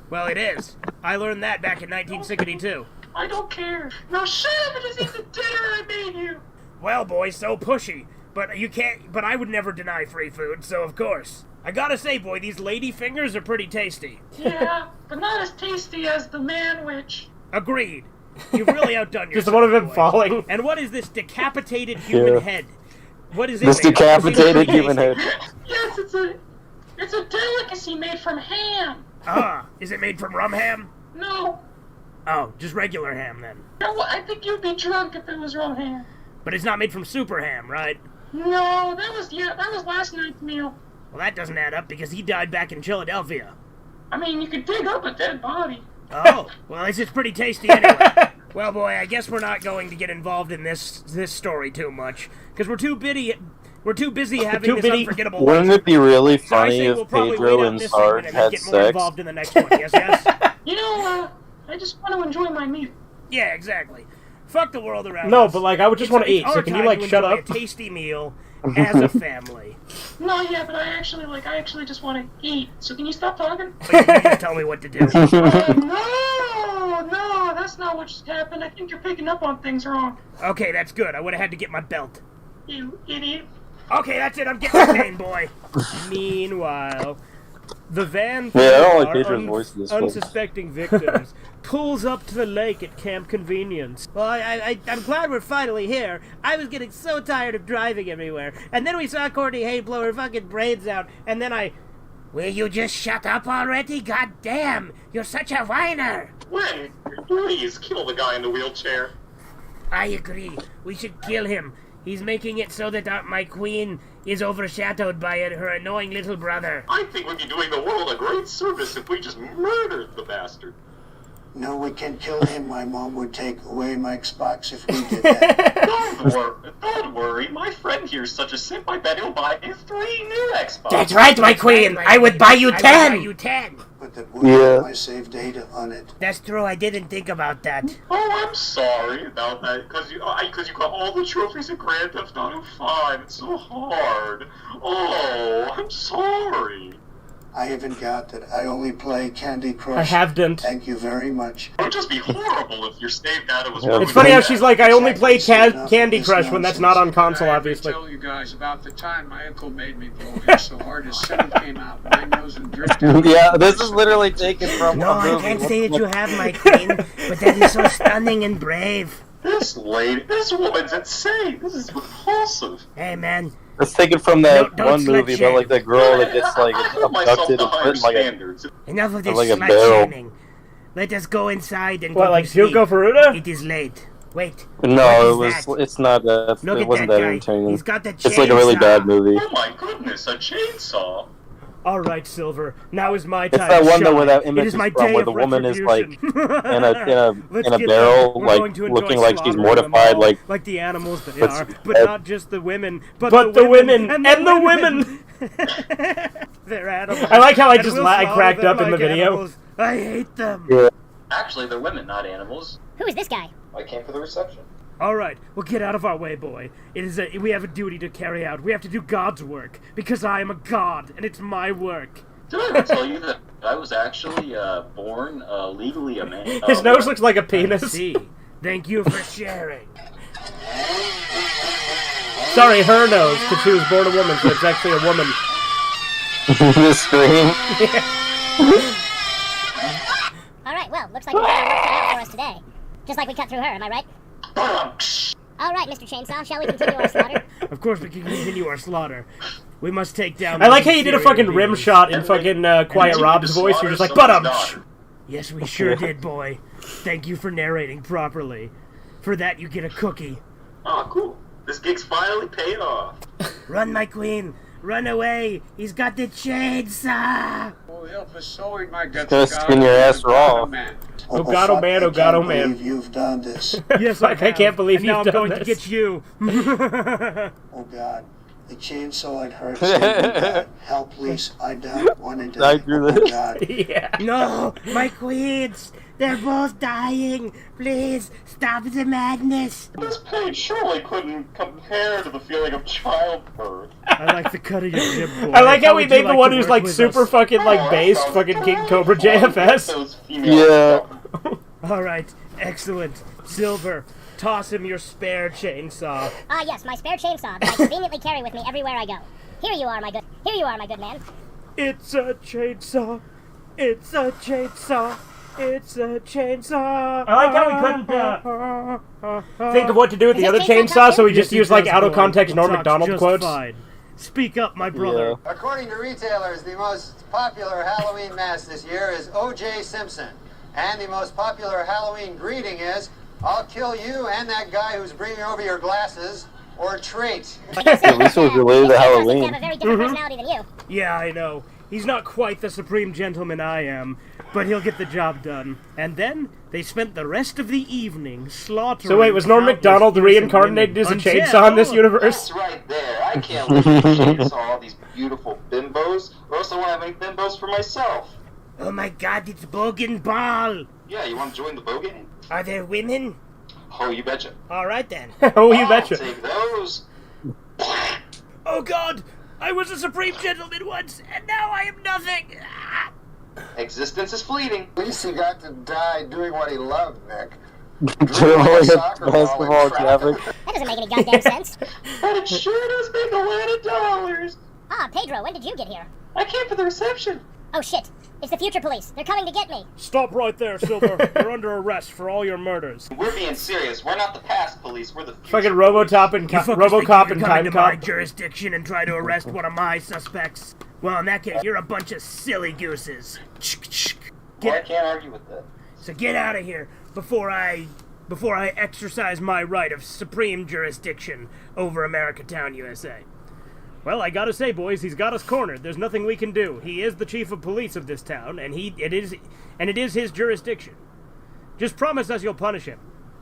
Well, it is. I learned that back in 1962. I don't care. Now shut up and just eat the dinner I made you. Well, boy, so pushy. But you can't. But I would never deny free food, so of course. I gotta say, boy, these lady fingers are pretty tasty. Yeah, but not as tasty as the man witch. Agreed. You've really outdone yourself. Just one of him boy. falling. And what is this decapitated human Yeah. head? What is it? This made of? decapitated It seems human pretty head. tasty. Yes, it's a delicacy made from ham. Ah, is it made from rum ham? No, Oh, just regular ham then. no, I think you'd be drunk if it was raw ham. But it's not made from super ham, right? No, that was last night's meal. Well, that doesn't add up because he died back in Philadelphia. I mean, you could dig up a dead body. Oh, well, this is pretty tasty anyway. Well, boy, I guess we're not going to get involved in this story too much because we're too busy having this unforgettable. Wouldn't it be really So I funny say if we'll probably Pedro wait out and this segment Sarge and then had get more sex? involved in the next one. Yes, yes. You know, I just want to enjoy my meal. Yeah, exactly. Fuck the world around No, us. but like I would just It's want to eat. our So can you time like to shut enjoy up? A tasty meal as a family. No, yeah, but I actually just want to eat. So can you stop talking? Wait, you just tell me what to do. No, that's not what just happened. I think you're picking up on things wrong. Okay, that's good. I would have had to get my belt. You idiot. Okay, that's it. I'm getting the cane, boy. Meanwhile, the van Yeah, I don't like our Pedro's voice in this film. unsuspecting victims pulls up to the lake at Camp Convenience. Well, I'm glad we're finally here. I was getting so tired of driving everywhere. And then we saw Courtney Hay blow her fucking brains out. And then Will you just shut up already? God damn! You're such a whiner! Wait, please kill the guy in the wheelchair. I agree. We should kill him. He's making it so that my queen is overshadowed by her annoying little brother. I think we'd be doing the world a great service if we just murdered the bastard. No, we can kill him. My mom would take away my Xbox if we did that. Don't worry, my friend here's such a simp, I bet he'll buy you 3 new Xbox. That's right, my queen! I would buy you 10! I would buy you 10! But that would have my save data on it. That's true, I didn't think about that. Oh, I'm sorry about that, because you got all the trophies in Grand Theft Auto 5. It's so hard. Oh, I'm sorry. I haven't got that. I only play Candy Crush. I haven't. Thank you very much. It would just be horrible if your save data was It's funny how she's like, I only play Candy Crush when that's not on console, obviously. I tell you guys about the time my uncle made me blow him so hard his seven came out my nose and drifted. Yeah, this is literally taken from No, a I movie. can't say that you have, my queen, but that is so stunning and brave. This woman's insane. This is repulsive. Hey, man. It's taken from that Don't one slut movie shame. about like that girl that gets like abducted and put in like Enough of a this like a slut barrel. shaming. Let us go inside and What, go like to sleep. Hugo Faruda? It is late. Wait. No, what it is was. that? It's not that. Look It at wasn't that that guy. entertaining. He's got the It's like a really chainsaw. bad movie. Oh my goodness, a chainsaw. All right, Silver. Now is my It's time. that to one that shine. where that It image is is my from, day where of the woman is like retribution. in Let's a get barrel, them. We're like going to enjoy looking like she's slaughtering mortified, them all, like the animals that they but are, she's but dead. not just the women, but the women and the women. They're animals. I like how I and just we'll I slaughter cracked them up in the like video. animals. I hate them. Yeah. Actually, they're women, not animals. Who is this guy? I came for the reception. All right, well, get out of our way, boy. We have a duty to carry out. We have to do God's work because I am a god, and it's my work. Did I ever tell you that I was actually born legally a man? His nose looks like a penis. I see. Thank you for sharing. Sorry, her nose, because she was born a woman, so it's actually a woman. The scream. All right, well, looks like we got our work cut out for us today. Just like we cut through her, am I right? All right, Mr. Chainsaw, shall we continue our slaughter? Of course we can continue our slaughter. We must take down... I like how you did a fucking rim shot in fucking Quiet Rob's voice. You're just like, Yes, we sure did, boy. Thank you for narrating properly. For that, you get a cookie. Oh, cool. This gig's finally paid off. Run, my queen. Run away. He's got the chainsaw. Oh, help us sewing my guts. Gonna spin your ass raw. Oh god, oh man, oh god, oh man. I can't believe you've done this. Yes, Fuck, I can't believe and you've now I'm done going this. to get you. Oh god. The chainsaw it hurts. God. Help, please. I don't want to die. I do Oh this. god. Yeah. No, my queens. They're both dying. Please, stop the madness. This pain surely couldn't compare to the feeling of childbirth. I like the cut of your jib, boy. I like how we would you made the one to who's work like with super us? fucking like based, fucking King Cobra JFS. Yeah. All right, excellent. Silver, toss him your spare chainsaw. Ah, yes, my spare chainsaw that I conveniently carry with me everywhere I go. Here you are, my good man. It's a chainsaw. It's a chainsaw. It's a chainsaw. I like how we couldn't think of what to do with the other chainsaw, so we just used like out of context Norm Macdonald quotes. Fine. Speak up, my brother. Yeah. According to retailers, the most popular Halloween mask this year is O.J. Simpson. And the most popular Halloween greeting is, I'll kill you and that guy who's bringing over your glasses, or treat. At least it was related to Halloween. Have a very different personality than you. Yeah, I know. He's not quite the supreme gentleman I am, but he'll get the job done. And then they spent the rest of the evening slaughtering. So wait, was Norm Macdonald reincarnated as a chainsaw in this universe? That's right there. I can't let you chainsaw all these beautiful bimbos, or else I want to make bimbos for myself. Oh my god, it's Bogan Ball! Yeah, you want to join the bow game? Are there women? Oh, you betcha. Alright then. Oh, you betcha. Take those. Oh god! I was a supreme gentleman once, and now I am nothing! Existence is fleeting. At least he got to die doing what he loved, Nick. Basketball traffic. That doesn't make any goddamn sense. But it sure does make a lot of dollars. Ah, Pedro, when did you get here? I came for the reception. Oh shit, it's the future police. They're coming to get me. Stop right there, Silver. You're under arrest for all your murders. We're being serious. We're not the past police. We're the future. Fucking Robocop and RoboCop and Time Time to my Cop. jurisdiction and try to arrest one of my suspects. Well, in that case, you're a bunch of silly gooses. Well, I can't argue with that. So get out of here before I exercise my right of supreme jurisdiction over Americatown, USA. Well, I gotta say, boys, he's got us cornered. There's nothing we can do. He is the chief of police of this town, and it is his jurisdiction. Just promise us you'll punish him.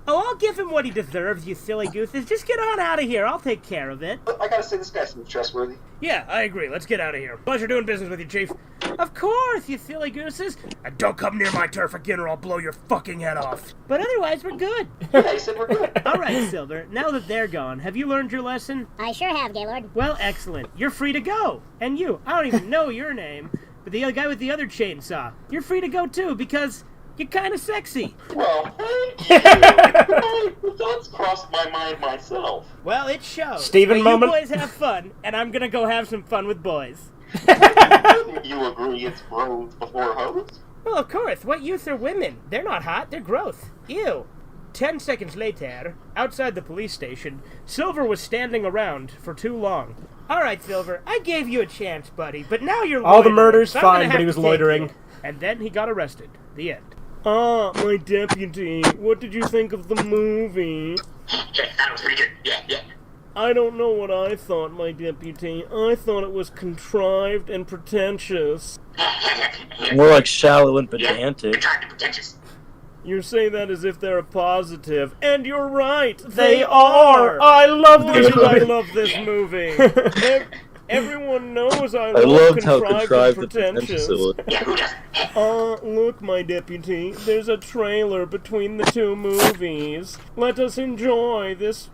Oh, I'll give him what he deserves, you silly gooses. Just get on out of here. I'll take care of it. I gotta say, this guy seems trustworthy. Yeah, I agree. Let's get out of here. Pleasure doing business with you, Chief. Of course, you silly gooses. And don't come near my turf again or I'll blow your fucking head off. But otherwise, we're good. Yeah, he said we're good. All right, Silver. Now that they're gone, have you learned your lesson? I sure have, Gaylord. Well, excellent. You're free to go. And you. I don't even know your name. But the guy with the other chainsaw. You're free to go, too, because you're kind of sexy. Well, thank you. Thoughts crossed my mind myself. Well, it shows. Steven But moment. You boys have fun, and I'm gonna go have some fun with boys. You agree it's bros before hoes? Well, of course. What youth are women? They're not hot. They're gross. Ew. 10 seconds later, outside the police station, Silver was standing around for too long. All right, Silver, I gave you a chance, buddy, but now you're All the loitering, murders, so I'm gonna fine, but have he to was take loitering. you. And then he got arrested. The end. Ah, my deputy. What did you think of the movie? Yeah, that was pretty good. Yeah. I don't know what I thought, my deputy. I thought it was contrived and pretentious. More like shallow and pedantic. You say that as if they're a positive, and you're right. They are. I love this. I love this movie. Everyone knows I love loved how contrived and contrived and pretentious pretentious. it was. Look, my deputy. There's a trailer between the two movies. Let us enjoy this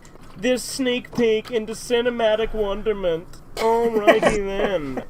sneak peek into cinematic wonderment. Alrighty then.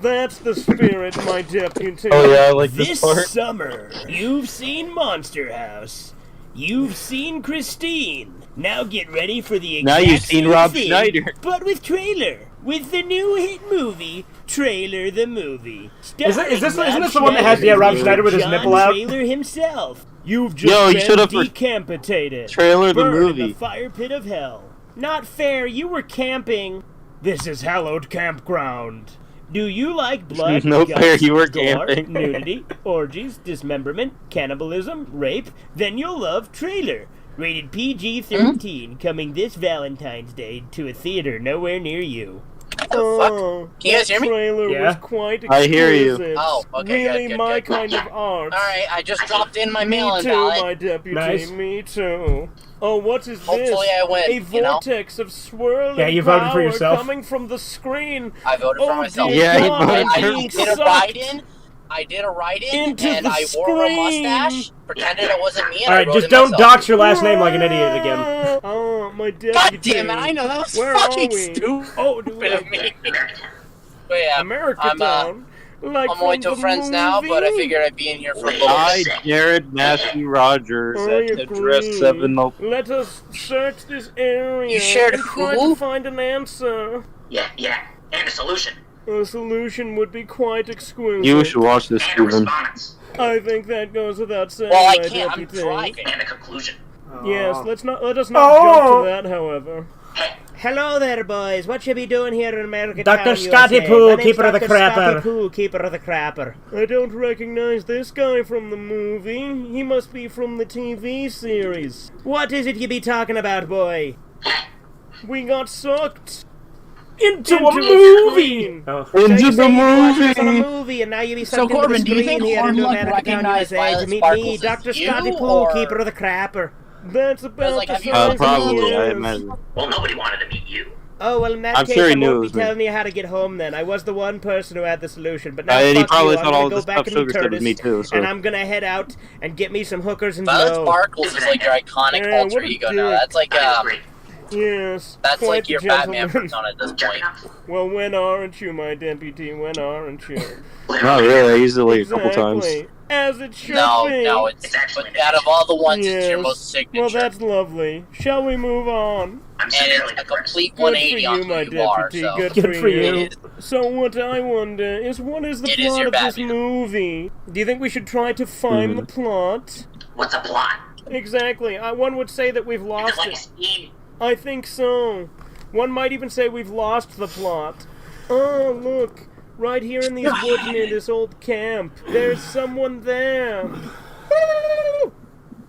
That's the spirit, my deputy. Oh yeah, I like this part. This summer, you've seen Monster House. You've seen Christine. Now get ready for the exact Now you've seen same Rob thing, Schneider. but with trailer. With the new hit movie, Trailer the Movie. Isn't this the one that has Rob Schneider with his nipple out? Trailer himself. You've Yo, just you should have been decapitated. Trailer the Burned movie. in the fire pit of hell. Not fair, you were camping. This is hallowed campground. Do you like blood, No guts, fair, you were gore, camping. nudity, orgies, dismemberment, cannibalism, rape? Then you'll love Trailer. Rated PG-13, coming this Valentine's Day to a theater nowhere near you. Can you guys hear me? Trailer was quite I hear you. exquisite. Oh, okay, Really good, my good. kind of art. Alright, I just dropped in my mail Me in too, ballot. my deputy. Nice. Me too. Oh, what is this? Hopefully I win, A you know? vortex of swirling Yeah, you voted for power yourself. coming from the screen. I voted for Oh, myself. dear Yeah, he God, voted I'm for being did a sucked write-in. I did a write-in, into and the I wore a screen. mustache, pretended it wasn't me, and Alright, I wrote just it don't myself. dox your last name like an idiot again. Oh, my deputy. God damn it, I know, that was Where fucking are we? stupid Oh, of me. But yeah, America I'm, Town. Like I'm only from to the friends now, movie? but I figured I'd be in here for a little I, bit. Jared Matthew Rogers, I at address agree. 7. Let us search this area. You shared and try who? to find an answer. Yeah, and a solution. A solution would be quite exquisite. You should watch this, Steven. I think that goes without saying. Well, I my can't, I'm deputy. driving. And a conclusion. Yes, let us not jump to that, however. Hello there, boys. What you be doing here in America Dr. Town, Scotty USA? Poo, My name's keeper of the Dr. crapper. Scotty Poo, keeper of the crapper. I don't recognize this guy from the movie. He must be from the TV series. What is it you be talking about, boy? We got sucked into a movie. movie. Into the on a movie. movie, and now you be So, sucked into Corbin, the do you screen think here in Hornluck America Town, recognized USA, to Violet meet Sparkles me, as Dr. you, Scotty Poo, or- keeper of the crapper. That's about like, the have you size of Probably, the I ears. imagine. Well, nobody wanted to meet you. Oh, well, in that I'm case, sure he I knew it won't be was me. telling you how to get home then. I was the one person who had the solution, but now And he fuck probably you. thought I'm all gonna go this back tough and sugar be stuff was me Curtis, too, so. and I'm gonna head out and get me some hookers and Violet blow. Sparkles is like your iconic Yeah, alter what a ego dick. now. That's like, Yes. that's quite like the your Batman gentleman. persona at this point. Well, when aren't you, my deputy? When aren't you? Not really, I used it like a couple times. Exactly. As it should No, be. no, it's but out of all the ones, it's your Yes. most signature. Well, that's lovely. Shall we move on? I'm and severely it's a complete Good for 180 you, on who my you are. deputy. So Good for you. It So what I wonder is, what is the It is plot your of this Batman. movie? Do you think we should try to find the plot? What's a plot? Exactly. One would say that we've lost Like a it. scheme. I think so. One might even say we've lost the plot. Oh, look. Right here in these woods near this old camp. There's someone there.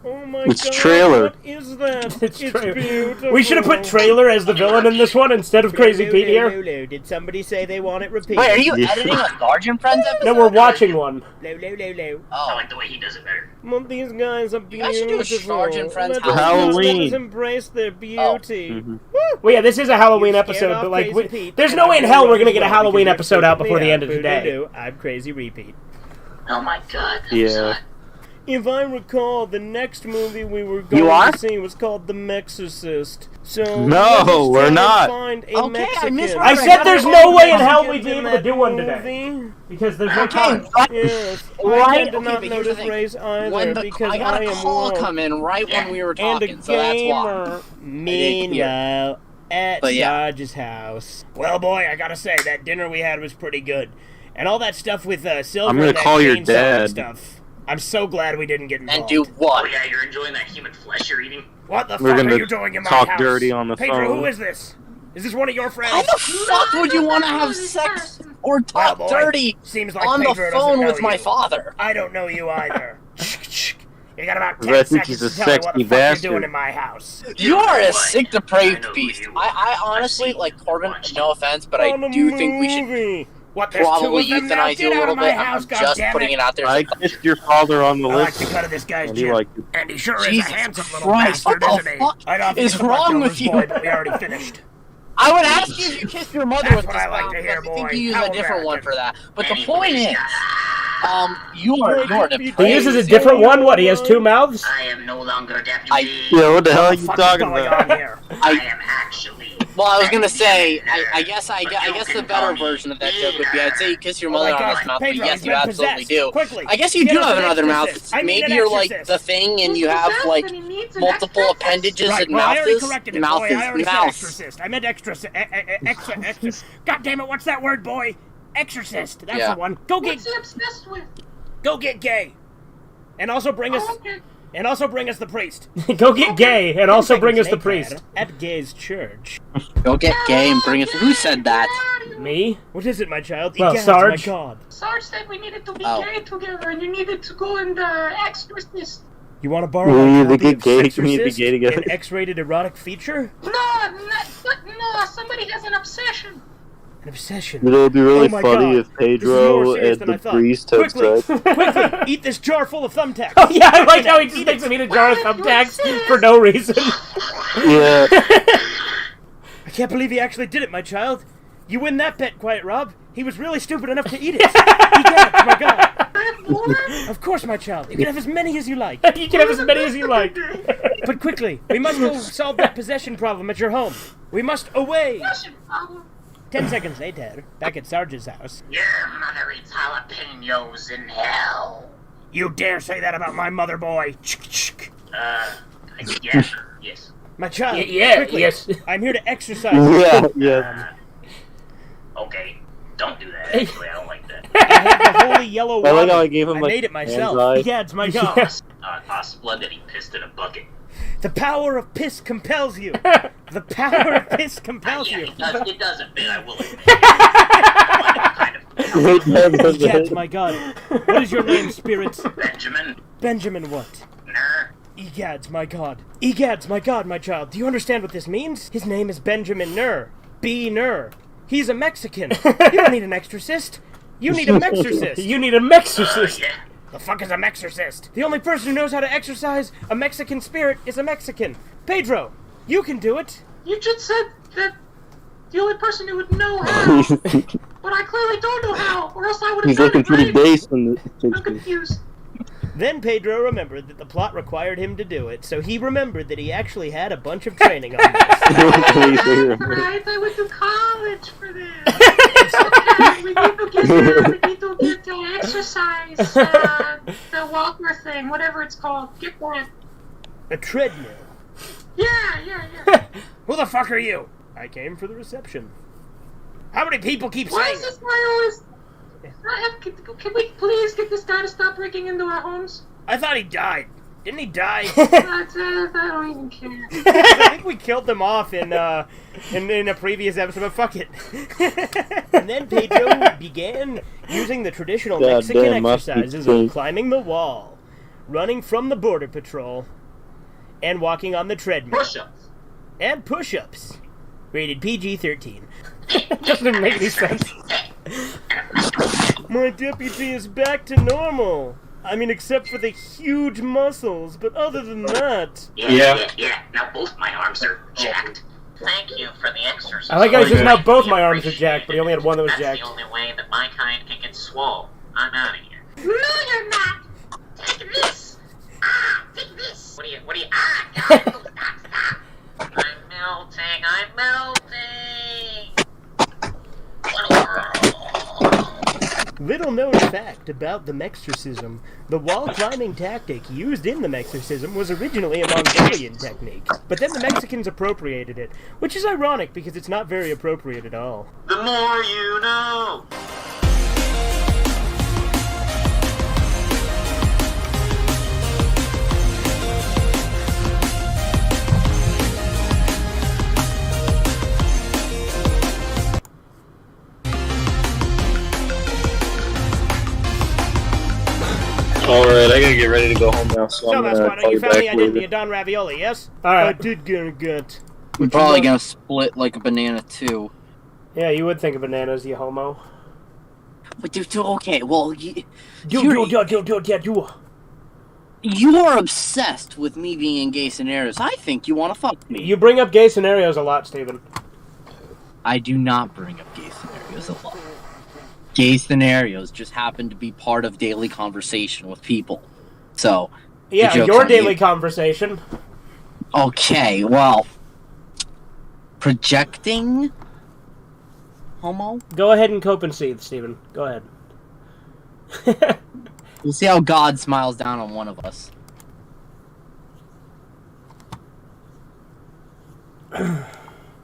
Oh my It's god. Trailer. What is that? It's beautiful. We should have put Trailer as the villain in this one instead of Crazy Pete here. Lou. Did somebody say they want it repeated? Wait, are you Yeah. editing a Sergeant Friends episode? No, we're watching one. Lou. I like the way he does it better. Well, these guys are You beautiful. guys should do a Sergeant Friends Let us- Halloween. Let us embrace their beauty. Well, yeah, this is a Halloween You scared episode, off but like, Crazy Pete, there's and no I'm way in gonna hell run we're gonna as get a well Halloween because episode out before the yeah, end of the day. boo-doo-doo. I'm Crazy Repeat. Oh my god. Yeah. If I recall, the next movie we were going You are? to see was called The Mexorcist. So No, let us we're try and not. Find a Okay, I Mexican. misread I said there's no way in hell Mexicans we'd be in able to that do one today. movie. Because there's no Okay, time. right. Yes, I Right, tend to okay, not but know here's the this thing. race either When the, because I got a am call woke come in right when we were and talking, a so that's why. gamer. Meanwhile, at But yeah. Dodge's house. Well, boy, I gotta say, that dinner we had was pretty good. And all that stuff with Silver I'm gonna and that call your chainsaw and dad. stuff. I'm so glad we didn't get involved. And do Oh what? yeah, you're enjoying that human flesh you're eating? What the We're fuck gonna are you doing in my talk house? dirty on the Pedro, phone. who is this? Is this one of your friends? Why the fuck would you want to have sex or Well, talk boy, dirty seems like on the Pedro doesn't phone know with my you. father? I don't know you either. You got about 10 I think seconds he's a to tell me what sexy the fuck bastard. you're doing in my house. You are a sick, depraved beast. I honestly, like, Corbin, no offense, but I do think we should What, there's two probably of them now? euthanize you Get a out little of my bit. house, I'm just goddammit. putting it out there. I kissed your father on the I like lips. the cut of this guy's and he jib. liked it. And he sure is a Jesus handsome little Christ, bastard, what isn't the he? fuck I'd offer is you the wrong leftovers, with you? boy, but we already finished. I would ask you if you kissed your mother That's with what this I like mouth, to hear, because I think boy. you use How a different one American. for that. But the point is, you are depraved. He uses a different one? What, he has two mouths? I am no longer deputy. Yeah, what the hell are you What the fuck is talking going about? on here? I am actually. Well, I was gonna say, I guess the better version of that joke would be, I'd say you kiss your mother on this mouth, but Pedro, yes, he's you been absolutely possessed. do. Quickly, I guess you get do us have an another mouth. exorcist. I need Maybe an you're like exorcist. the thing, and you have like multiple appendages Right, and well, I already mouths. corrected it, Mouth boy. I is already said mouth. exorcist. I meant extra. God damn it, what's that word, boy? Exorcist. That's Yeah. the one. Go get What's he obsessed with? Go get gay. And also bring us Okay. the priest. Go get gay and also bring us the Snake priest. Lad At Gay's church. Go get gay and bring us. Who said that? Me? What is it, my child? Well, Egads, Sarge. My God. Sarge said we needed to be Oh. gay together, and you needed to go and exorcist. You want to borrow We my need to copy get of gay, we need to Sexorcist, be gay together. an X-rated erotic feature? No, somebody has an obsession. An obsession. You know, it'd be really Oh my funny God. if This is more Pedro serious and than I the thought. priest had Quickly, sex. quickly, eat this jar full of thumbtacks. Oh yeah, I like how he just makes him eat a jar of thumbtacks for no reason. Yeah. I can't believe he actually did it, my child. You win that bet, Quiet Rob. He was really stupid enough to eat it. Egads, my God. Of course, my child. You can have as many as you like. You can have as many as you like. But quickly, we must go solve that possession problem at your home. We must away. 10 seconds later, back at Sarge's house. Your mother eats jalapenos in hell. You dare say that about my mother, boy. Yes, yes. My child, Yeah, quickly. yes. I'm here to exercise. Yeah, yeah. Okay, don't do that. Actually, I don't like that. I had the holy yellow water. I like how I gave him, like, made it myself. hands eye. Egads, my God. Blood that he pissed in a bucket. The power of piss compels you. The power of piss compels Yeah, you. it does a bit, I will admit. Egads, my God. What is your name, spirit? Benjamin. Benjamin what? Ner. Egads, my God. Egads, my God, my child. Do you understand what this means? His name is Benjamin Ner. B. Ner. He's a Mexican. You don't need an exorcist. You need a mexorcist. You need a mexorcist. Yeah. The fuck is a mexorcist? The only person who knows how to exorcise a Mexican spirit is a Mexican. Pedro, you can do it. You just said that the only person who would know how, but I clearly don't know how, or else I would have He's done looking it, pretty right? based on I'm the. confused. Then Pedro remembered that the plot required him to do it, so he remembered that he actually had a bunch of training on this. Right, I went to college for this. Okay, we need to get the exercise, the walker thing, whatever it's called. Get that. A treadmill. Yeah. Who the fuck are you? I came for the reception. How many people keep Why saying is this my always... Can we please get this guy to stop breaking into our homes? I thought he died. Didn't he die? I don't even care. I think we killed them off in a previous episode, but fuck it. And then Pedro began using the traditional Mexican Goddamn, exercises of climbing the wall, running from the border patrol, and walking on the treadmill. Push-ups. And push-ups. Rated PG-13. Doesn't make any sense. My deputy is back to normal. I mean, except for the huge muscles, but other than that... Yeah. Now both my arms are jacked. Thank you for the exercise. I like how he says now both my arms are jacked, but he only had one that was That's jacked. the only way that my kind can get swole. I'm out of here. No, you're not. Take this! Take this! What do you, God, stop. I'm melting! Little known fact about the Mexorcism. The wall climbing tactic used in the Mexorcism was originally a Mongolian technique, but then the Mexicans appropriated it, which is ironic because it's not very appropriate at all. The more you know. Alright. Alright, I gotta get ready to go home now, so I'm gonna Masquad, call you you found back the identity later. of Don Ravioli, yes? Alright. I did get a gut. I'm probably gonna split like a banana too. Yeah, you would think of bananas, you homo. But dude, okay, well, you are obsessed with me being in gay scenarios. I think you want to fuck me. You bring up gay scenarios a lot, Steven. I do not bring up gay scenarios a lot. Gay scenarios just happen to be part of daily conversation with people. So, yeah, your daily conversation. Okay, well, projecting, homo. Go ahead and cope and seethe, Steven. Go ahead. We'll see how God smiles down on one of us.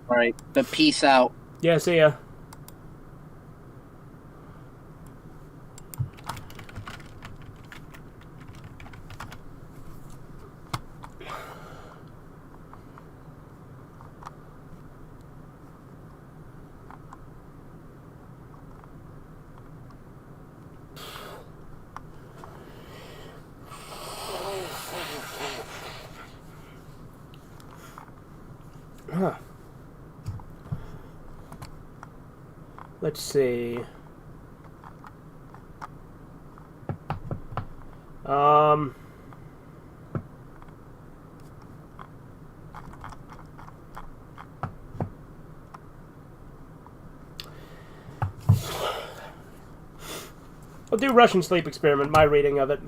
Alright, but peace out. Yeah, see ya. Huh. Let's see. I'll do Russian sleep experiment, my reading of it.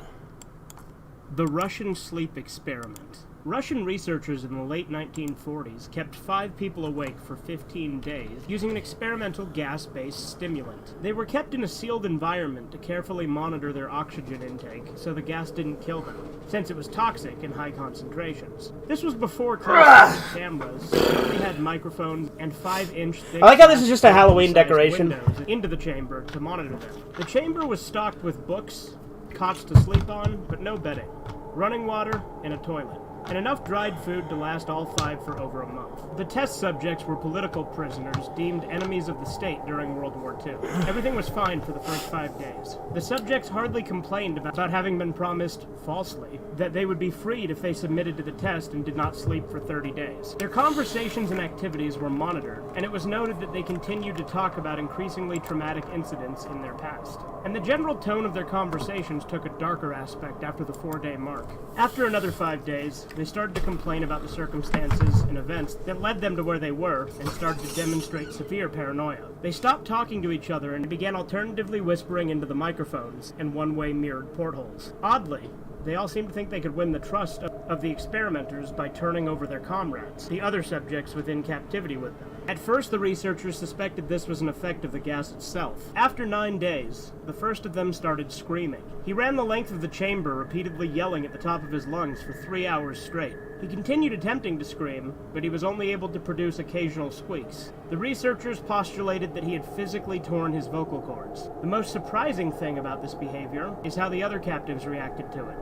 The Russian sleep experiment. Russian researchers in the late 1940s kept 5 people awake for 15 days using an experimental gas-based stimulant. They were kept in a sealed environment to carefully monitor their oxygen intake so the gas didn't kill them, since it was toxic in high concentrations. This was before closed cameras. They had microphones and 5-inch thick... I like how this is just a Halloween decoration. ...windows into the chamber to monitor them. The chamber was stocked with books, cots to sleep on, but no bedding, running water, and a toilet, and enough dried food to last all 5 for over a month. The test subjects were political prisoners deemed enemies of the state during World War II. Everything was fine for the first 5 days. The subjects hardly complained about having been promised, falsely, that they would be freed if they submitted to the test and did not sleep for 30 days. Their conversations and activities were monitored, and it was noted that they continued to talk about increasingly traumatic incidents in their past. And the general tone of their conversations took a darker aspect after the 4-day mark. After another 5 days, they started to complain about the circumstances and events that led them to where they were and started to demonstrate severe paranoia. They stopped talking to each other and began alternatively whispering into the microphones and one-way mirrored portholes. Oddly, they all seemed to think they could win the trust of the experimenters by turning over their comrades, the other subjects within captivity with them. At first, the researchers suspected this was an effect of the gas itself. After 9 days, the first of them started screaming. He ran the length of the chamber, repeatedly yelling at the top of his lungs for 3 hours straight. He continued attempting to scream, but he was only able to produce occasional squeaks. The researchers postulated that he had physically torn his vocal cords. The most surprising thing about this behavior is how the other captives reacted to it.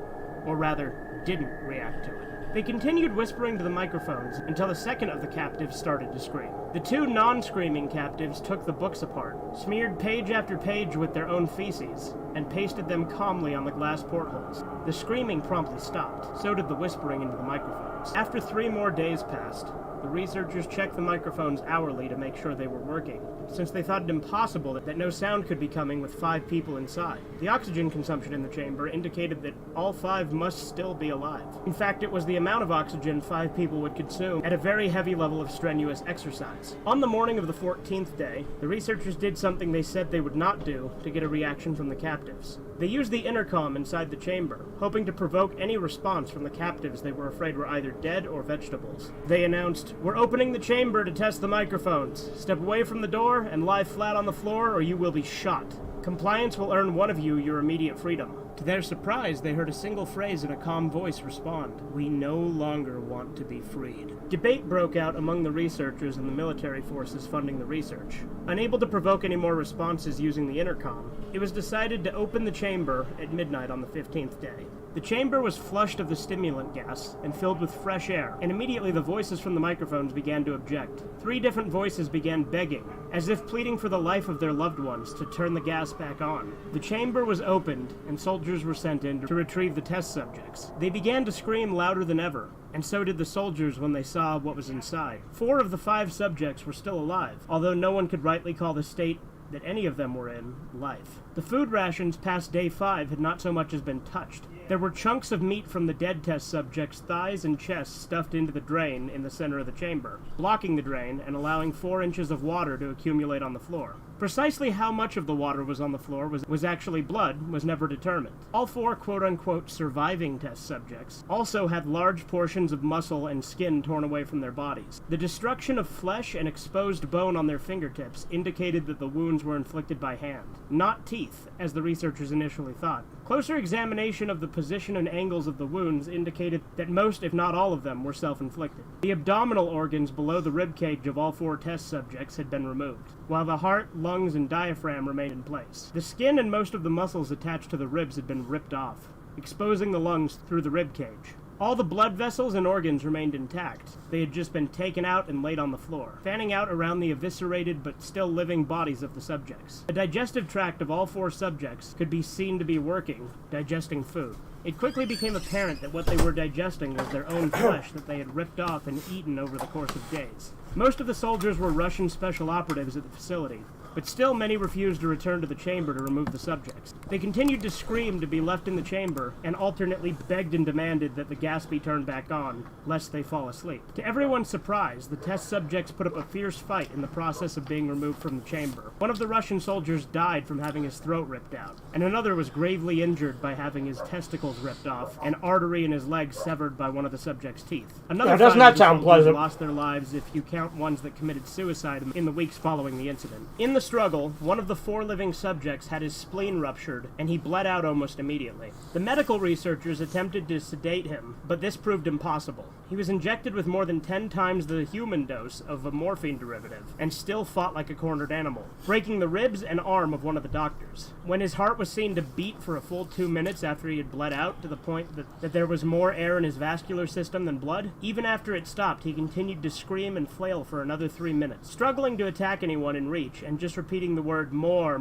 Or rather, didn't react to it. They continued whispering to the microphones until the second of the captives started to scream. The 2 non-screaming captives took the books apart, smeared page after page with their own feces, and pasted them calmly on the glass portholes. The screaming promptly stopped. So did the whispering into the microphones. After 3 more days passed, the researchers checked the microphones hourly to make sure they were working, since they thought it impossible that no sound could be coming with 5 people inside. The oxygen consumption in the chamber indicated that all 5 must still be alive. In fact, it was the amount of oxygen 5 people would consume at a very heavy level of strenuous exercise. On the morning of the 14th day, the researchers did something they said they would not do to get a reaction from the captives. They used the intercom inside the chamber, hoping to provoke any response from the captives they were afraid were either dead or vegetables. They announced, "We're opening the chamber to test the microphones. Step away from the door and lie flat on the floor or you will be shot. Compliance will earn one of you your immediate freedom." To their surprise, they heard a single phrase in a calm voice respond, "We no longer want to be freed." Debate broke out among the researchers and the military forces funding the research. Unable to provoke any more responses using the intercom, it was decided to open the chamber at midnight on the 15th day. The chamber was flushed of the stimulant gas and filled with fresh air, and immediately the voices from the microphones began to object. 3 different voices began begging, as if pleading for the life of their loved ones, to turn the gas back on. The chamber was opened, and soldiers were sent in to retrieve the test subjects. They began to scream louder than ever, and so did the soldiers when they saw what was inside. 4 of the 5 subjects were still alive, although no one could rightly call the state that any of them were in life. The food rations past day 5 had not so much as been touched. There were chunks of meat from the dead test subjects' thighs and chests stuffed into the drain in the center of the chamber, blocking the drain and allowing 4 inches of water to accumulate on the floor. Precisely how much of the water was on the floor was actually blood was never determined. All 4 quote-unquote surviving test subjects also had large portions of muscle and skin torn away from their bodies. The destruction of flesh and exposed bone on their fingertips indicated that the wounds were inflicted by hand, not teeth, as the researchers initially thought. Closer examination of the position and angles of the wounds indicated that most, if not all of them, were self-inflicted. The abdominal organs below the ribcage of all 4 test subjects had been removed, while the heart, lungs, and diaphragm remained in place. The skin and most of the muscles attached to the ribs had been ripped off, exposing the lungs through the ribcage. All the blood vessels and organs remained intact. They had just been taken out and laid on the floor, fanning out around the eviscerated but still living bodies of the subjects. The digestive tract of all 4 subjects could be seen to be working, digesting food. It quickly became apparent that what they were digesting was their own flesh that they had ripped off and eaten over the course of days. Most of the soldiers were Russian special operatives at the facility, but still many refused to return to the chamber to remove the subjects. They continued to scream to be left in the chamber, and alternately begged and demanded that the gas be turned back on, lest they fall asleep. To everyone's surprise, the test subjects put up a fierce fight in the process of being removed from the chamber. One of the Russian soldiers died from having his throat ripped out, and another was gravely injured by having his testicles ripped off, an artery in his leg severed by one of the subject's teeth. Another does not sound soldiers pleasant. lost their lives if you count ones that committed suicide in the weeks following the incident. In the struggle, one of the 4 living subjects had his spleen ruptured, and he bled out almost immediately. The medical researchers attempted to sedate him, but this proved impossible. He was injected with more than 10 times the human dose of a morphine derivative, and still fought like a cornered animal, breaking the ribs and arm of one of the doctors. When his heart was seen to beat for a full 2 minutes after he had bled out to the point that there was more air in his vascular system than blood, even after it stopped, he continued to scream and flail for another 3 minutes, struggling to attack anyone in reach, and just repeating the word more,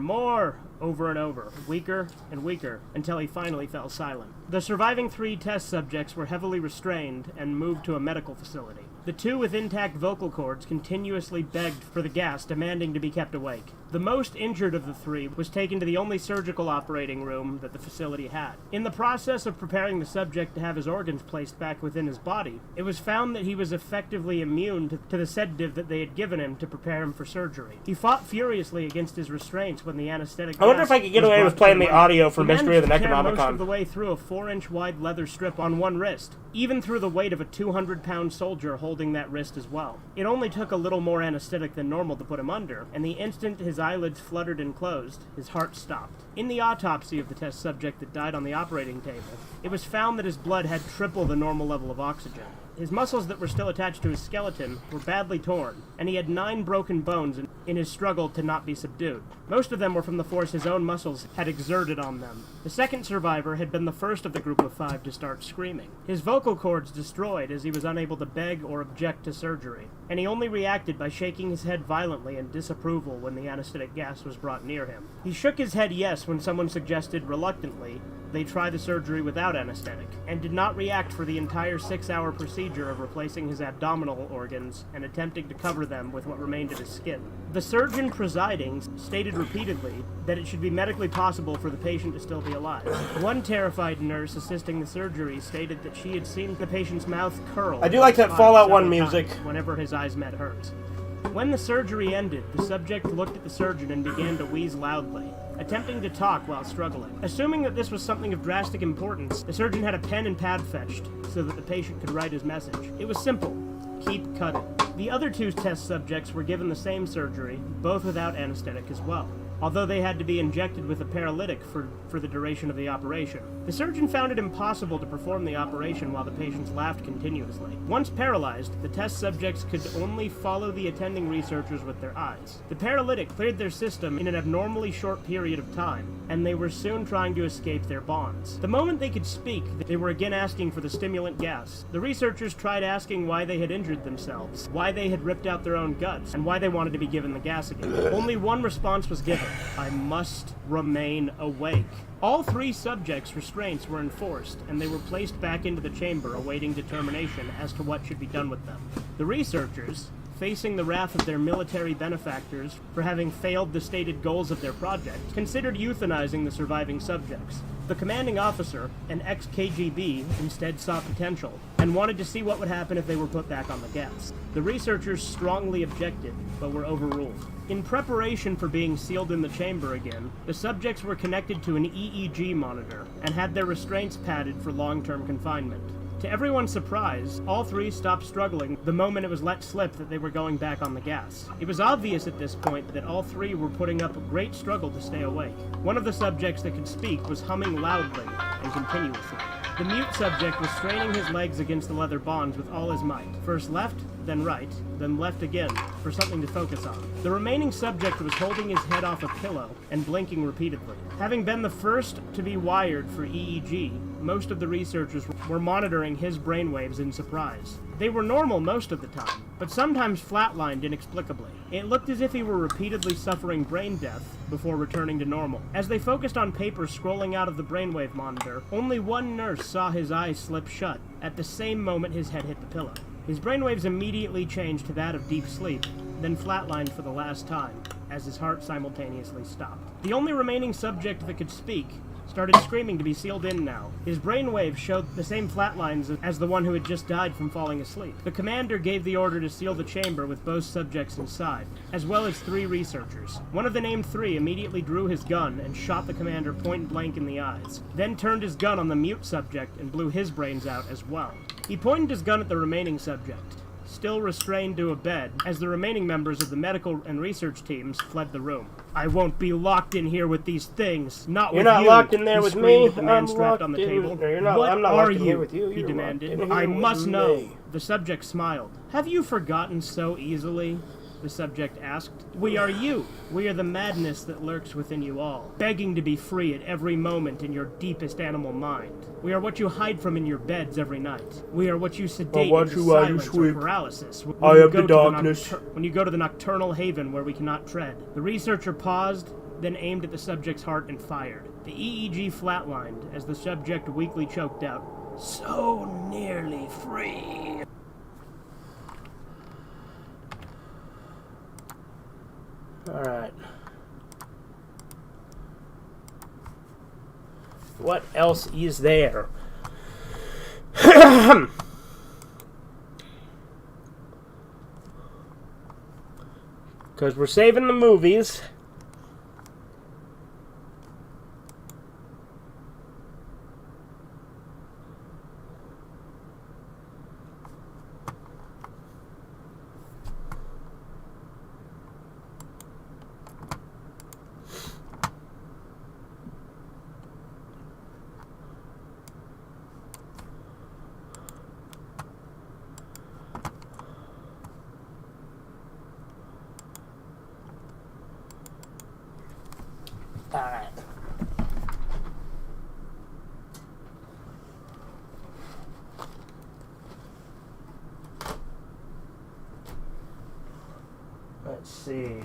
over and over, weaker and weaker, until he finally fell silent. The surviving 3 test subjects were heavily restrained and moved to a medical facility. The 2 with intact vocal cords continuously begged for the gas, demanding to be kept awake. The most injured of the 3 was taken to the only surgical operating room that the facility had. In the process of preparing the subject to have his organs placed back within his body, it was found that he was effectively immune to the sedative that they had given him to prepare him for surgery. He fought furiously against his restraints when the anesthetic I wonder if I could get away with playing the audio for Mystery of the Necronomicon. He managed to tear most of Necronomicon. the way through a 4-inch wide leather strip on one wrist, even through the weight of a 200-pound soldier holding that wrist as well. It only took a little more anesthetic than normal to put him under, and the instant his eyelids fluttered and closed, his heart stopped. In the autopsy of the test subject that died on the operating table, it was found that his blood had triple the normal level of oxygen. His muscles that were still attached to his skeleton were badly torn, and he had 9 broken bones in his struggle to not be subdued. Most of them were from the force his own muscles had exerted on them. The second survivor had been the first of the group of 5 to start screaming. His vocal cords destroyed as he was unable to beg or object to surgery, and he only reacted by shaking his head violently in disapproval when the anesthetic gas was brought near him. He shook his head yes when someone suggested, reluctantly, they try the surgery without anesthetic, and did not react for the entire 6-hour procedure of replacing his abdominal organs and attempting to cover them with what remained of his skin. The surgeon presiding stated repeatedly that it should be medically possible for the patient to still be alive. One terrified nurse assisting the surgery stated that she had seen the patient's mouth curl. I do like that Fallout 1 music. Whenever his eyes met hers. When the surgery ended, the subject looked at the surgeon and began to wheeze loudly, attempting to talk while struggling. Assuming that this was something of drastic importance, the surgeon had a pen and pad fetched so that the patient could write his message. It was simple: keep cutting. The other 2 test subjects were given the same surgery, both without anesthetic as well. although they had to be injected with a paralytic for the duration of the operation. The surgeon found it impossible to perform the operation while the patients laughed continuously. Once paralyzed, the test subjects could only follow the attending researchers with their eyes. The paralytic cleared their system in an abnormally short period of time, and they were soon trying to escape their bonds. The moment they could speak, they were again asking for the stimulant gas. The researchers tried asking why they had injured themselves, why they had ripped out their own guts, and why they wanted to be given the gas again. Only one response was given: I must remain awake. All 3 subjects' restraints were enforced, and they were placed back into the chamber awaiting determination as to what should be done with them. The researchers, facing the wrath of their military benefactors for having failed the stated goals of their project, considered euthanizing the surviving subjects. The commanding officer, an ex-KGB, instead saw potential, and wanted to see what would happen if they were put back on the gas. The researchers strongly objected, but were overruled. In preparation for being sealed in the chamber again, the subjects were connected to an EEG monitor, and had their restraints padded for long-term confinement. To everyone's surprise, all 3 stopped struggling the moment it was let slip that they were going back on the gas. It was obvious at this point that all 3 were putting up a great struggle to stay awake. One of the subjects that could speak was humming loudly and continuously. The mute subject was straining his legs against the leather bonds with all his might. First left, then right, then left again, for something to focus on. The remaining subject was holding his head off a pillow and blinking repeatedly. Having been the first to be wired for EEG, most of the researchers were monitoring his brainwaves in surprise. They were normal most of the time, but sometimes flatlined inexplicably. It looked as if he were repeatedly suffering brain death before returning to normal. As they focused on papers scrolling out of the brainwave monitor, only one nurse saw his eyes slip shut. At the same moment his head hit the pillow. His brainwaves immediately changed to that of deep sleep, then flatlined for the last time, as his heart simultaneously stopped. The only remaining subject that could speak started screaming to be sealed in now. His brainwaves showed the same flatlines as the one who had just died from falling asleep. The commander gave the order to seal the chamber with both subjects inside, as well as 3 researchers. One of the named 3 immediately drew his gun and shot the commander point blank in the eyes, then turned his gun on the mute subject and blew his brains out as well. He pointed his gun at the remaining subject, still restrained to a bed, as the remaining members of the medical and research teams fled the room. I won't be locked in here with these things. Not You're with you. not locked in there He with screamed me. at the man I'm strapped on the locked in- table. No, you're not- What I'm not are locked in you? here with you. He You're demanded. locked in I here with must me. know. The subject smiled. Have you forgotten so easily? The subject asked. We are you. We are the madness that lurks within you all, begging to be free at every moment in your deepest animal mind. We are what you hide from in your beds every night. We are what you sedate watch into you while you silence or sleep. paralysis. When I you am go the to darkness. when you go to the nocturnal haven where we cannot tread. The researcher paused, then aimed at the subject's heart and fired. The EEG flatlined as the subject weakly choked out, "So nearly free." Alright. What else is there? Because we're saving the movies. Alright. Let's see.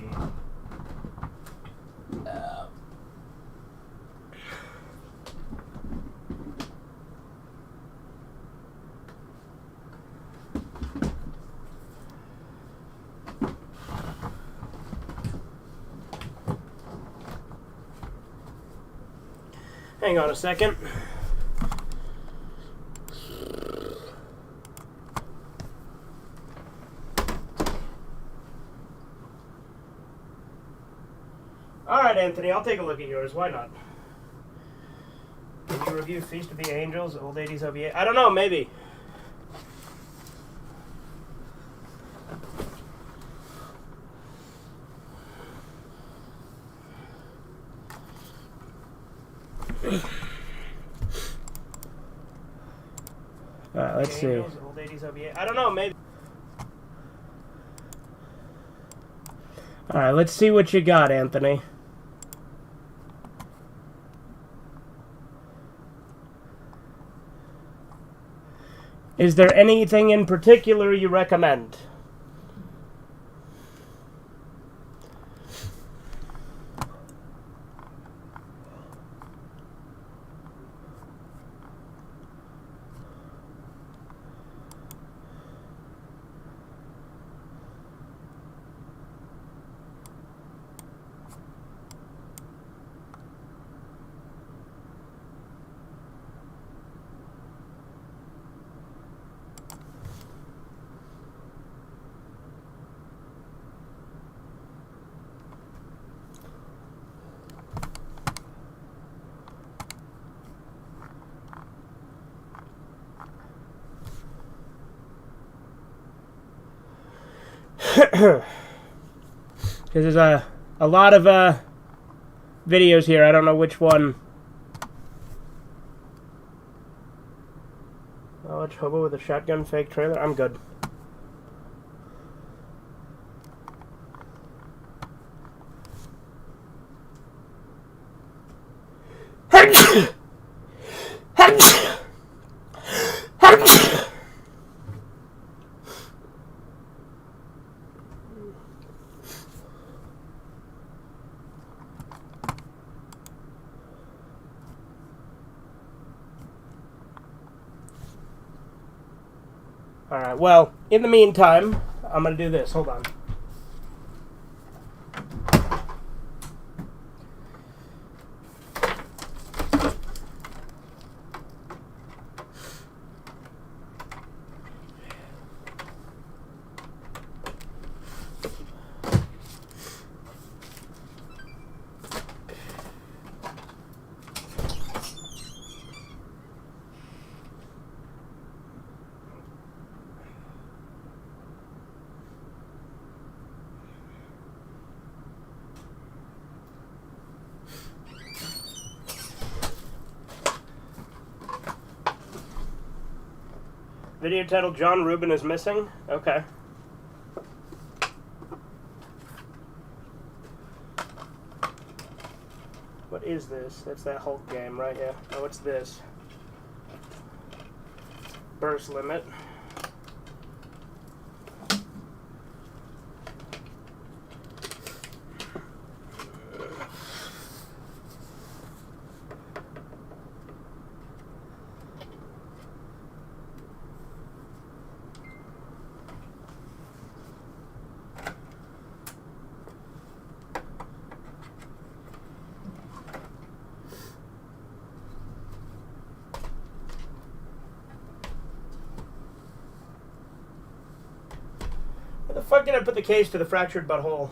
Hang on a second. Alright, Anthony, I'll take a look at yours. Why not? Did you review Feast of the Angels, Old 80s OVA? I don't know, maybe. Alright, let's see. Old 80s OVA. I don't know, maybe. Alright, let's see what you got, Anthony. Is there anything in particular you recommend? Because there's a lot of videos here. I don't know which one. Knowledge hobo with a shotgun fake trailer. I'm good. Alright, well, in the meantime, I'm going to do this. Hold on. Video titled John Rubin is Missing? Okay. What is this? That's that Hulk game right here. Oh, what's this? Burst limit. Where the fuck did I put the case to the fractured butthole?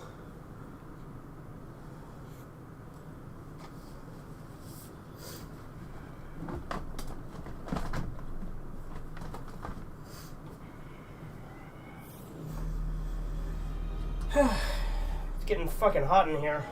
It's getting fucking hot in here.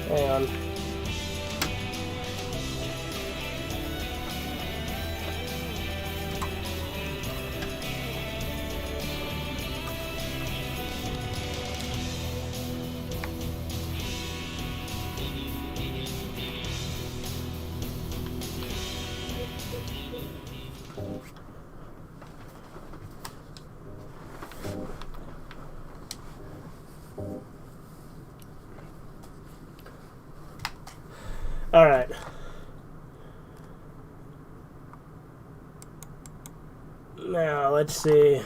Hang on. All right. Now, let's see.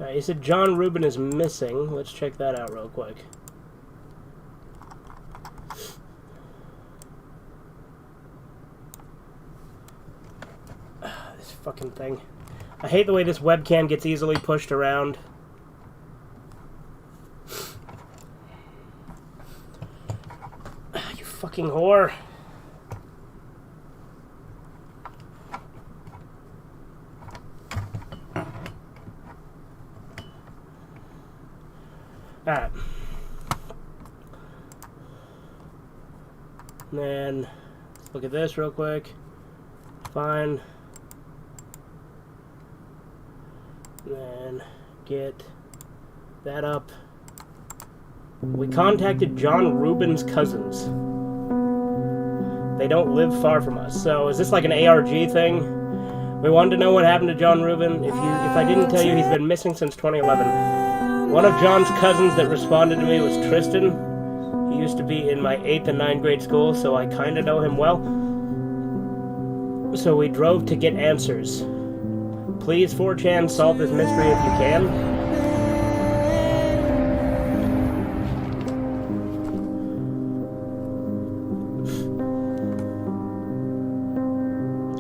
Alright, he said John Rubin is missing. Let's check that out real quick. This fucking thing. I hate the way this webcam gets easily pushed around. You fucking whore. Alright. And then, let's look at this real quick. Fine. And then, get that up. We contacted John Rubin's cousins. They don't live far from us. So, is this like an ARG thing? We wanted to know what happened to John Rubin. If I didn't tell you, he's been missing since 2011. One of John's cousins that responded to me was Tristan. He used to be in my 8th and 9th grade school, so I kind of know him well. So we drove to get answers. Please, 4chan, solve this mystery if you can.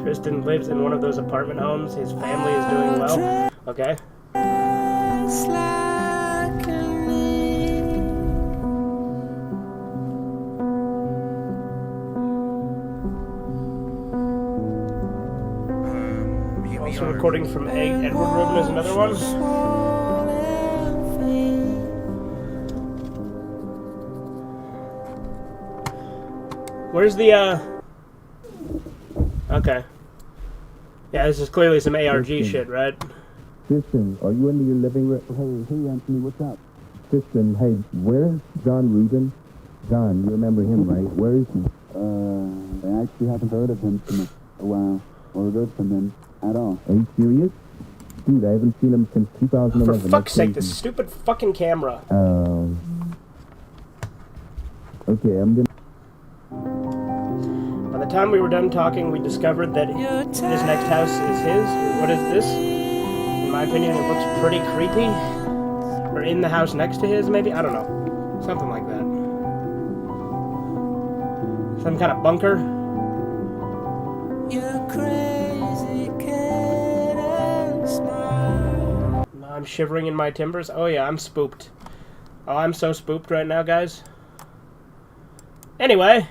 Tristan lives in one of those apartment homes. His family is doing well. Okay. Also recording from Edward Rubin is another one. Where's the, Okay. Yeah, this is clearly some ARG shit, right? Tristan, are you in your living room? Hey, Anthony, what's up? Tristan, hey, where's John Rubin? John, you remember him, right? Where is he? I actually haven't heard of him in a while, or heard from him at all. Are you serious? Dude, I haven't seen him since 2011. For fuck's sake, this stupid fucking camera. Okay, I'm gonna... By the time we were done talking, we discovered that this next house is his. What is this? In my opinion, it looks pretty creepy. Or in the house next to his, maybe? I don't know. Something like that. Some kind of bunker. You're crazy, kid, and smart. I'm shivering in my timbers. Oh yeah, I'm spooked. Oh, I'm so spooked right now, guys. Anyway.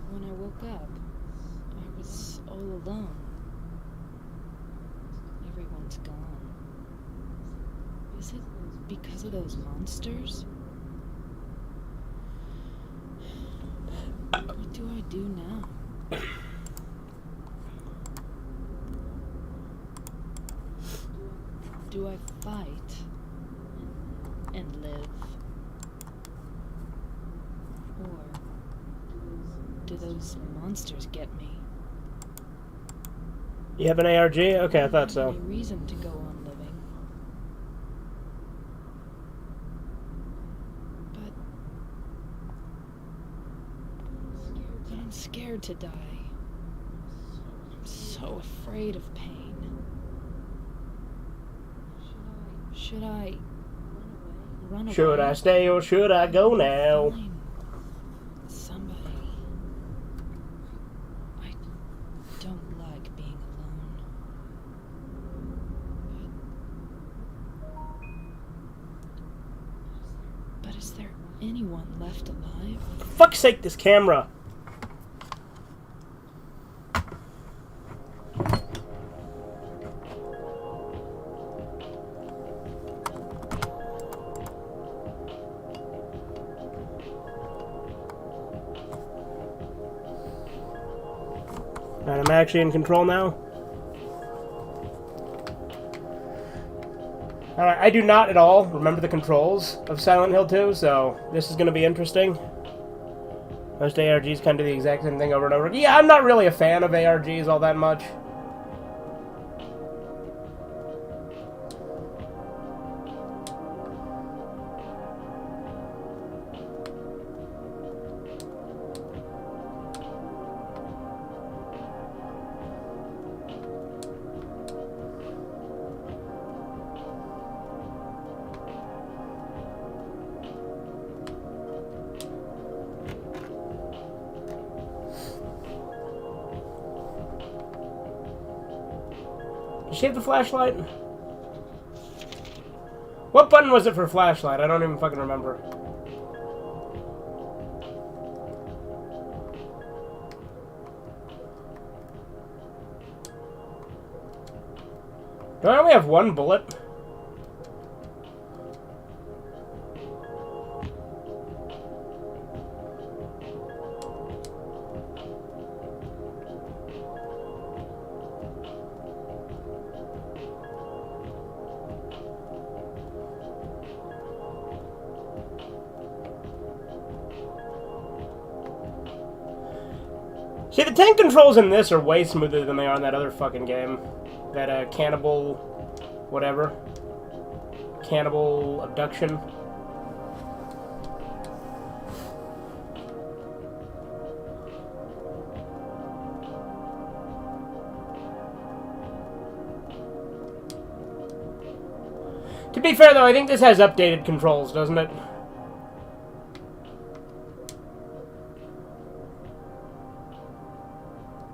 When I woke up, I was all alone. Everyone's gone. Is it because of those monsters? What do I do now? Do I fight and live? Or do those monsters get me? You have an ARG? Okay, I thought so. Any reason to go on living. But I'm scared to die. I'm so afraid of pain. Should I run away? Should I stay or should I go now? Somebody. I don't like being alone. But is there anyone left alive? For fuck's sake, this camera. Alright, I'm actually in control now. Alright, I do not at all remember the controls of Silent Hill 2, so this is going to be interesting. Most ARGs kind of do the exact same thing over and over. Yeah, I'm not really a fan of ARGs all that much. Did she have the flashlight? What button was it for flashlight? I don't even fucking remember. Do I only have one bullet? See, the tank controls in this are way smoother than they are in that other fucking game. That, cannibal... whatever. Cannibal abduction. To be fair, though, I think this has updated controls, doesn't it?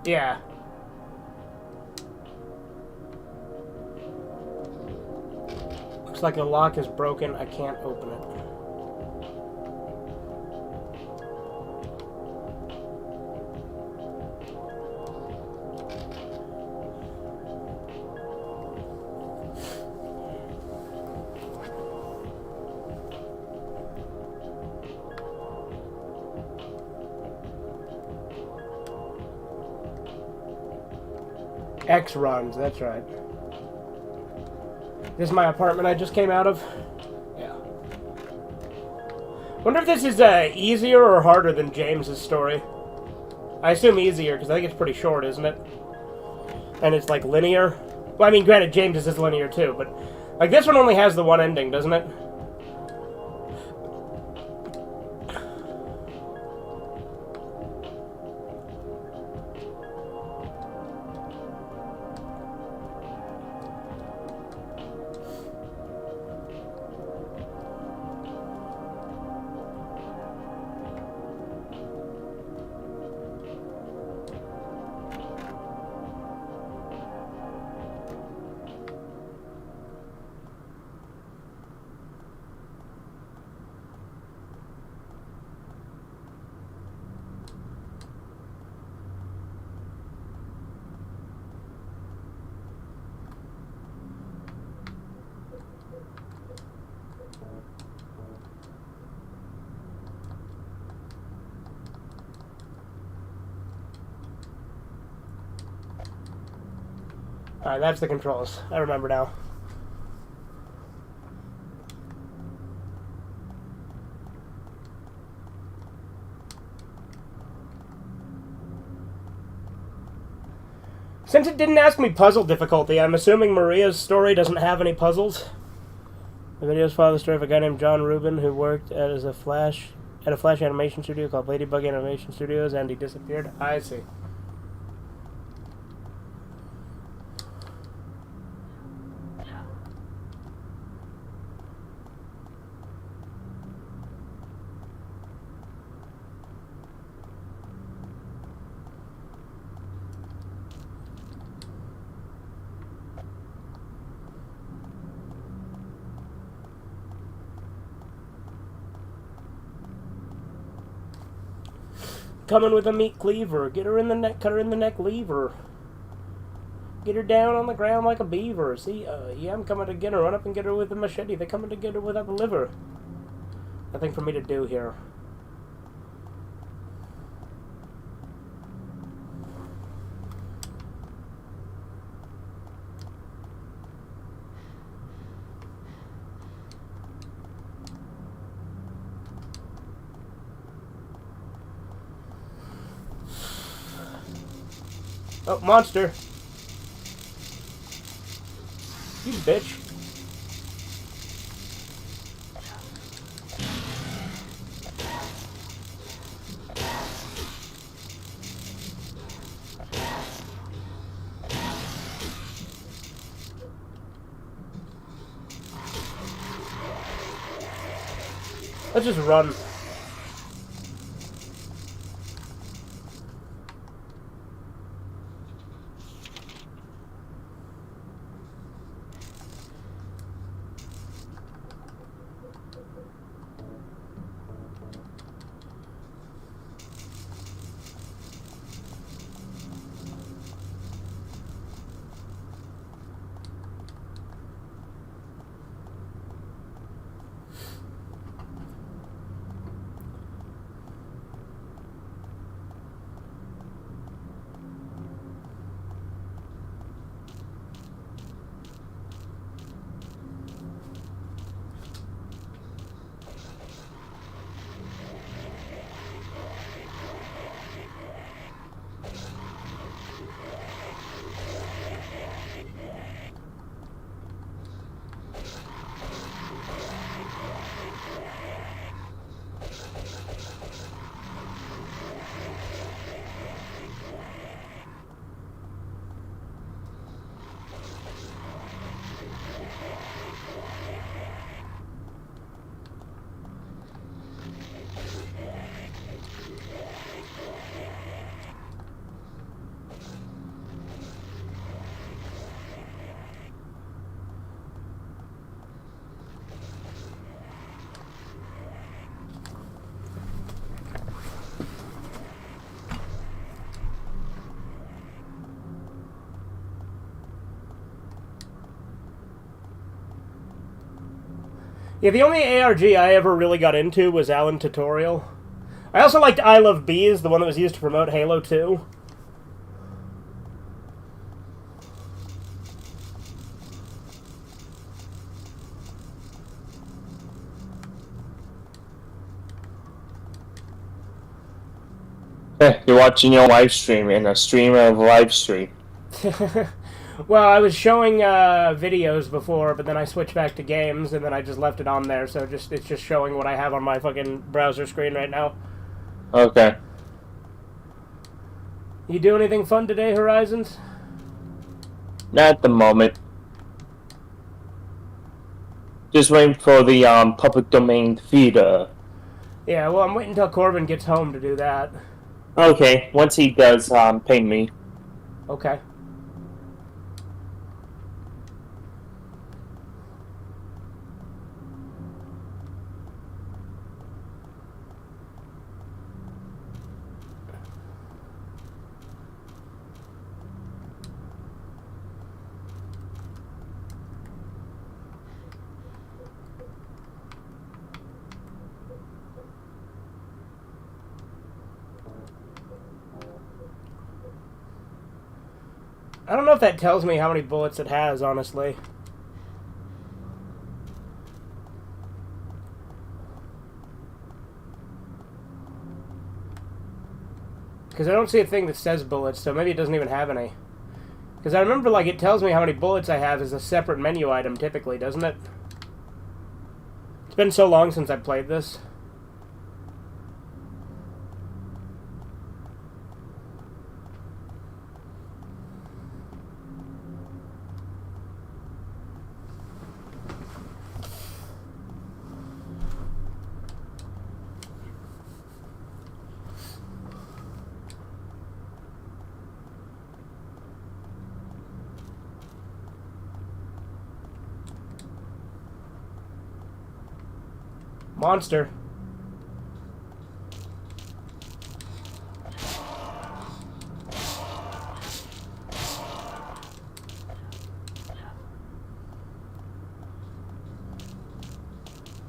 Yeah. Looks like the lock is broken. I can't open it. X runs, that's right. This is my apartment I just came out of. Yeah. Wonder if this is easier or harder than James's story. I assume easier, because I think it's pretty short, isn't it? And it's like linear. Well, I mean, granted, James's is linear too, but like this one only has the one ending, doesn't it? Alright, that's the controls. I remember now. Since it didn't ask me puzzle difficulty, I'm assuming Maria's story doesn't have any puzzles. The videos follow the story of a guy named John Rubin who worked at a Flash animation studio called Ladybug Animation Studios, and he disappeared. I see. Coming with a meat cleaver. Get her in the neck, cut her in the neck, leave her. Get her down on the ground like a beaver. See, yeah, I'm coming to get her. Run up and get her with a machete. They're coming to get her without the liver. Nothing for me to do here. Oh, monster. You bitch. Let's just run. Yeah, the only ARG I ever really got into was Alan Tutorial. I also liked I Love Bees, the one that was used to promote Halo 2. You're watching your live stream in a streamer of live stream. Well, I was showing videos before, but then I switched back to games, and then I just left it on there, so it's just showing what I have on my fucking browser screen right now. Okay. You do anything fun today, Horizons? Not at the moment. Just waiting for the public domain feed. Yeah, well, I'm waiting until Corbin gets home to do that. Okay, once he does, ping me. Okay. I don't know if that tells me how many bullets it has, honestly. Because I don't see a thing that says bullets, so maybe it doesn't even have any. Because I remember, like, it tells me how many bullets I have as a separate menu item, typically, doesn't it? It's been so long since I played this. Monster.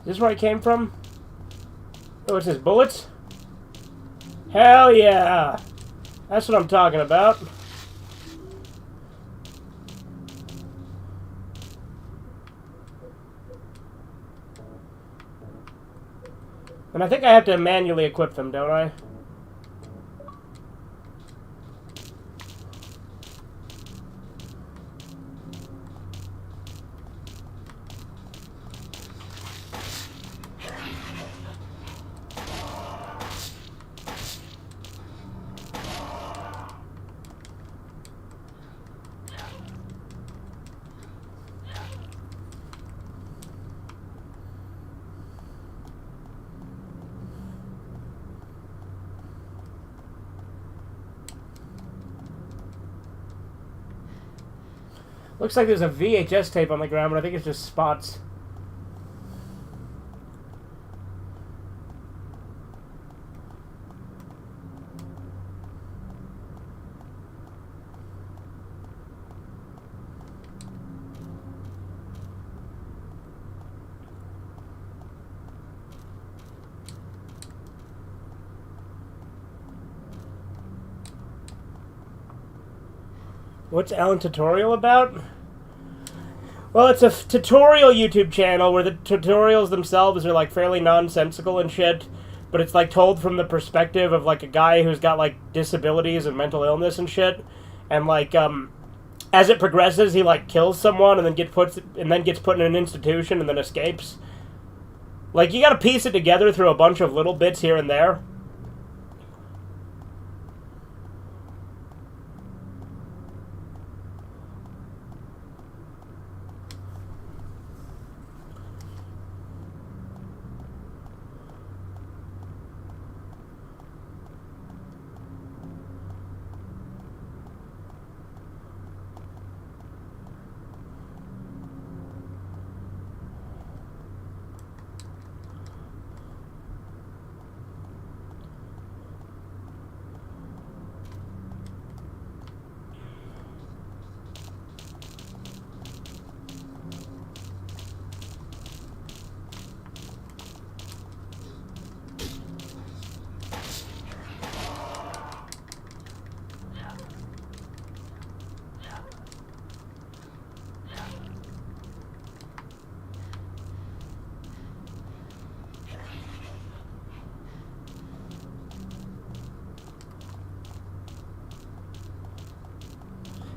Is this where I came from? Oh, it says bullets? Hell yeah! That's what I'm talking about. And I think I have to manually equip them, don't I? Looks like there's a VHS tape on the ground, but I think it's just spots. What's Ellen Tutorial about? Well, it's a tutorial YouTube channel where the tutorials themselves are like fairly nonsensical and shit, but it's like told from the perspective of like a guy who's got like disabilities and mental illness and shit, and like as it progresses, he like kills someone and then gets put in an institution and then escapes. Like you got to piece it together through a bunch of little bits here and there.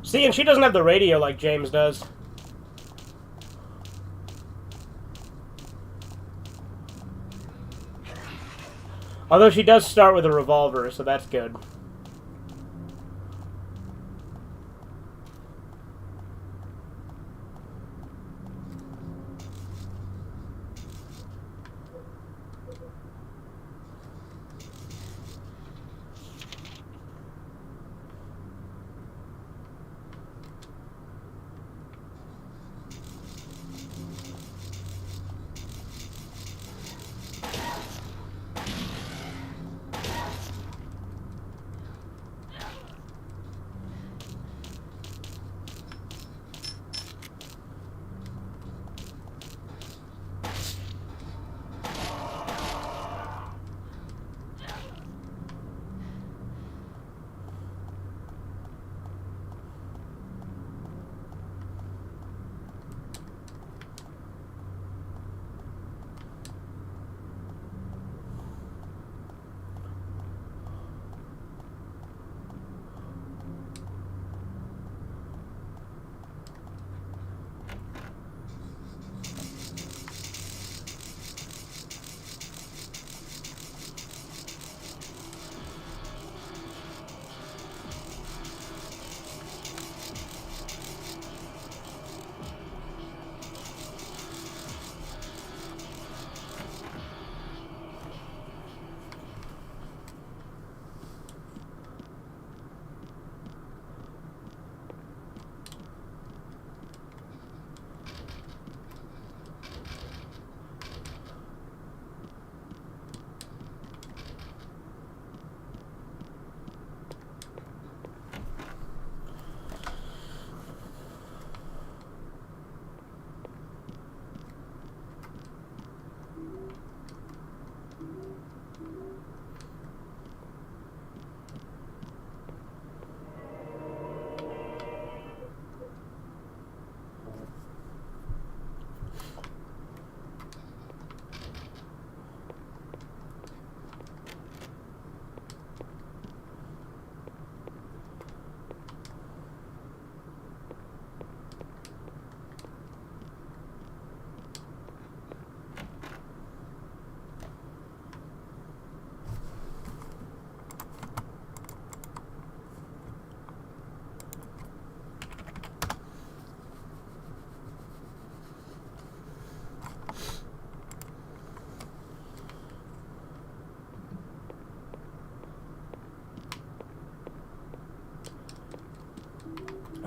See, and she doesn't have the radio like James does. Although she does start with a revolver, so that's good.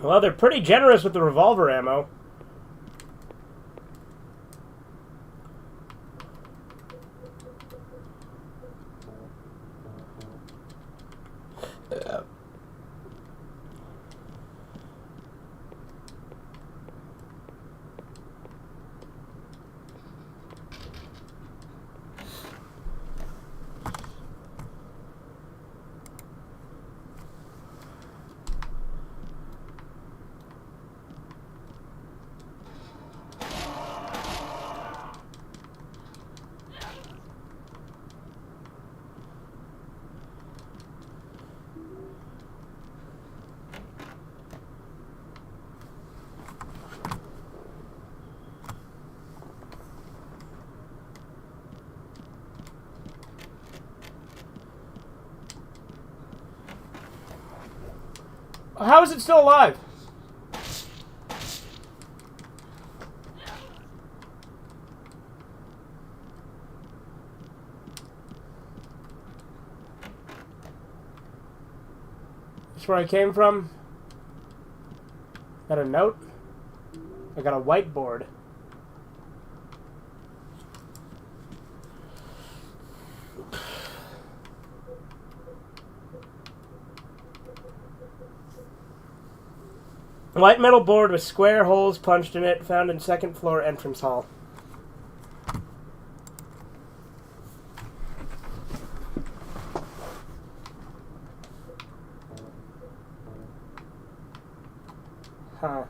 Well, they're pretty generous with the revolver ammo. How is it still alive? That's where I came from. Got a note. I got a whiteboard. White metal board with square holes punched in it, found in second floor entrance hall. Huh.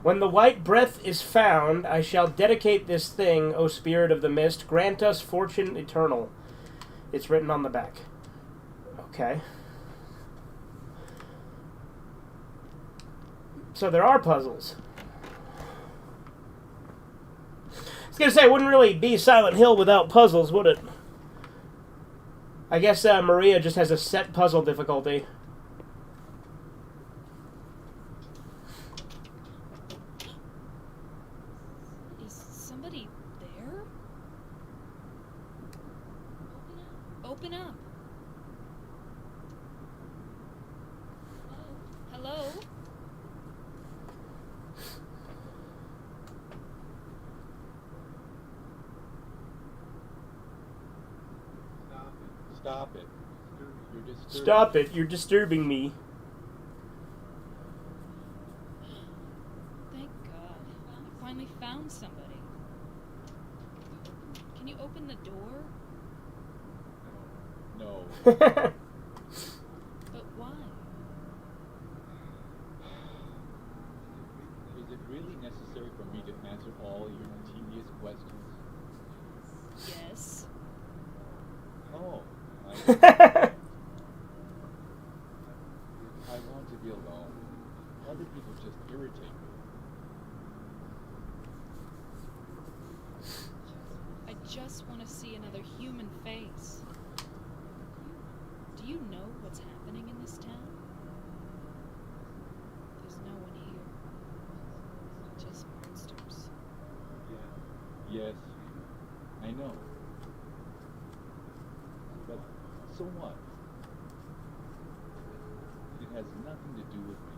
When the white breath is found, I shall dedicate this thing, O Spirit of the Mist. Grant us fortune eternal. It's written on the back. Okay. So there are puzzles. I was going to say, it wouldn't really be Silent Hill without puzzles, would it? I guess Maria just has a set puzzle difficulty. Is somebody there? Open up. Hello? Stop it. You're disturbing. Stop it. You're disturbing me. Thank God. I finally found somebody. Can you open the door? No. But why? Is it really necessary for me to answer all your tedious questions? Yes. Oh. I want to be alone. Other people just irritate me. I just want to see another human face. Do you know what's happening in this town? There's no one here. Just monsters. Yes, I know. But so what? It has nothing to do with me.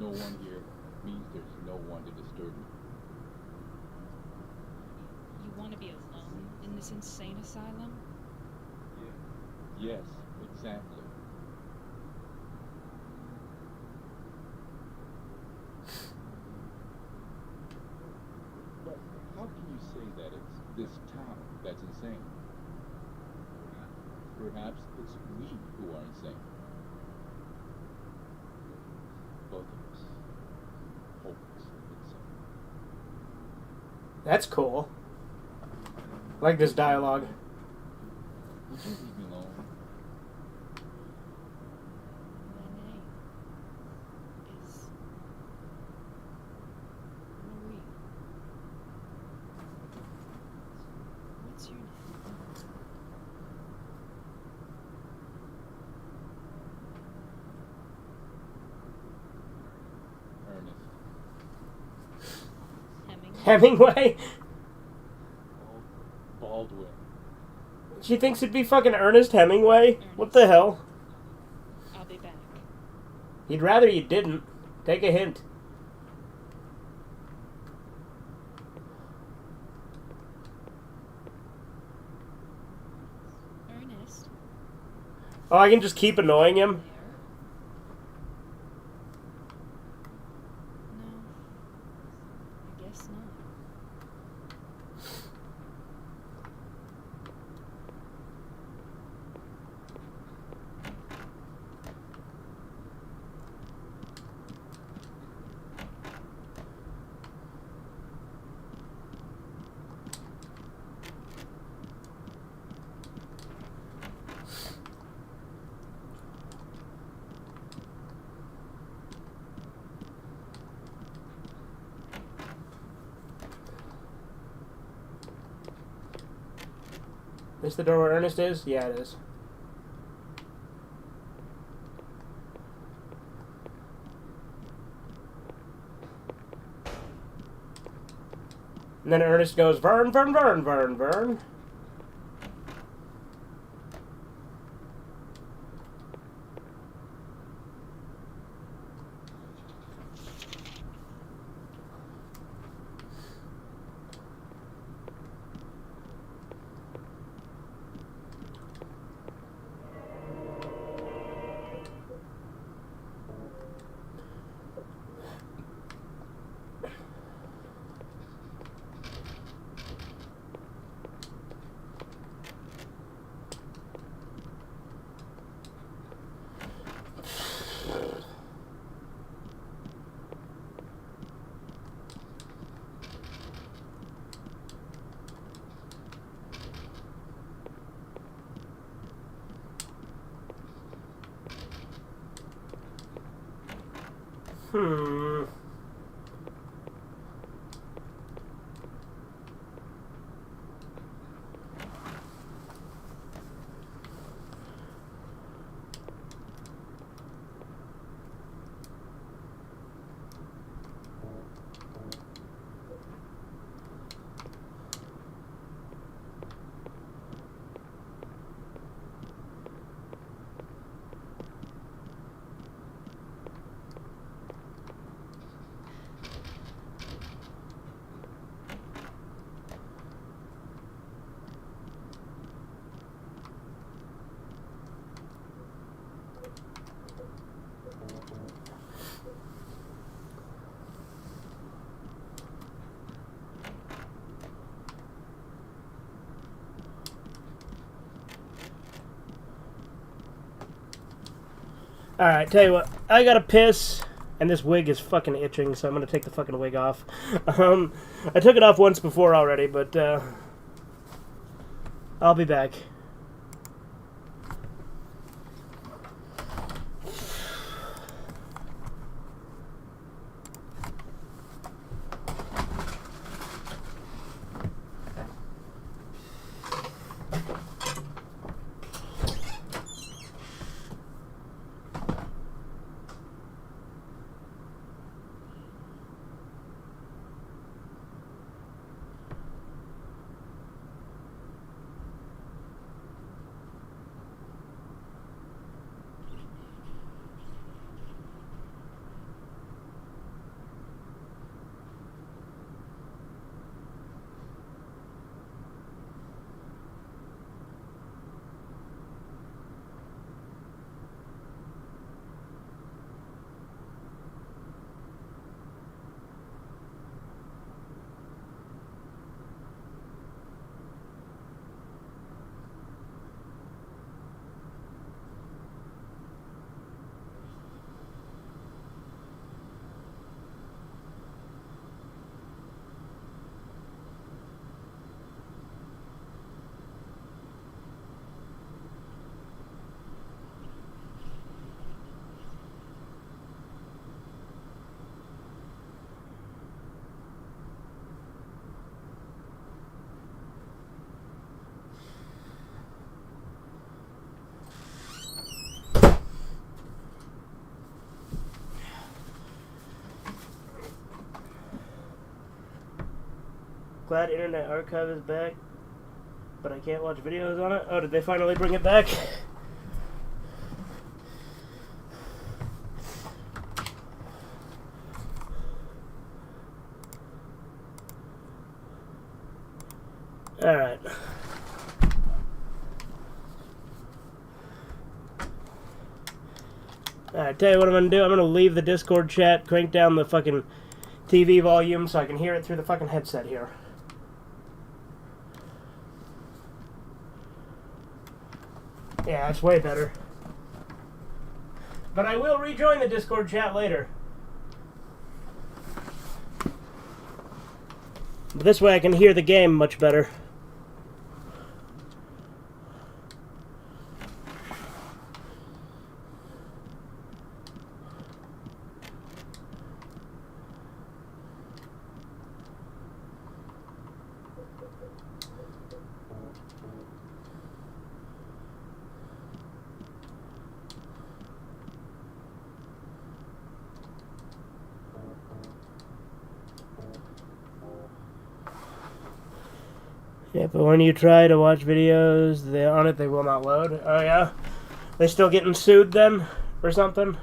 No one here means there's no one to disturb me. You want to be alone in this insane asylum? Yes, exactly. But how can you say that it's this town that's insane? Perhaps it's we who are insane. Both of us. Hopelessly insane. That's cool. I like this dialogue. Would you leave me alone? My name is Marie. What's your name? Ernest. Hemingway? Baldwin. She thinks it'd be fucking Ernest Hemingway? What the hell? I'll be back. He'd rather you didn't. Take a hint. Ernest. Oh, I can just keep annoying him? No. I guess not. Is the door where Ernest is? Yeah, it is. And then Ernest goes, Vern, Vern, Vern, Vern, Vern. Hmm. Alright, tell you what, I gotta piss, and this wig is fucking itching, so I'm gonna take the fucking wig off. I took it off once before already, but, I'll be back. Glad Internet Archive is back, but I can't watch videos on it. Oh, did they finally bring it back? Alright, tell you what I'm gonna do. I'm gonna leave the Discord chat, crank down the fucking TV volume so I can hear it through the fucking headset here. Yeah, that's way better. But I will rejoin the Discord chat later. But this way I can hear the game much better. Yeah, but when you try to watch videos on it, they will not load. Oh, yeah? They still getting sued then? Or something?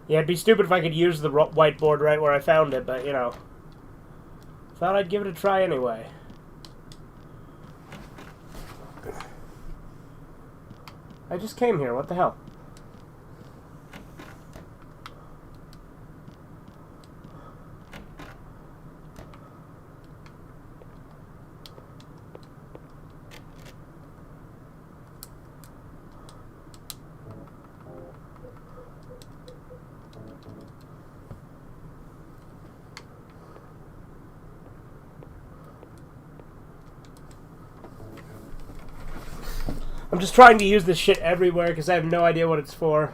Yeah, it'd be stupid if I could use the whiteboard right where I found it, but, you know. Thought I'd give it a try anyway. I just came here, what the hell? I'm just trying to use this shit everywhere because I have no idea what it's for.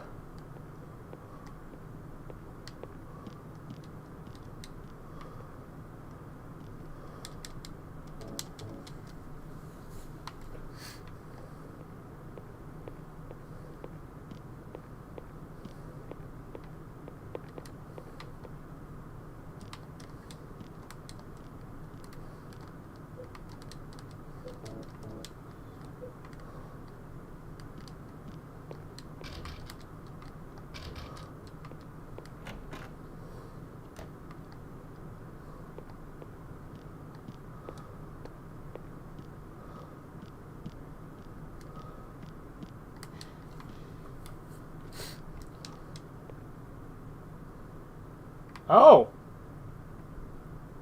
Oh!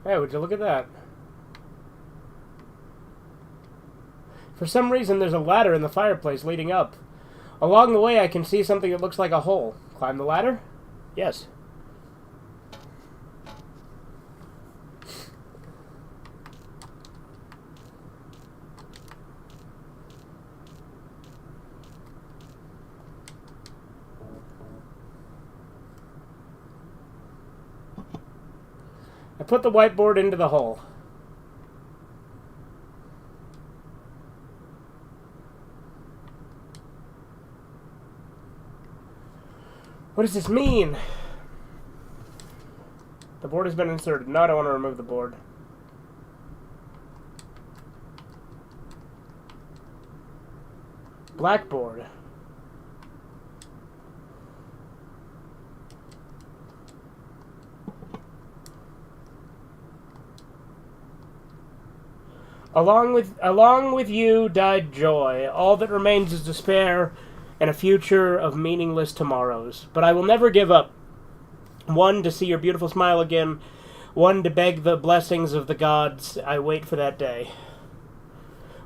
Hey, would you look at that? For some reason, there's a ladder in the fireplace leading up. Along the way, I can see something that looks like a hole. Climb the ladder? Yes. I put the whiteboard into the hole. What does this mean? The board has been inserted. No, I don't want to remove the board. Blackboard. Along with you died joy. All that remains is despair and a future of meaningless tomorrows. But I will never give up. One, to see your beautiful smile again. One, to beg the blessings of the gods. I wait for that day.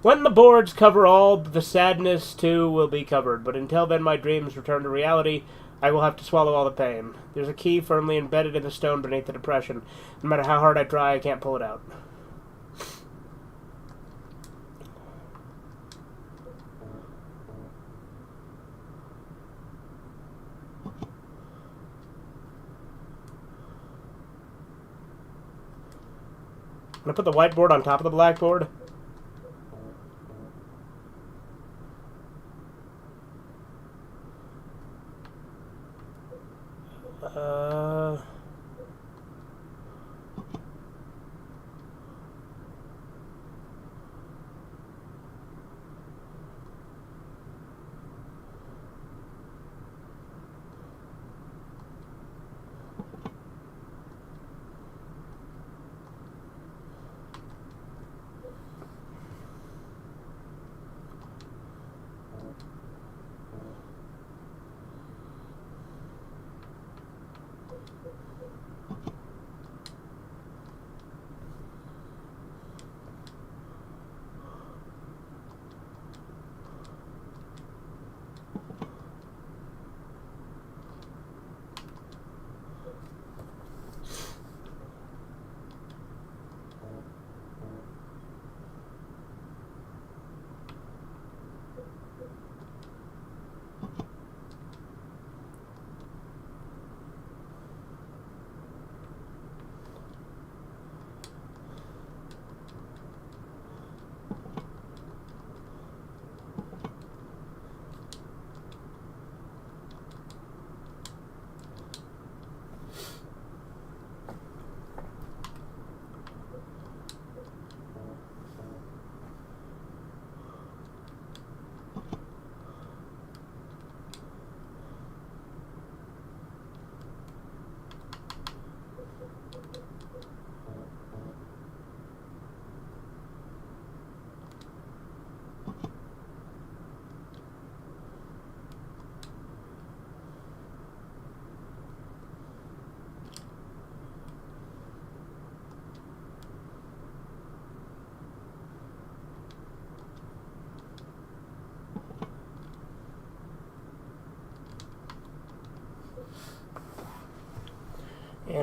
When the boards cover all, the sadness too will be covered. But until then, my dreams return to reality. I will have to swallow all the pain. There's a key firmly embedded in the stone beneath the depression. No matter how hard I try, I can't pull it out. I'm going to put the whiteboard on top of the blackboard.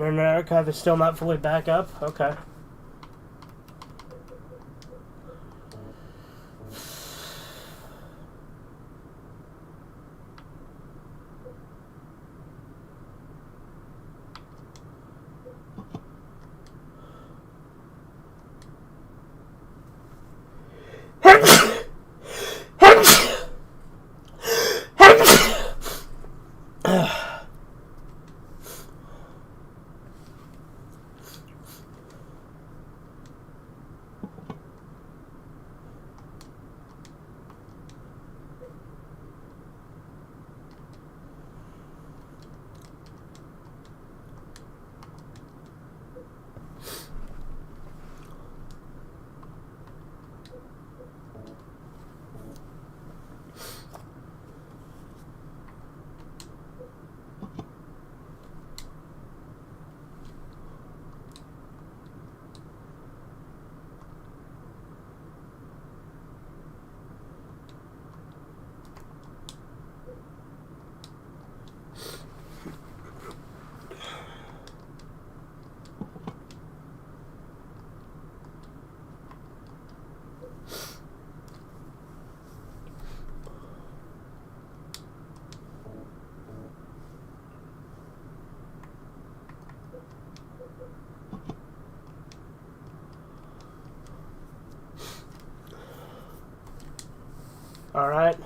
Internet Archive is still not fully back up? Okay. All right.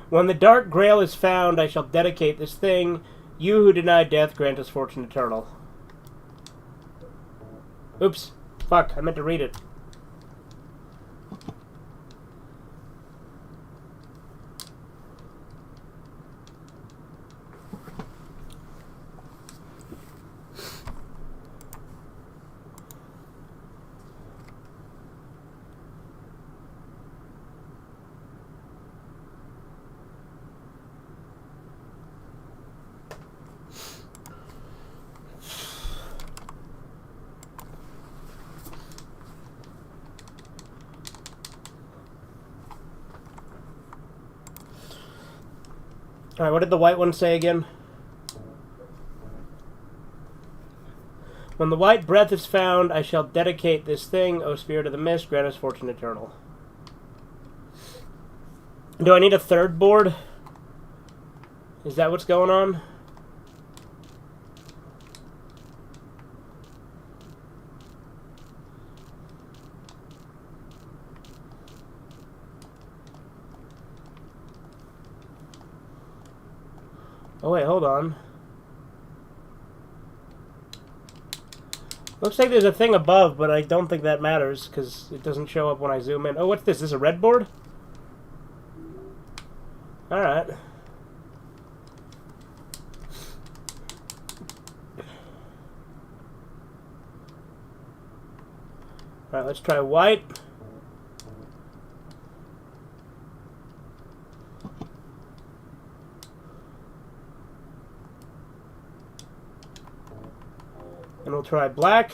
When the Dark Grail is found, I shall dedicate this thing. You who deny death, grant us fortune eternal. Oops. Fuck, I meant to read it. Alright, what did the white one say again? When the white breath is found, I shall dedicate this thing, O Spirit of the Mist, grant us fortune eternal. Do I need a third board? Is that what's going on? Oh wait, hold on. Looks like there's a thing above, but I don't think that matters, because it doesn't show up when I zoom in. Oh, what's this? Is this a red board? Alright. Alright, let's try white. And we'll try black.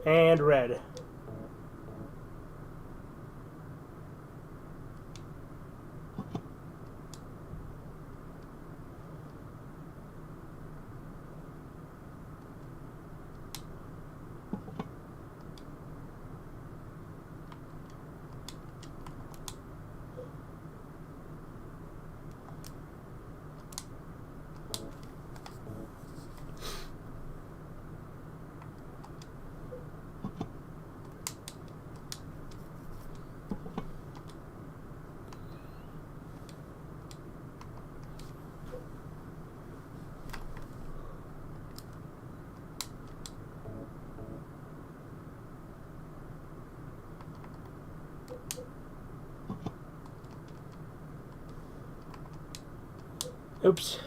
And red. Oops.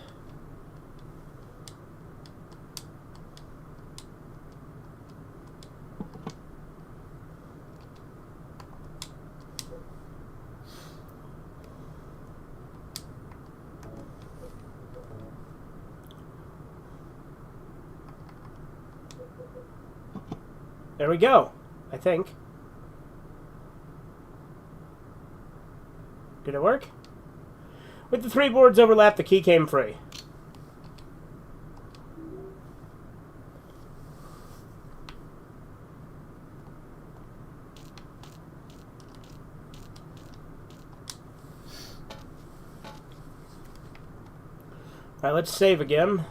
There we go, I think. Did it work? With the 3 boards overlapped, the key came free. Alright, let's save again.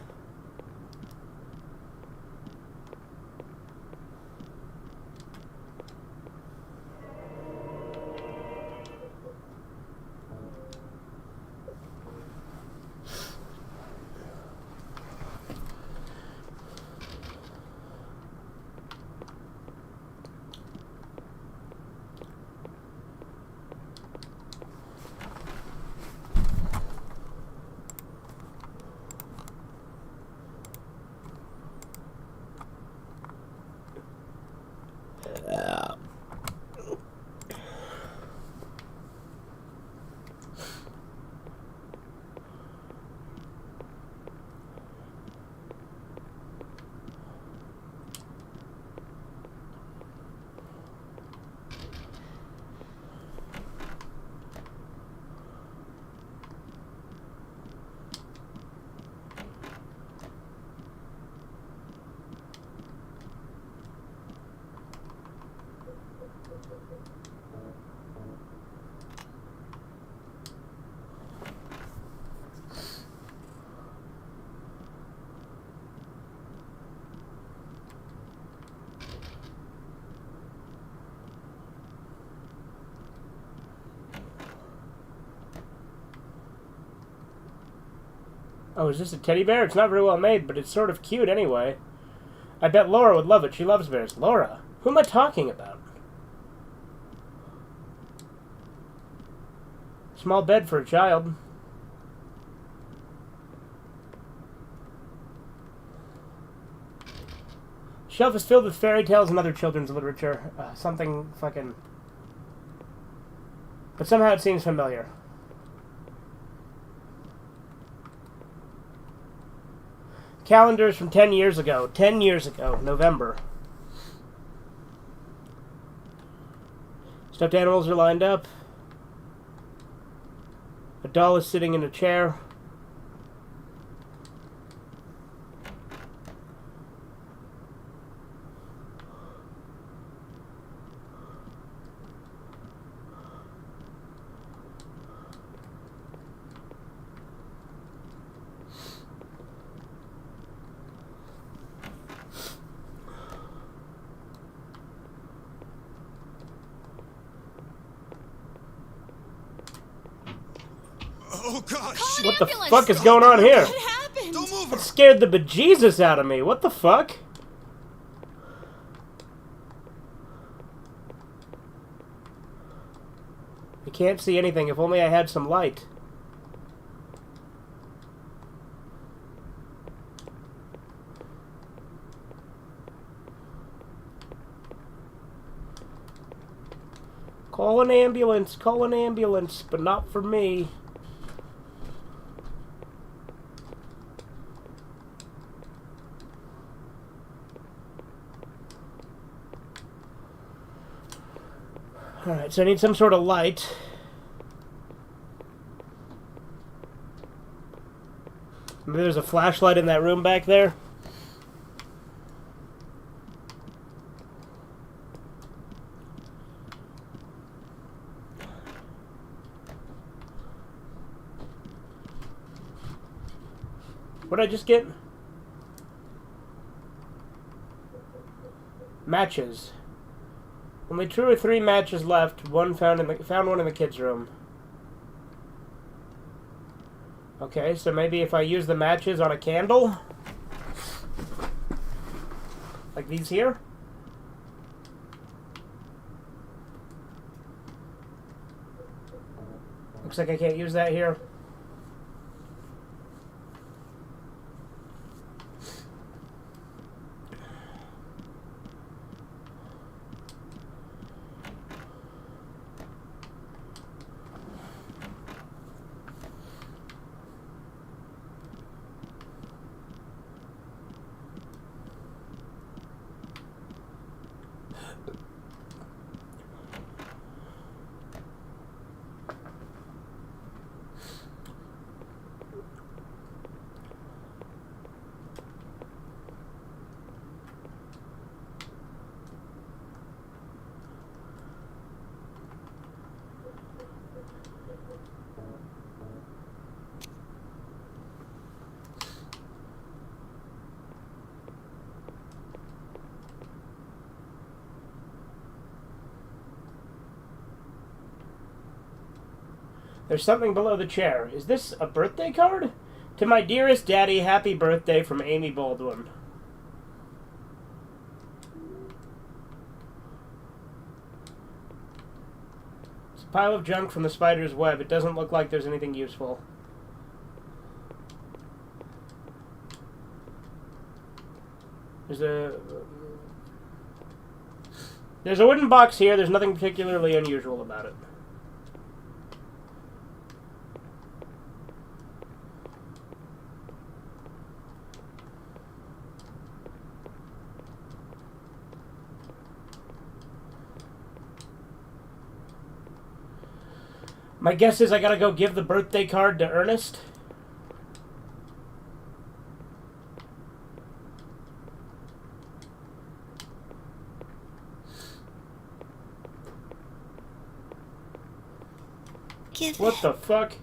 Oh, is this a teddy bear? It's not very well made, but it's sort of cute anyway. I bet Laura would love it. She loves bears. Laura? Who am I talking about? Small bed for a child. Shelf is filled with fairy tales and other children's literature. Something fucking... But somehow it seems familiar. Calendars from 10 years ago. 10 years ago. November. Stuffed animals are lined up. A doll is sitting in a chair. Oh gosh! What the fuck is going on here? What happened? Don't move her. That scared the bejesus out of me. What the fuck? I can't see anything. If only I had some light. Call an ambulance, but not for me. Alright, so I need some sort of light. Maybe there's a flashlight in that room back there. What did I just get? Matches. Only 2 or 3 matches left. Found one in the kids' room. Okay, so maybe if I use the matches on a candle, like these here. Looks like I can't use that here. There's something below the chair. Is this a birthday card? To my dearest daddy, happy birthday from Amy Baldwin. It's a pile of junk from the spider's web. It doesn't look like there's anything useful. There's a wooden box here. There's nothing particularly unusual about it. My guess is I gotta go give the birthday card to Ernest. What the fuck?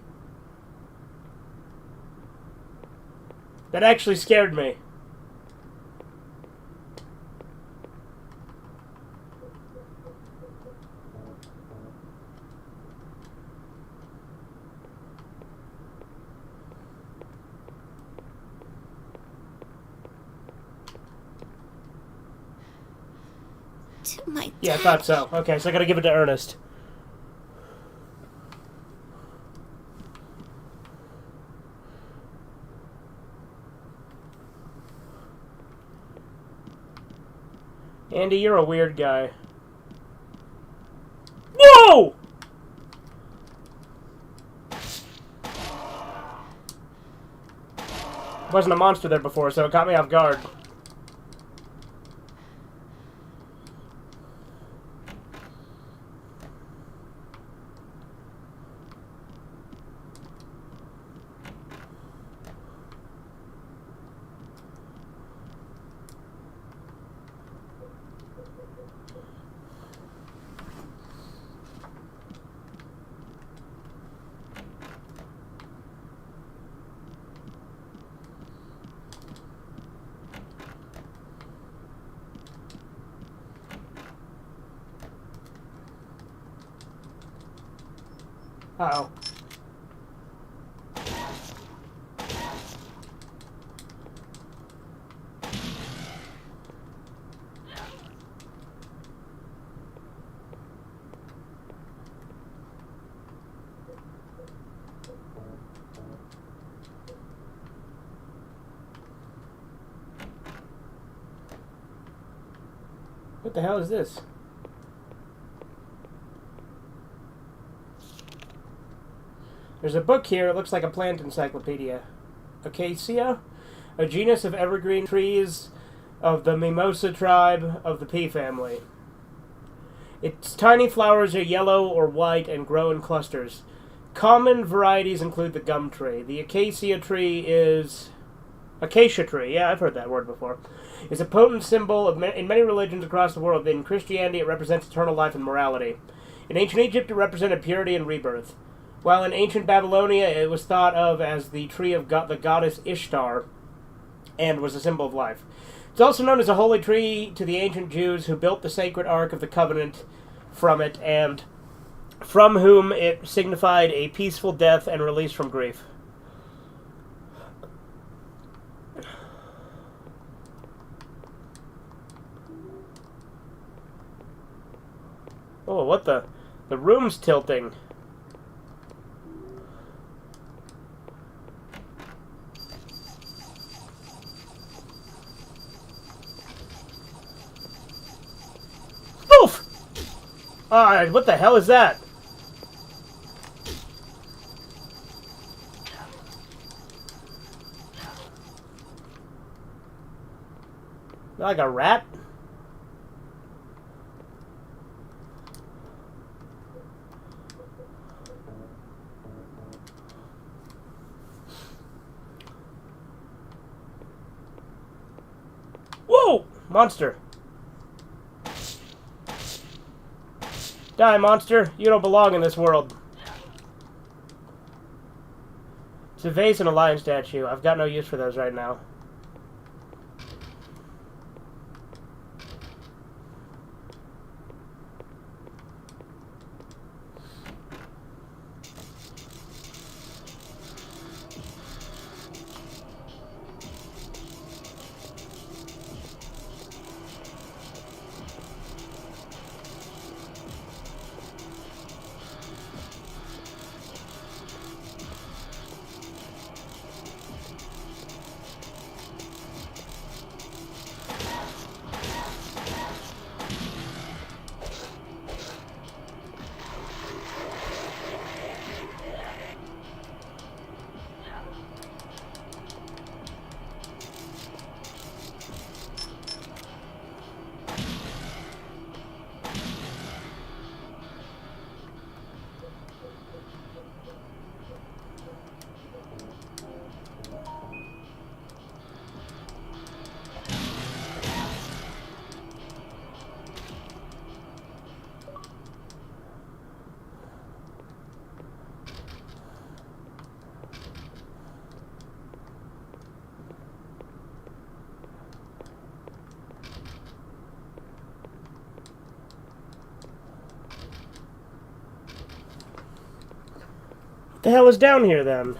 That actually scared me. Yeah, I thought so. Okay, so I gotta give it to Ernest. Andy, you're a weird guy. Whoa! Wasn't a monster there before, so it caught me off guard. Uh-oh. What the hell is this? There's a book here. It looks like a plant encyclopedia. Acacia, a genus of evergreen trees of the Mimosa tribe of the pea family. Its tiny flowers are yellow or white and grow in clusters. Common varieties include the gum tree. The acacia tree, yeah, I've heard that word before, is a potent symbol in many religions across the world. In Christianity, it represents eternal life and morality. In ancient Egypt, it represented purity and rebirth. While in ancient Babylonia, it was thought of as the tree of the goddess Ishtar and was a symbol of life. It's also known as a holy tree to the ancient Jews who built the sacred Ark of the Covenant from it and from whom it signified a peaceful death and release from grief. Oh, what the? The room's tilting. Oof! What the hell is that? Like a rat? Whoa! Monster. Die, monster. You don't belong in this world. It's a vase and a lion statue. I've got no use for those right now. The hell is down here then?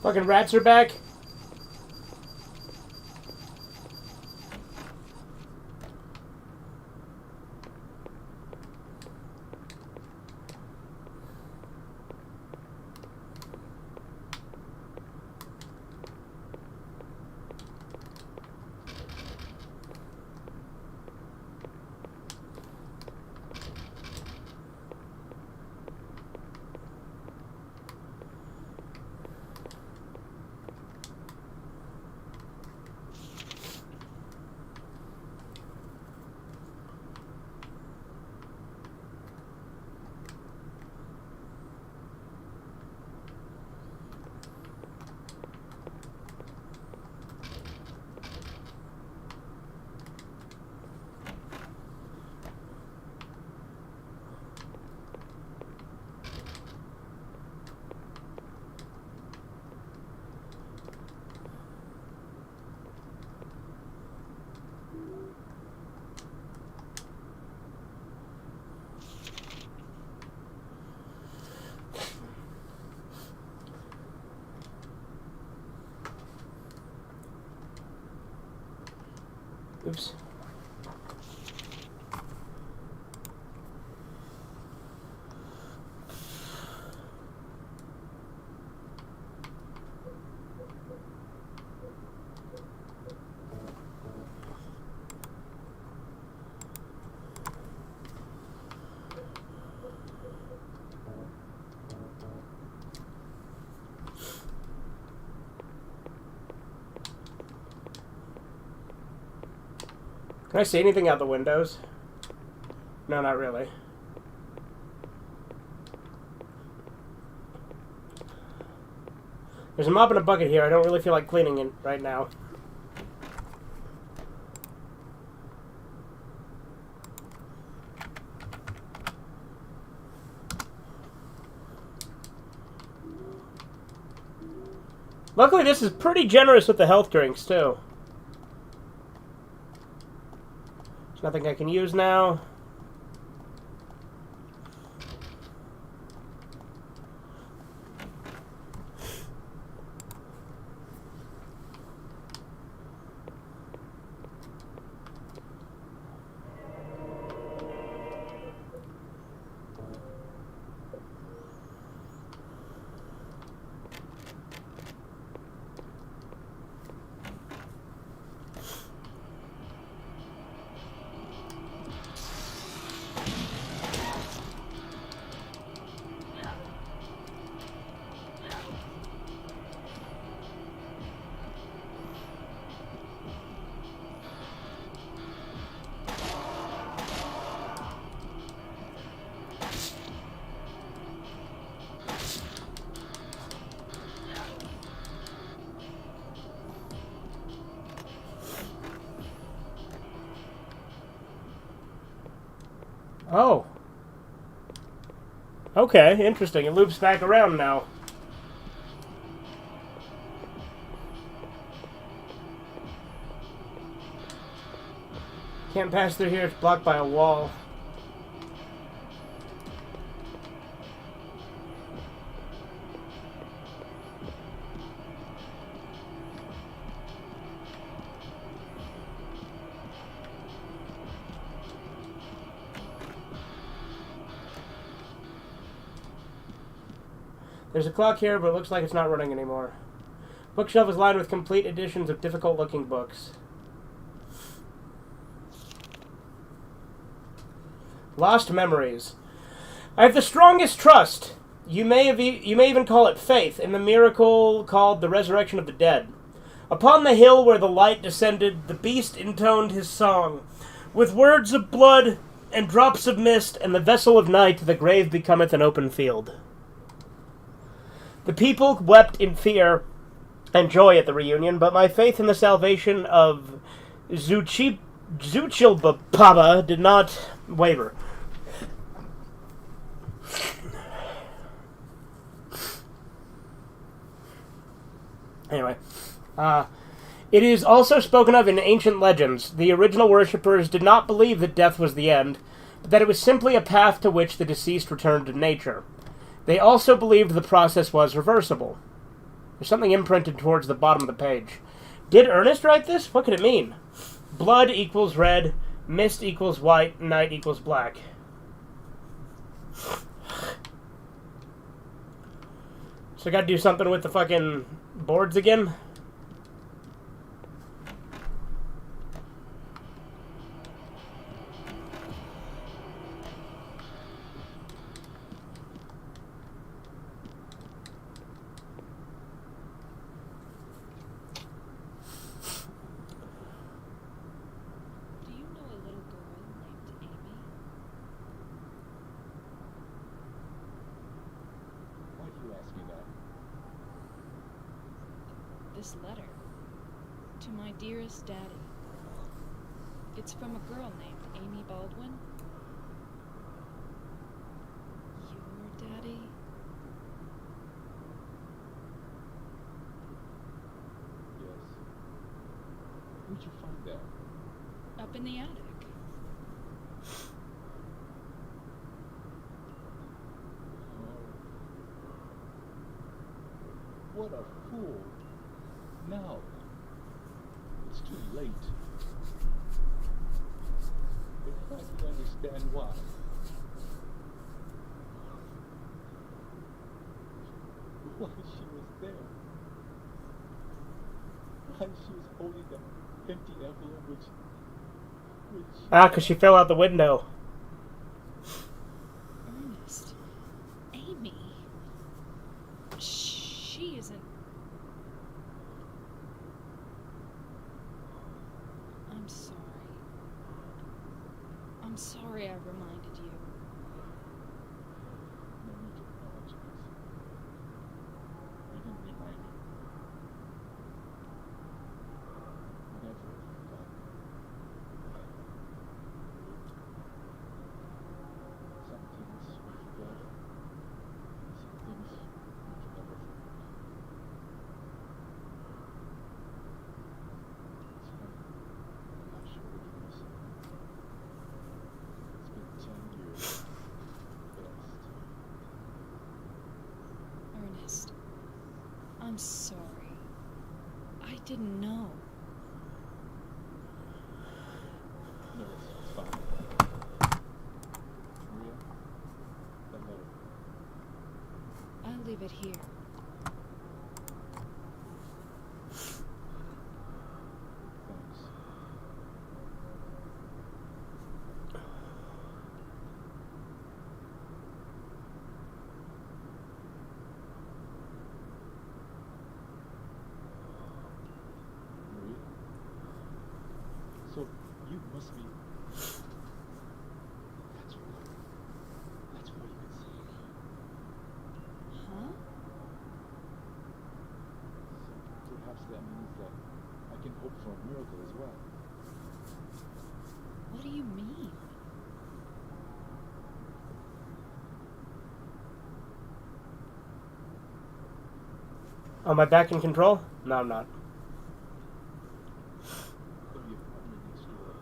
Fucking rats are back. Oops. Can I see anything out the windows? No, not really. There's a mop and a bucket here. I don't really feel like cleaning it right now. Luckily, this is pretty generous with the health drinks, too. There's nothing I can use now. Oh. Okay, interesting. It loops back around now. Can't pass through here. It's blocked by a wall. There's a clock here, but it looks like it's not running anymore. Bookshelf is lined with complete editions of difficult-looking books. Lost memories. I have the strongest trust. You may even call it faith in the miracle called the resurrection of the dead. Upon the hill where the light descended, the beast intoned his song. With words of blood and drops of mist and the vessel of night, the grave becometh an open field. The people wept in fear and joy at the reunion, but my faith in the salvation of Zuchilbaba did not waver. Anyway, it is also spoken of in ancient legends. The original worshippers did not believe that death was the end, but that it was simply a path to which the deceased returned to nature. They also believed the process was reversible. There's something imprinted towards the bottom of the page. Did Ernest write this? What could it mean? Blood equals red, mist equals white, night equals black. So I gotta do something with the fucking boards again? This letter to my dearest daddy. It's from a girl named Amy Baldwin. Your daddy? Yes. Where'd you find that? Up in the attic. What a fool. Now, it's too late. If I could understand why. Why she was there. Why she was holding that empty envelope which... Ah, because she fell out the window. Ernest. Amy. She isn't... I'm sorry. I'm sorry I reminded you. No need to apologize. You didn't remind me. Never forgot. Some things we forget. Some things we can never forget. It's funny. I'm not sure which one to say. It's been 10 years. Best. Ernest. I'm sorry. I didn't know. No, it's fine. Maria, that letter. I'll leave it here. Thanks. Maria? So, you must be... That's right. That's what you could say. Huh? So, perhaps that means that I can hope for a miracle as well. What do you mean? Am I back in control? No, I'm not. There'll be a partner next door.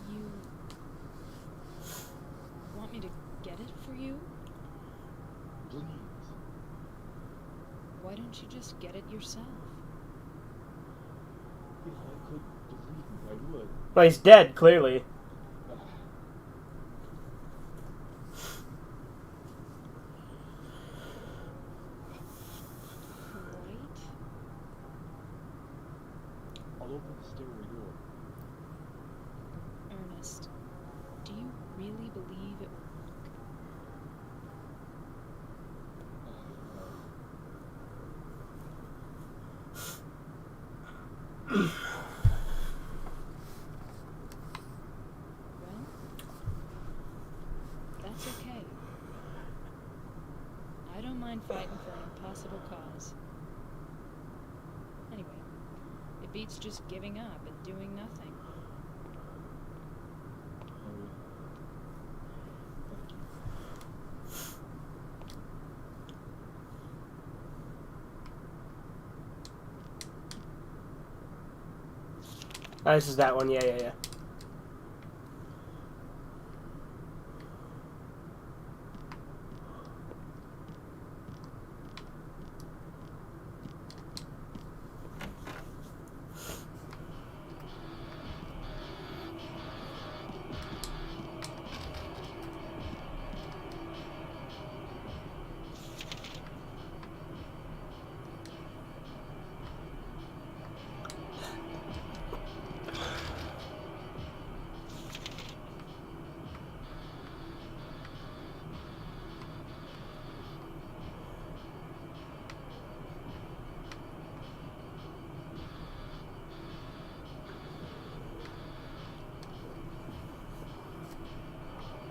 You want me to get it for you? Please. Why don't you just get it yourself? If I could, believe me, I would. Well, he's dead, clearly. I'll open the stairway door. Ernest, do you really believe it will work? Well, that's okay. I don't mind fighting for an impossible cause. Anyway, it beats just giving up and doing nothing. Oh, this is that one. Yeah.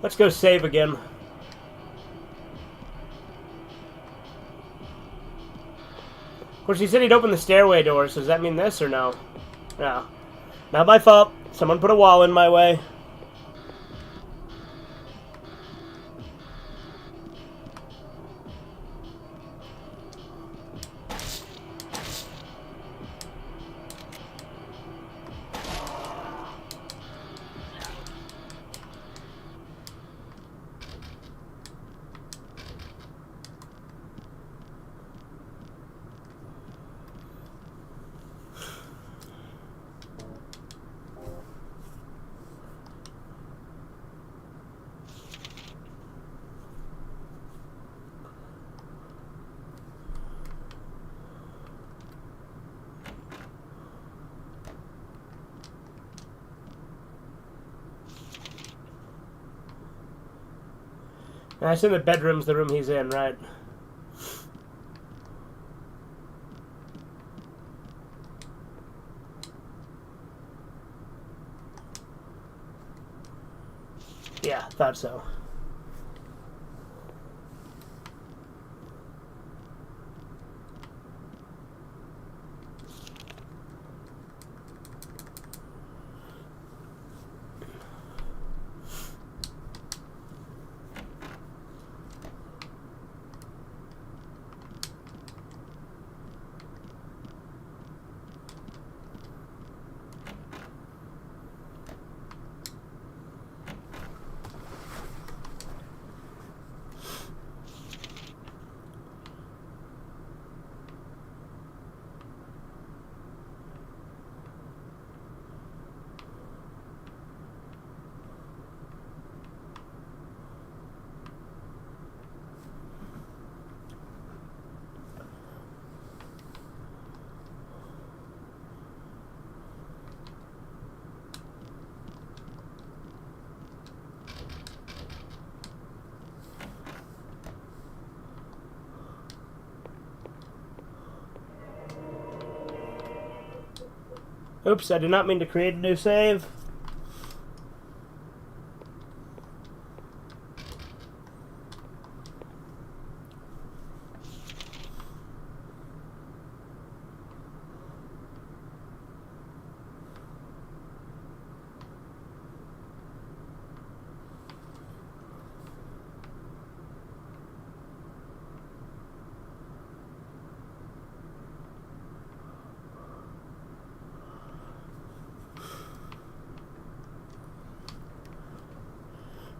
Let's go save again. Of course, he said he'd open the stairway door, so does that mean this or no? No. Not my fault. Someone put a wall in my way. I assume the bedroom's the room he's in, right? Yeah, thought so. Oops, I did not mean to create a new save.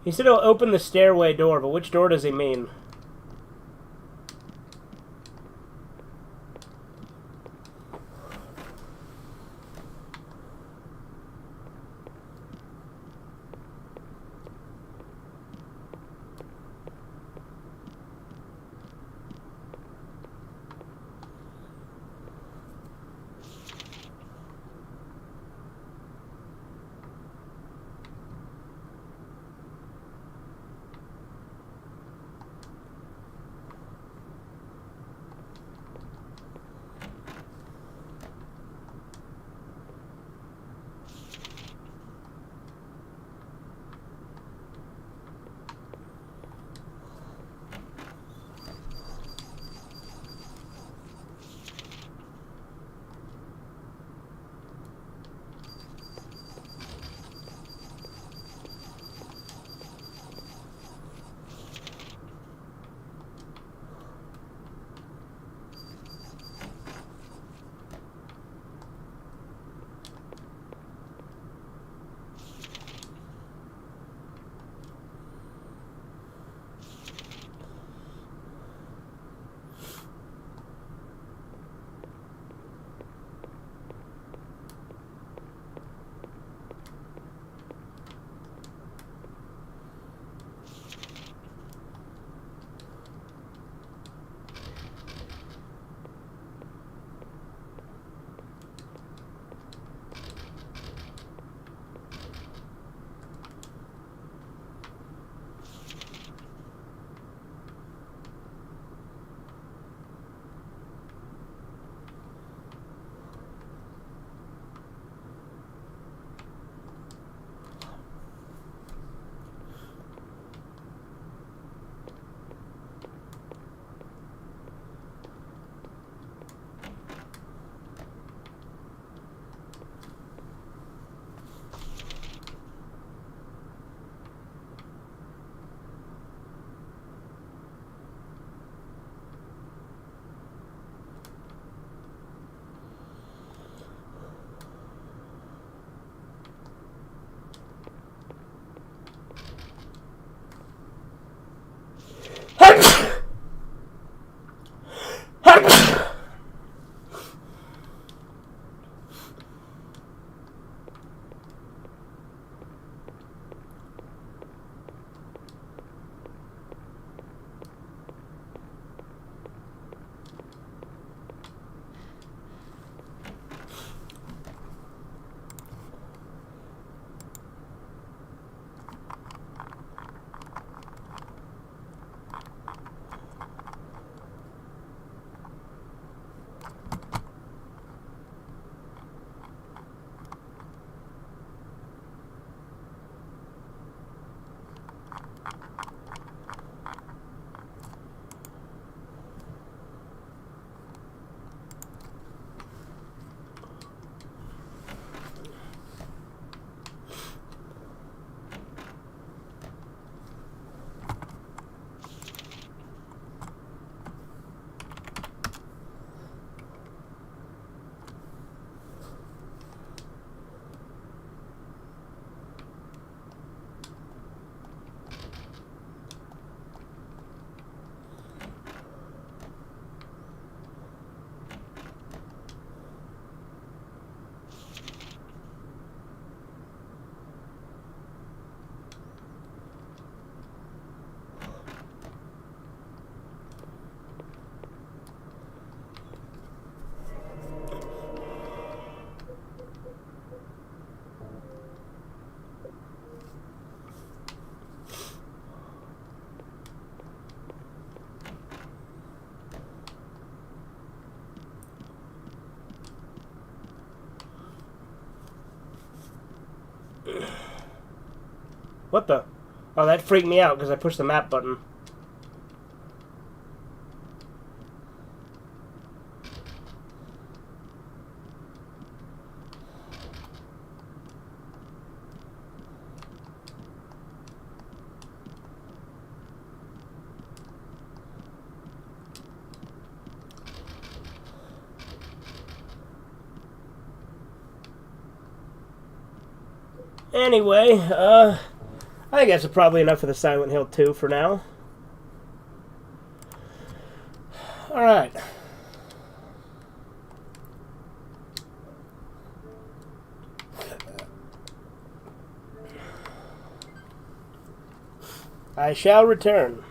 He said he'll open the stairway door, but which door does he mean? What the? Oh, that freaked me out because I pushed the map button. Anyway, I think that's probably enough for the Silent Hill 2 for now. Alright. I shall return.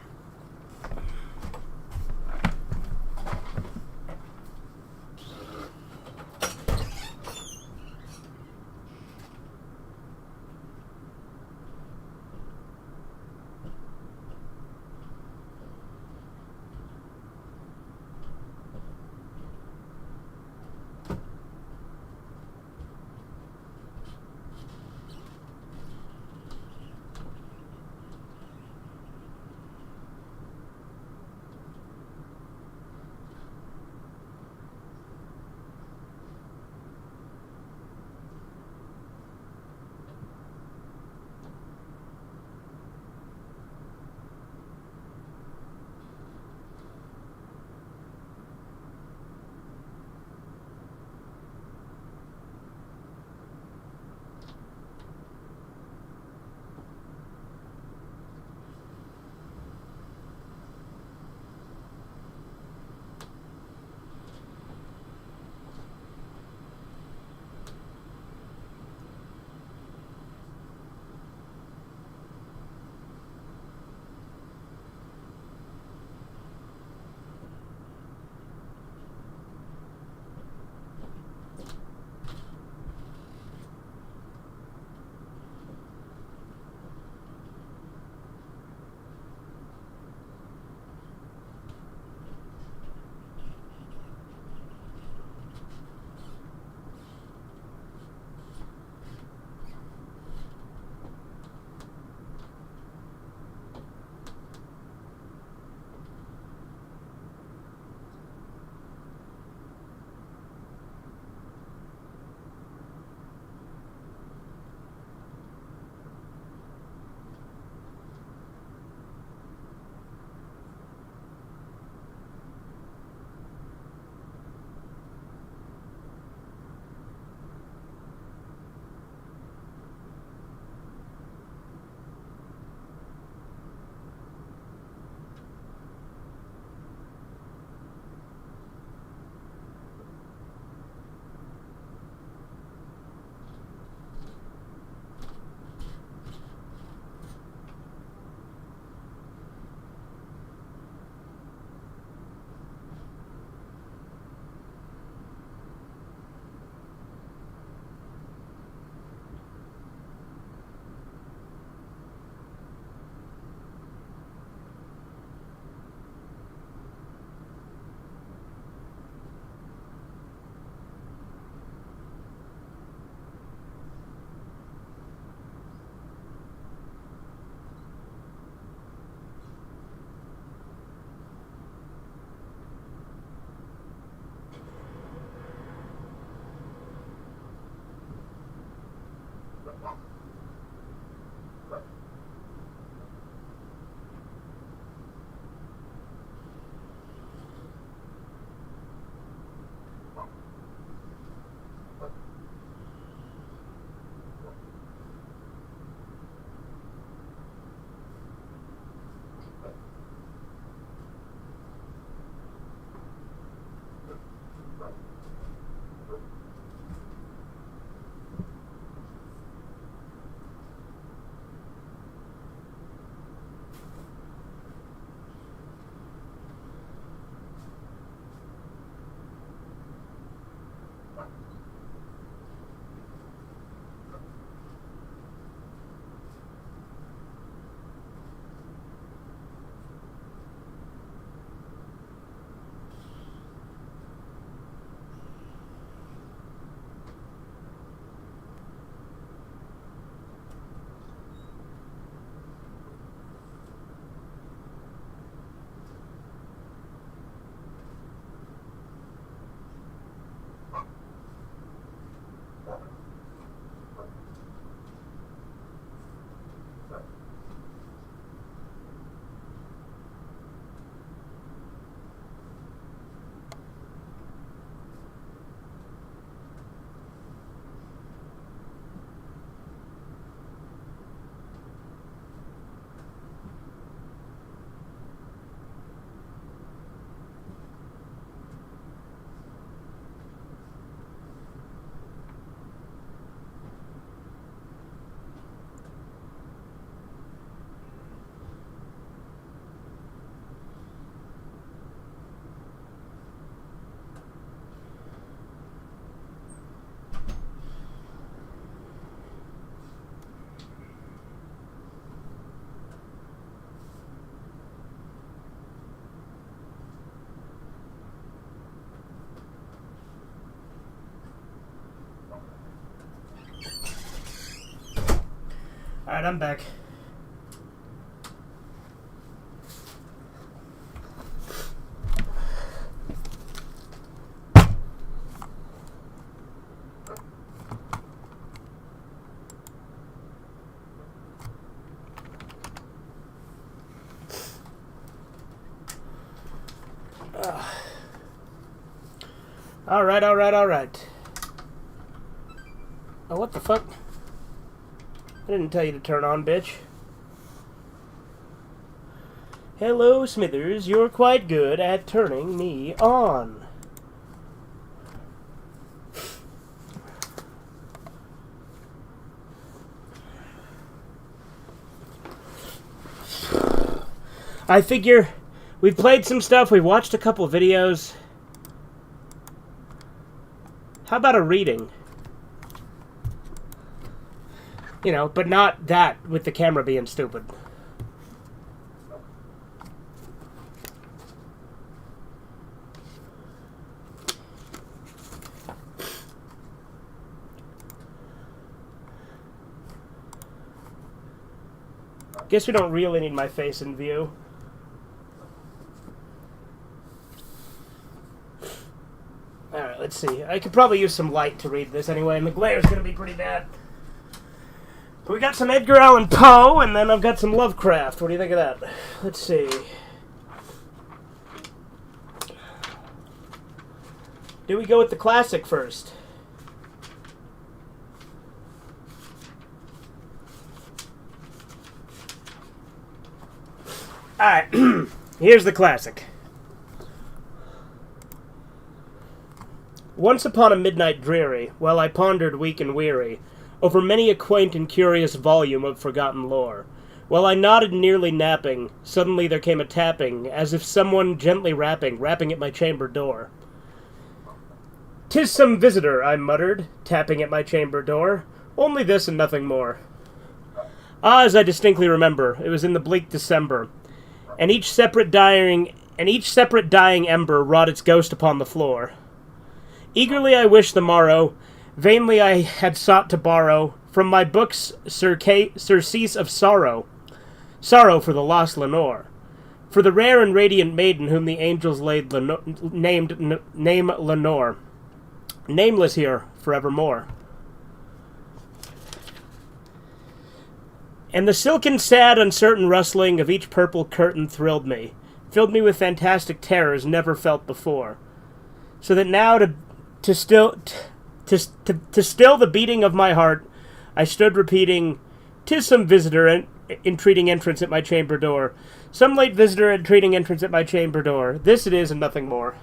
Alright, I'm back. Alright. Oh, what the fuck? I didn't tell you to turn on, bitch. Hello, Smithers. You're quite good at turning me on. I figure we've played some stuff, we've watched a couple of videos. How about a reading? You know, but not that with the camera being stupid. Guess we don't really need my face in view. Alright, let's see. I could probably use some light to read this anyway, and the glare's gonna be pretty bad. But we got some Edgar Allan Poe, and then I've got some Lovecraft. What do you think of that? Let's see. Do we go with the classic first? Alright, here's the classic. Once upon a midnight dreary, while I pondered weak and weary, over many a quaint and curious volume of forgotten lore, while I nodded nearly napping, suddenly there came a tapping, as if someone gently rapping at my chamber door. "'Tis some visitor," I muttered, tapping at my chamber door. "Only this and nothing more." Ah, as I distinctly remember, it was in the bleak December, and each separate dying ember wrought its ghost upon the floor. Eagerly I wished the morrow, vainly I had sought to borrow from my books surcease of sorrow for the lost Lenore, for the rare and radiant maiden whom the angels named Lenore, nameless here forevermore. And the silken, sad, uncertain rustling of each purple curtain thrilled me, filled me with fantastic terrors never felt before, so that now to still the beating of my heart, I stood repeating, "'Tis some visitor entreating entrance at my chamber door. Some late visitor entreating entrance at my chamber door. This it is and nothing more."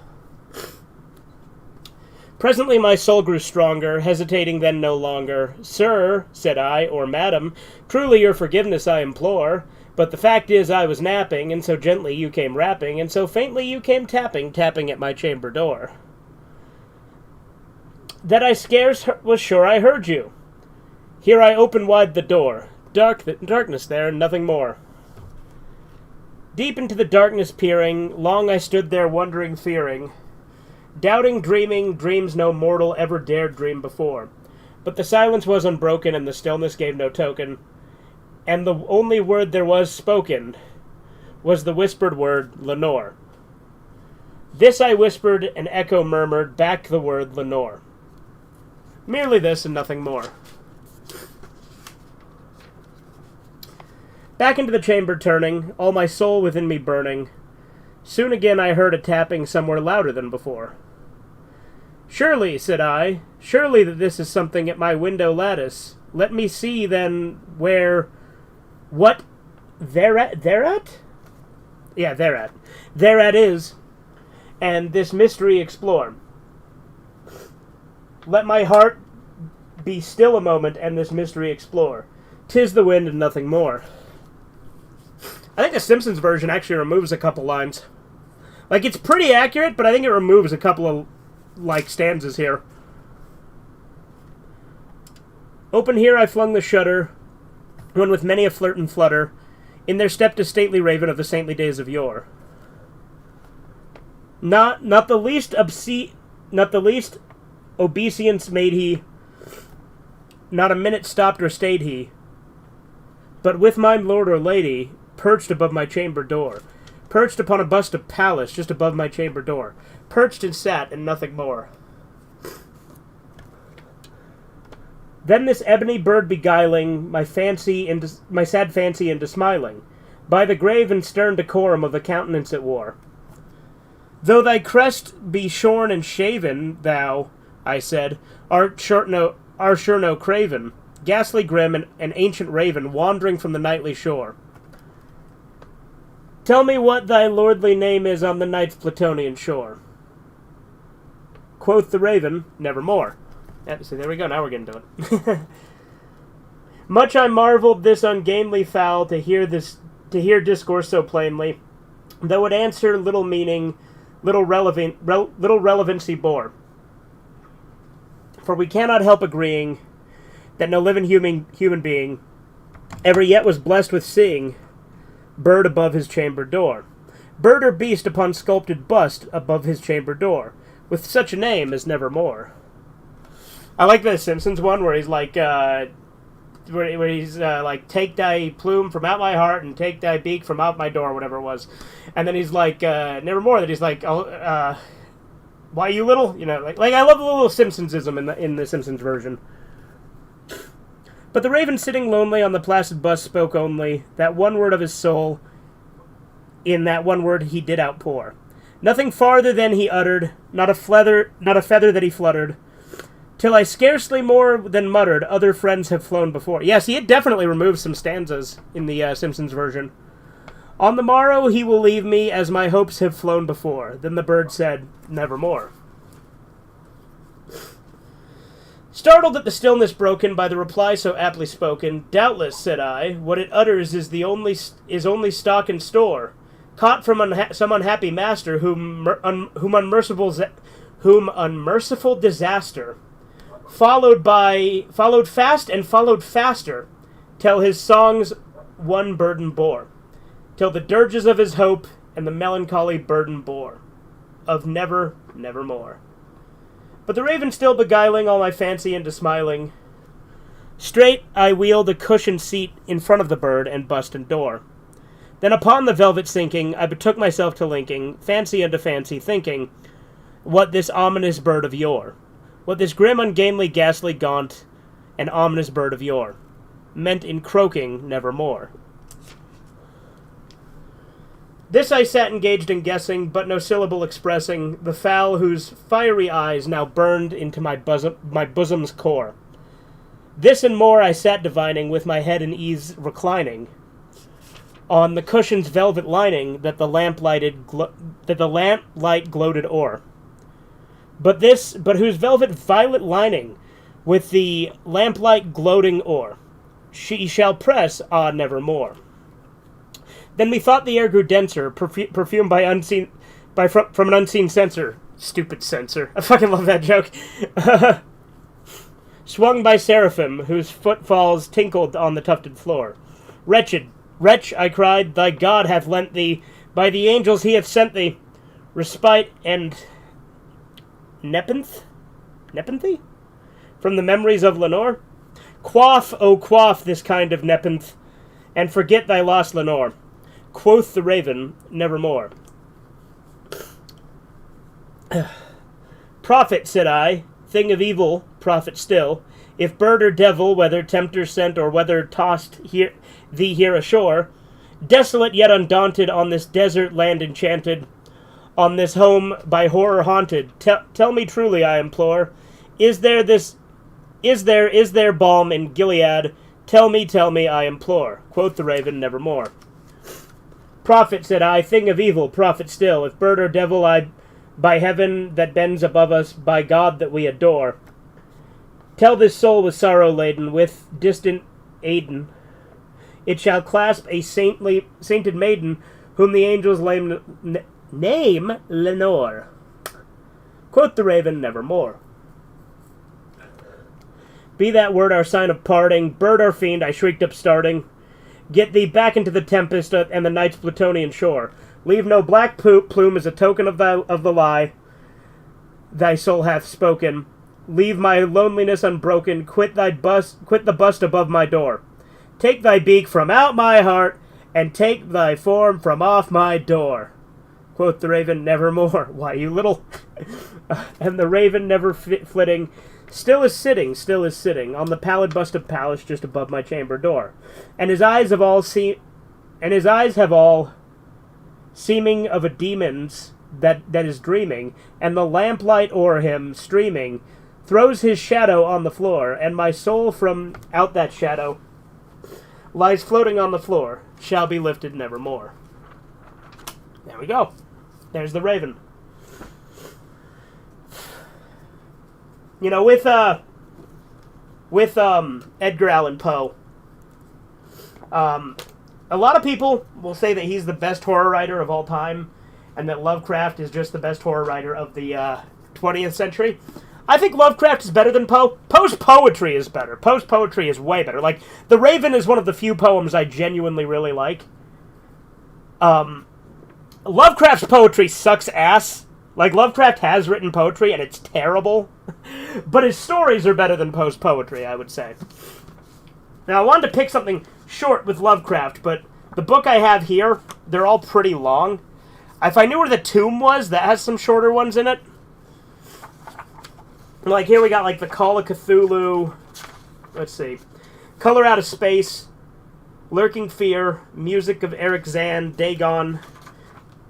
Presently my soul grew stronger, hesitating then no longer. "Sir," said I, or "Madam, truly your forgiveness I implore. But the fact is I was napping, and so gently you came rapping, and so faintly you came tapping at my chamber door, that I scarce was sure I heard you. Here I open wide the door. Darkness there, and nothing more. Deep into the darkness peering, long I stood there wondering, fearing, doubting, dreaming, dreams no mortal ever dared dream before. But the silence was unbroken, and the stillness gave no token, and the only word there was spoken was the whispered word, Lenore. This I whispered, and echo murmured back the word Lenore. Merely this and nothing more. Back into the chamber turning, all my soul within me burning, soon again I heard a tapping somewhere louder than before. "Surely," said I, "surely that this is something at my window lattice. Let me see, then, what thereat? Yeah, thereat. Thereat is, and this mystery explore. Let my heart be still a moment and this mystery explore. 'Tis the wind and nothing more." I think the Simpsons version actually removes a couple lines. Like, it's pretty accurate, but I think it removes a couple of, stanzas here. "Open here I flung the shutter, when with many a flirt and flutter, in there stepped a stately raven of the saintly days of yore. Not the least obeisance made he, not a minute stopped or stayed he. but with my lord or lady perched above my chamber door, perched upon a bust of Pallas just above my chamber door, perched and sat and nothing more. Then this ebony bird beguiling my sad fancy into smiling, by the grave and stern decorum of the countenance it wore. Though thy crest be shorn and shaven, thou, I said, art sure no craven, ghastly grim and an ancient raven wandering from the nightly shore. Tell me what thy lordly name is on the night's Plutonian shore. Quoth the raven, nevermore. So there we go, now we're getting to it. Much I marveled this ungainly fowl to hear discourse so plainly, though it answer little meaning, little relevancy bore. For we cannot help agreeing that no living human being ever yet was blessed with seeing bird above his chamber door, bird or beast upon sculpted bust above his chamber door, with such a name as nevermore. I like the Simpsons one where he's like, where he's like, take thy plume from out my heart and take thy beak from out my door, whatever it was. And then he's like, nevermore, that he's like, why you little? You know, like I love the little Simpsonsism in the Simpsons version. But the raven sitting lonely on the placid bust spoke only that one word of his soul. In that one word he did outpour. Nothing farther than he uttered, not a feather that he fluttered, till I scarcely more than muttered, other friends have flown before. Yes, he had definitely removed some stanzas in the Simpsons version. On the morrow he will leave me, as my hopes have flown before. Then the bird said, nevermore. Startled at the stillness broken by the reply so aptly spoken, doubtless, said I, what it utters is only stock and store, caught from some unhappy master whom unmerciful disaster followed fast and followed faster, till his songs one burden bore, till the dirges of his hope and the melancholy burden bore, of never, nevermore. But the raven still beguiling all my fancy into smiling, straight I wheeled a cushioned seat in front of the bird and bust and door. Then upon the velvet sinking, I betook myself to linking fancy unto fancy, thinking what this ominous bird of yore, what this grim, ungainly, ghastly, gaunt, and ominous bird of yore meant in croaking nevermore. This I sat engaged in guessing, but no syllable expressing the fowl whose fiery eyes now burned into my bosom's core. This and more I sat divining, with my head in ease reclining on the cushion's velvet lining that the lamplight gloated o'er. But whose velvet violet lining, with the lamplight gloating o'er, she shall press, nevermore. Then methought the air grew denser, perfumed from an unseen censer. Stupid censor. I fucking love that joke. Swung by seraphim, whose footfalls tinkled on the tufted floor. Wretched, wretch, I cried, thy God hath lent thee, by the angels he hath sent thee, respite and nepenthe? From the memories of Lenore? Quaff, O quaff this kind of nepenthe, and forget thy lost Lenore. Quoth the raven, nevermore. Prophet, said I, thing of evil, prophet still, if bird or devil, whether tempter sent or whether tossed thee here ashore, desolate yet undaunted on this desert land enchanted, on this home by horror haunted, tell me truly, I implore, is there balm in Gilead? Tell me, I implore. Quoth the raven, nevermore. Prophet, said I, thing of evil, prophet still, if bird or devil, by heaven that bends above us, by God that we adore, tell this soul with sorrow laden, with distant Aden, it shall clasp a sainted maiden, whom the angels name Lenore. Quoth the raven, nevermore. Be that word our sign of parting, bird or fiend, I shrieked upstarting, get thee back into the tempest and the night's Plutonian shore. Leave no black plume as a token of the lie thy soul hath spoken. Leave my loneliness unbroken. Quit the bust above my door. Take thy beak from out my heart, and take thy form from off my door. Quoth the raven, nevermore. Why, you little... And the raven, never flitting, still is sitting, on the pallid bust of Pallas just above my chamber door. And his eyes have all seeming of a demon's that is dreaming, and the lamplight o'er him streaming throws his shadow on the floor, and my soul from out that shadow lies floating on the floor, shall be lifted nevermore. There we go. There's the raven. You know, with Edgar Allan Poe, a lot of people will say that he's the best horror writer of all time, and that Lovecraft is just the best horror writer of the 20th century. I think Lovecraft is better than Poe. Poe's poetry is better. Poe's poetry is way better. Like, The Raven is one of the few poems I genuinely really like. Lovecraft's poetry sucks ass. Like, Lovecraft has written poetry, and it's terrible. But his stories are better than Poe's poetry, I would say. Now, I wanted to pick something short with Lovecraft, but the book I have here, they're all pretty long. If I knew where the tomb was, that has some shorter ones in it. Like, here we got, like, the Call of Cthulhu. Let's see. Color Out of Space. Lurking Fear. Music of Eric Zahn. Dagon.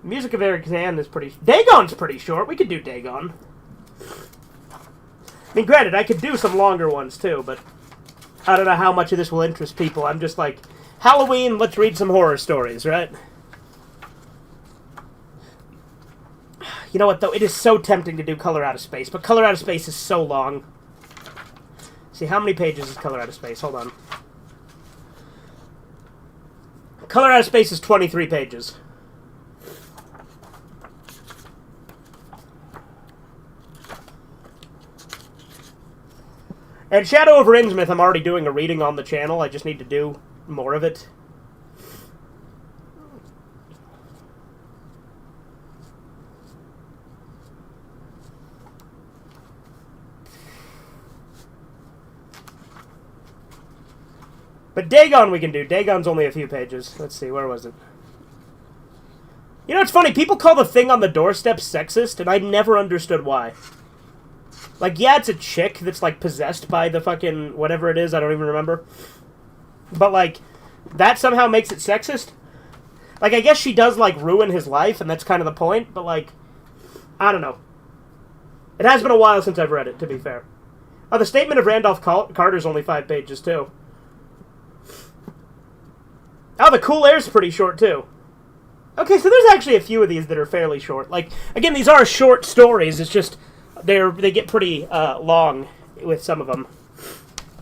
Music of Eric Zahn is pretty... Dagon's pretty short. We could do Dagon. I mean, granted, I could do some longer ones, too, but I don't know how much of this will interest people. I'm just like, Halloween, let's read some horror stories, right? You know what, though? It is so tempting to do Color Out of Space, but Color Out of Space is so long. See, how many pages is Color Out of Space? Hold on. Color Out of Space is 23 pages. And Shadow over Innsmouth, I'm already doing a reading on the channel. I just need to do more of it. But Dagon we can do. Dagon's only a few pages. Let's see, where was it? You know, it's funny. People call the thing on the doorstep sexist, and I never understood why. Like, yeah, it's a chick that's, like, possessed by the fucking whatever it is. I don't even remember. But, like, that somehow makes it sexist? Like, I guess she does, like, ruin his life, and that's kind of the point. But, like, I don't know. It has been a while since I've read it, to be fair. Oh, the Statement of Randolph Carter's only 5 pages, too. Oh, the Cool Air's pretty short, too. Okay, so there's actually a few of these that are fairly short. Like, again, these are short stories. It's just they get pretty long with some of them.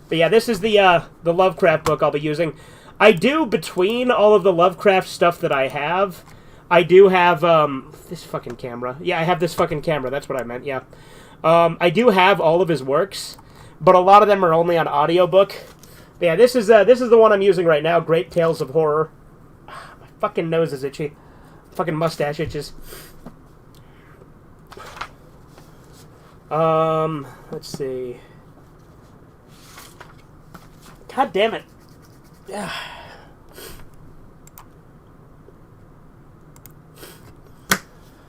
But yeah, this is the Lovecraft book I'll be using. I do, between all of the Lovecraft stuff that I have, I do have this fucking camera. Yeah, I have this fucking camera. That's what I meant, yeah. I do have all of his works, but a lot of them are only on audiobook. Yeah, this is the one I'm using right now, Great Tales of Horror. My fucking nose is itchy. Fucking mustache itches. Let's see. God damn it. Yeah. And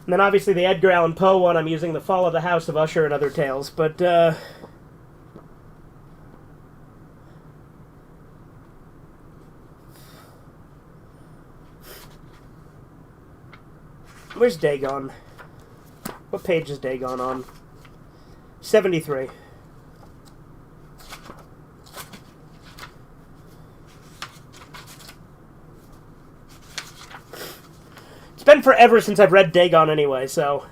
then obviously the Edgar Allan Poe one, I'm using The Fall of the House of Usher and Other Tales, but, where's Dagon? What page is Dagon on? 73. It's been forever since I've read Dagon anyway, so...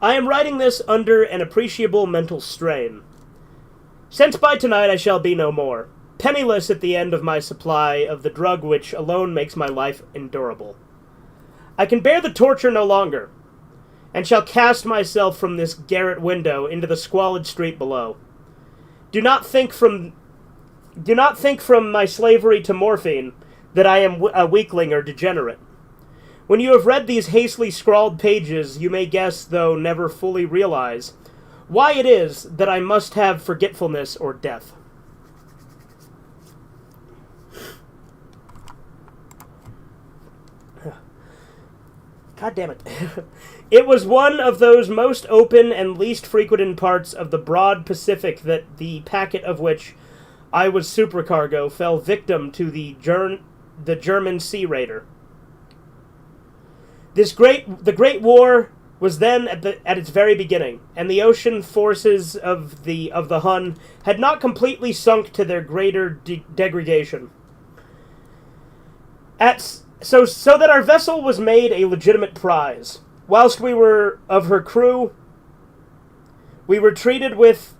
I am writing this under an appreciable mental strain. Since by tonight I shall be no more, penniless at the end of my supply of the drug which alone makes my life endurable. I can bear the torture no longer, and shall cast myself from this garret window into the squalid street below. Do not think from my slavery to morphine that I am a weakling or degenerate. When you have read these hastily scrawled pages, you may guess, though never fully realize, why it is that I must have forgetfulness or death. God damn it. It was one of those most open and least frequented parts of the broad Pacific that the packet of which I was supercargo fell victim to the German sea raider. The Great War was then at its very beginning, and the ocean forces of the Hun had not completely sunk to their greater degradation. So that our vessel was made a legitimate prize. Whilst we were of her crew, we were treated with...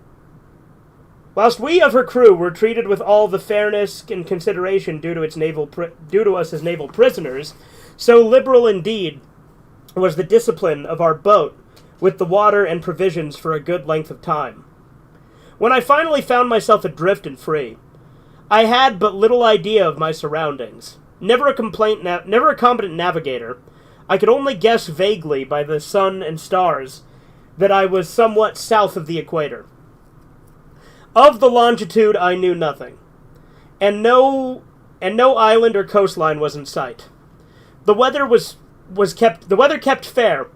Whilst we of her crew were treated with all the fairness and consideration due to us as naval prisoners, so liberal indeed was the discipline of our boat with the water and provisions for a good length of time. When I finally found myself adrift and free, I had but little idea of my surroundings. Never a competent navigator, I could only guess vaguely by the sun and stars that I was somewhat south of the equator. Of the longitude I knew nothing, and no island or coastline was in sight. The weather kept fair,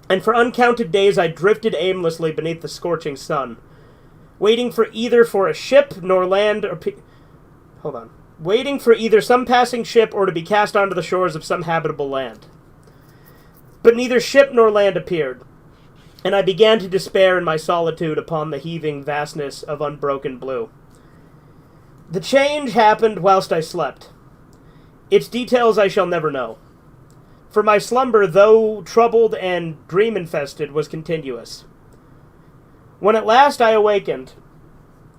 and for uncounted days I drifted aimlessly beneath the scorching sun, waiting for either a ship nor land or waiting for either some passing ship or to be cast onto the shores of some habitable land. But neither ship nor land appeared, and I began to despair in my solitude upon the heaving vastness of unbroken blue. The change happened whilst I slept. Its details I shall never know. For my slumber, though troubled and dream-infested, was continuous. When at last I awakened,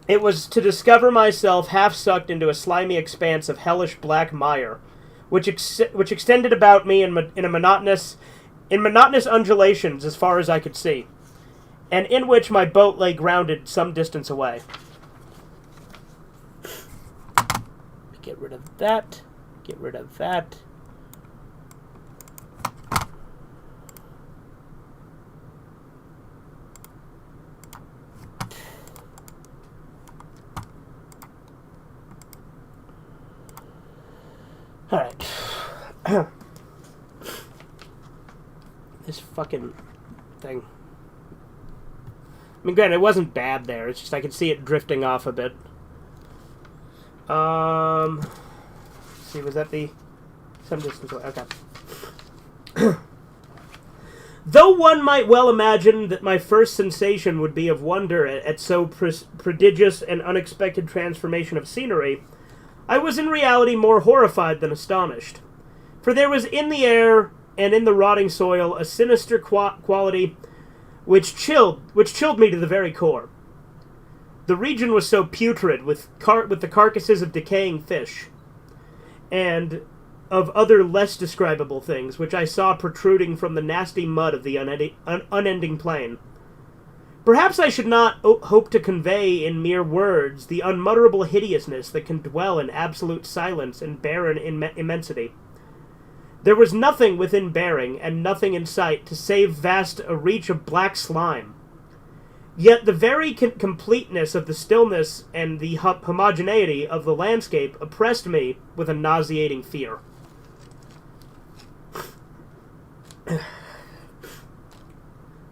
it was to discover myself half-sucked into a slimy expanse of hellish black mire, which extended about me in monotonous undulations as far as I could see, and in which my boat lay grounded some distance away. Get rid of that. Get rid of that. Alright. This fucking thing. I mean, granted, it wasn't bad there. It's just I could see it drifting off a bit. Let's see, was that some distance away? Okay. Though one might well imagine that my first sensation would be of wonder at so prodigious and unexpected transformation of scenery, I was in reality more horrified than astonished. For there was in the air and in the rotting soil a sinister quality which chilled me to the very core. The region was so putrid with the carcasses of decaying fish, and of other less describable things which I saw protruding from the nasty mud of the unending plain. Perhaps I should not hope to convey in mere words the unmutterable hideousness that can dwell in absolute silence and barren immensity. There was nothing within bearing, and nothing in sight, to save vast a reach of black slime. Yet the very completeness of the stillness and the homogeneity of the landscape oppressed me with a nauseating fear.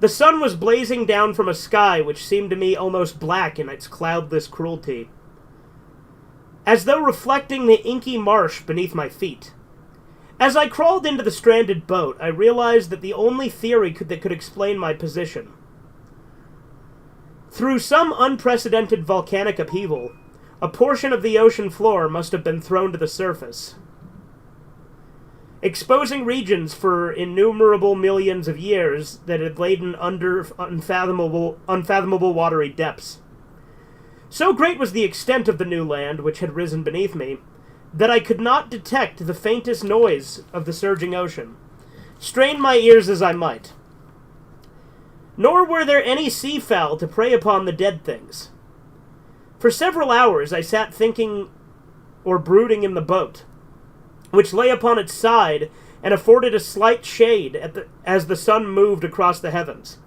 The sun was blazing down from a sky which seemed to me almost black in its cloudless cruelty, as though reflecting the inky marsh beneath my feet. As I crawled into the stranded boat, I realized that the only theory that could explain my position. Through some unprecedented volcanic upheaval, a portion of the ocean floor must have been thrown to the surface, exposing regions for innumerable millions of years that had lain under unfathomable watery depths. So great was the extent of the new land which had risen beneath me, that I could not detect the faintest noise of the surging ocean, strain my ears as I might. Nor were there any seafowl to prey upon the dead things. For several hours I sat thinking or brooding in the boat, which lay upon its side and afforded a slight shade as the sun moved across the heavens.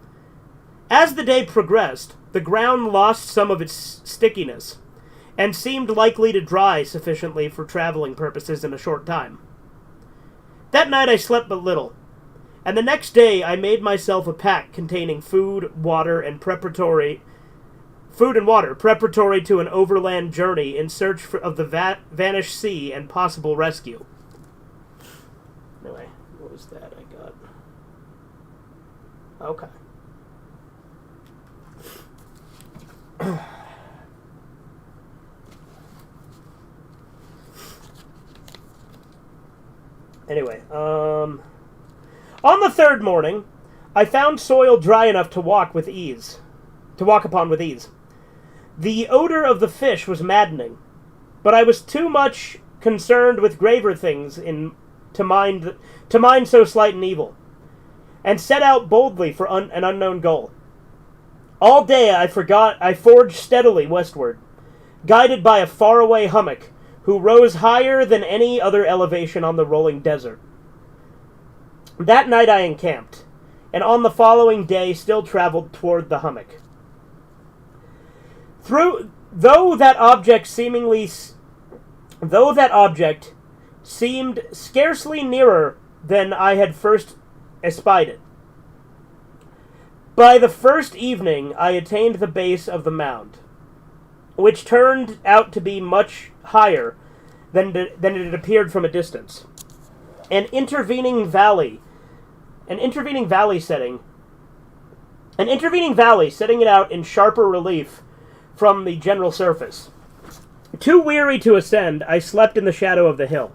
As the day progressed, the ground lost some of its stickiness, and seemed likely to dry sufficiently for traveling purposes in a short time. That night I slept but little, and the next day I made myself a pack containing food and water preparatory to an overland journey in search of the vanished sea and possible rescue. Anyway, what was that I got? Okay. Anyway, on the third morning, I found soil dry enough to walk upon with ease. The odor of the fish was maddening, but I was too much concerned with graver things to mind so slight an evil, and set out boldly for an unknown goal. All day I forged steadily westward, guided by a faraway hummock who rose higher than any other elevation on the rolling desert. That night I encamped, and on the following day still traveled toward the hummock. Though that object seemed scarcely nearer than I had first espied it. By the first evening I attained the base of the mound, which turned out to be much higher than it appeared from a distance. An intervening valley setting it out in sharper relief from the general surface. Too weary to ascend, I slept in the shadow of the hill.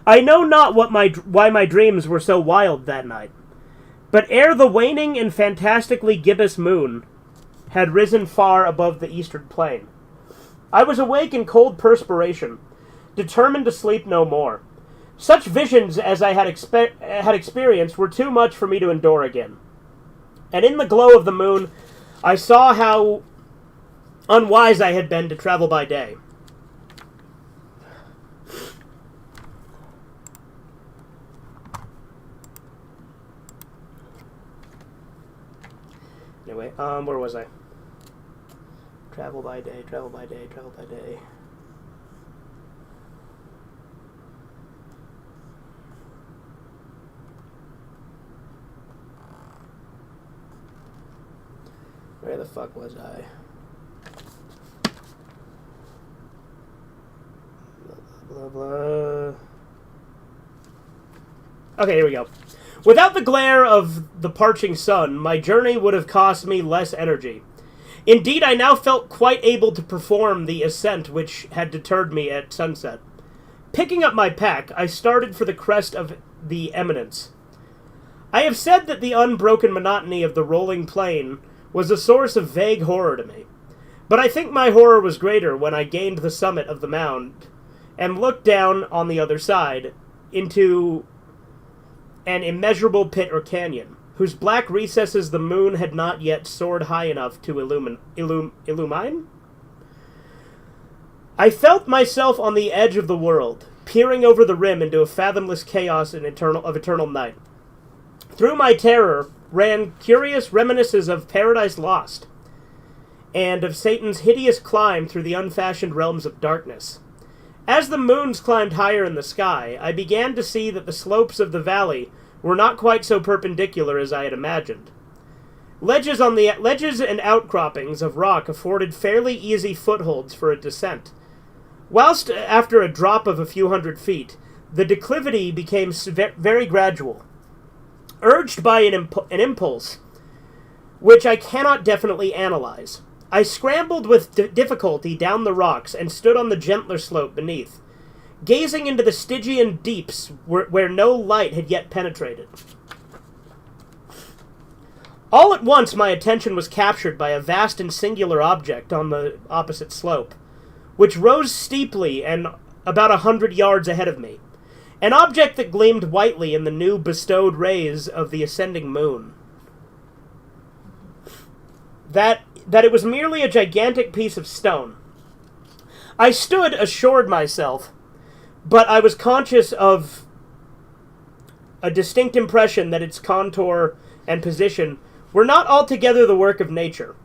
I know not why my dreams were so wild that night, but ere the waning and fantastically gibbous moon had risen far above the eastern plain, I was awake in cold perspiration, determined to sleep no more. Such visions as I had experienced were too much for me to endure again. And in the glow of the moon, I saw how unwise I had been to travel by day. Anyway, where was I? Travel by day, travel by day, travel by day. Where the fuck was I? Blah, blah, blah. Okay, here we go. Without the glare of the parching sun, my journey would have cost me less energy. Indeed, I now felt quite able to perform the ascent which had deterred me at sunset. Picking up my pack, I started for the crest of the eminence. I have said that the unbroken monotony of the rolling plain was a source of vague horror to me, but I think my horror was greater when I gained the summit of the mound and looked down on the other side into an immeasurable pit or canyon, whose black recesses the moon had not yet soared high enough to illumine? I felt myself on the edge of the world, peering over the rim into a fathomless chaos of eternal night. Through my terror ran curious reminiscences of Paradise Lost, and of Satan's hideous climb through the unfashioned realms of darkness. As the moons climbed higher in the sky, I began to see that the slopes of the valley were not quite so perpendicular as I had imagined. Ledges and outcroppings of rock afforded fairly easy footholds for a descent, whilst after a drop of a few hundred feet, the declivity became very gradual. Urged by an impulse, which I cannot definitely analyze, I scrambled with difficulty down the rocks and stood on the gentler slope beneath, gazing into the Stygian deeps where no light had yet penetrated. All at once my attention was captured by a vast and singular object on the opposite slope, which rose steeply and about 100 yards ahead of me, an object that gleamed whitely in the new bestowed rays of the ascending moon. That it was merely a gigantic piece of stone. I stood, assured myself, but I was conscious of a distinct impression that its contour and position were not altogether the work of nature.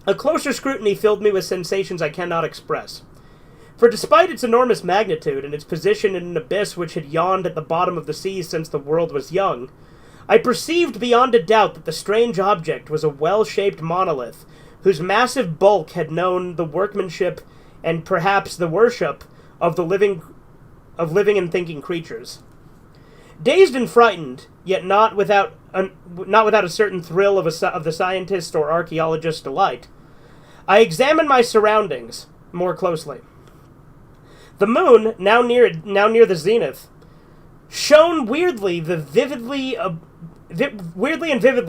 A closer scrutiny filled me with sensations I cannot express. For despite its enormous magnitude and its position in an abyss which had yawned at the bottom of the sea since the world was young, I perceived beyond a doubt that the strange object was a well-shaped monolith, whose massive bulk had known the workmanship and perhaps the worship of living and thinking creatures. Dazed and frightened, yet not without a certain thrill of the scientist's or archaeologist's delight, I examined my surroundings more closely. The moon, now near the zenith, shone weirdly and vividly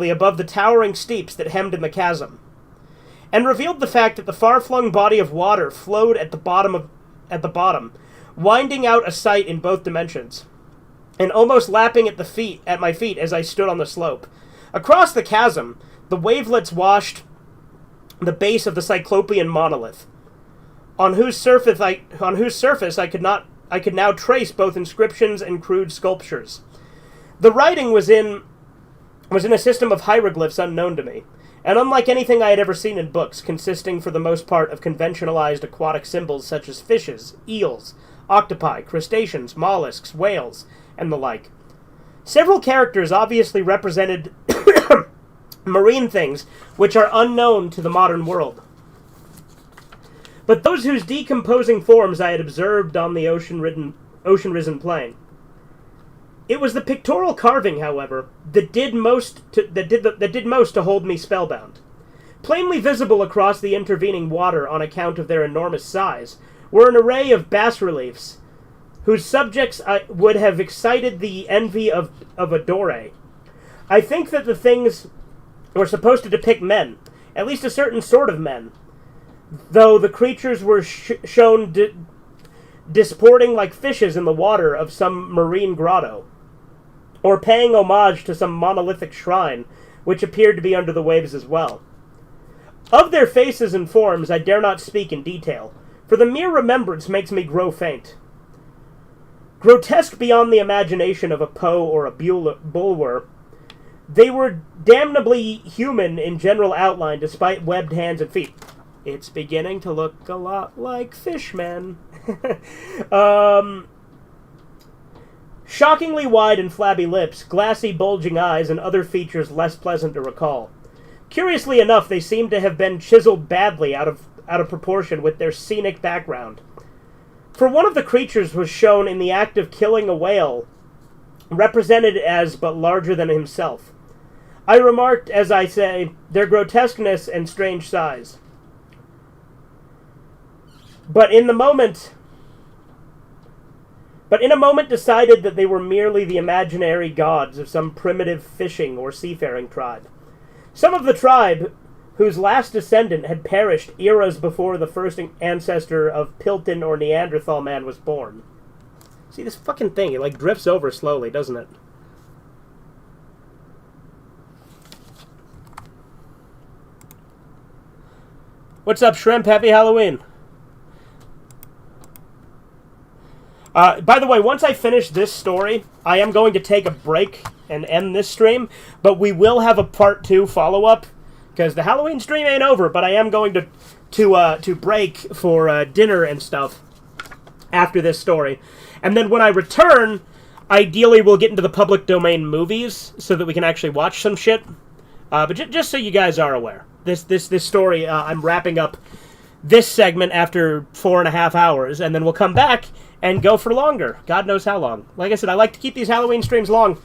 above the towering steeps that hemmed in the chasm, and revealed the fact that the far-flung body of water flowed at the bottom, winding out a sight in both dimensions, and almost lapping at my feet as I stood on the slope. Across the chasm, the wavelets washed the base of the Cyclopean monolith, on whose surface I could now trace both inscriptions and crude sculptures. The writing was in a system of hieroglyphs unknown to me, and unlike anything I had ever seen in books, consisting for the most part of conventionalized aquatic symbols such as fishes, eels, octopi, crustaceans, mollusks, whales, and the like. Several characters obviously represented marine things which are unknown to the modern world, but those whose decomposing forms I had observed on the ocean-risen plain. It was the pictorial carving, however, that did most to hold me spellbound. Plainly visible across the intervening water on account of their enormous size were an array of bas-reliefs, whose subjects would have excited the envy of a Dore. I think that the things were supposed to depict men, at least a certain sort of men, though the creatures were shown disporting like fishes in the water of some marine grotto, or paying homage to some monolithic shrine, which appeared to be under the waves as well. Of their faces and forms I dare not speak in detail, for the mere remembrance makes me grow faint. Grotesque beyond the imagination of a Poe or a Bulwer, they were damnably human in general outline despite webbed hands and feet. It's beginning to look a lot like fishmen. Shockingly wide and flabby lips, glassy bulging eyes, and other features less pleasant to recall. Curiously enough, they seem to have been chiseled badly out of proportion with their scenic background. For one of the creatures was shown in the act of killing a whale, represented as but larger than himself. I remarked, as I say, their grotesqueness and strange size. But in a moment decided that they were merely the imaginary gods of some primitive fishing or seafaring tribe. Some of the tribe, whose last descendant had perished eras before the first ancestor of Pilton or Neanderthal man was born. See, this fucking thing, it drifts over slowly, doesn't it? What's up, Shrimp? Happy Halloween. By the way, once I finish this story, I am going to take a break and end this stream, but we will have a part 2 follow-up, because the Halloween stream ain't over, but I am going to break for dinner and stuff after this story. And then when I return, ideally we'll get into the public domain movies so that we can actually watch some shit. But just so you guys are aware, this story, I'm wrapping up this segment after 4.5 hours, and then we'll come back and go for longer. God knows how long. Like I said, I like to keep these Halloween streams long.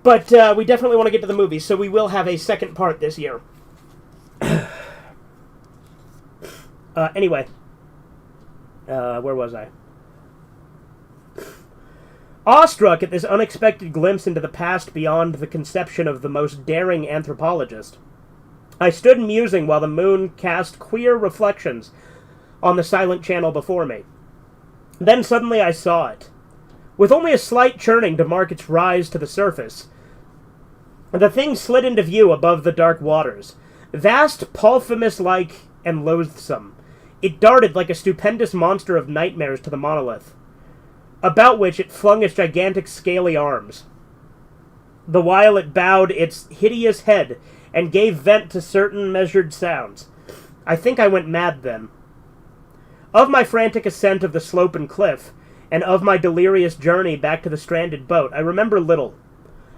But we definitely want to get to the movies, so we will have a second part this year. Anyway. Where was I? Awestruck at this unexpected glimpse into the past beyond the conception of the most daring anthropologist, I stood musing while the moon cast queer reflections on the silent channel before me. Then suddenly I saw it. With only a slight churning to mark its rise to the surface, the thing slid into view above the dark waters. Vast, Polyphemus-like, and loathsome. It darted like a stupendous monster of nightmares to the monolith. about which it flung its gigantic scaly arms, the while it bowed its hideous head and gave vent to certain measured sounds. I think I went mad then. Of my frantic ascent of the slope and cliff, and of my delirious journey back to the stranded boat, I remember little.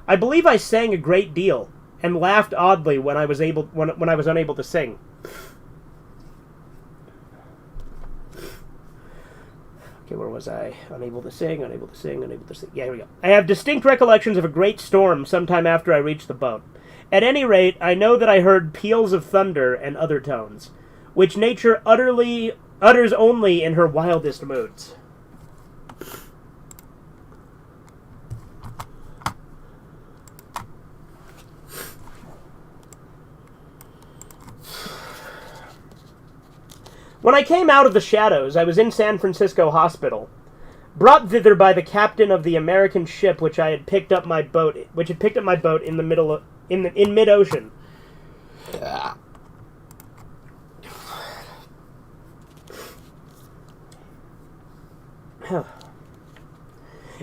I believe I sang a great deal, and laughed oddly when I was unable to sing. Okay, where was I? Unable to sing. Yeah, here we go. I have distinct recollections of a great storm sometime after I reached the boat. At any rate, I know that I heard peals of thunder and other tones, which nature utters only in her wildest moods. When I came out of the shadows, I was in San Francisco Hospital, brought thither by the captain of the American ship which had picked up my boat in the middle of, in mid-ocean.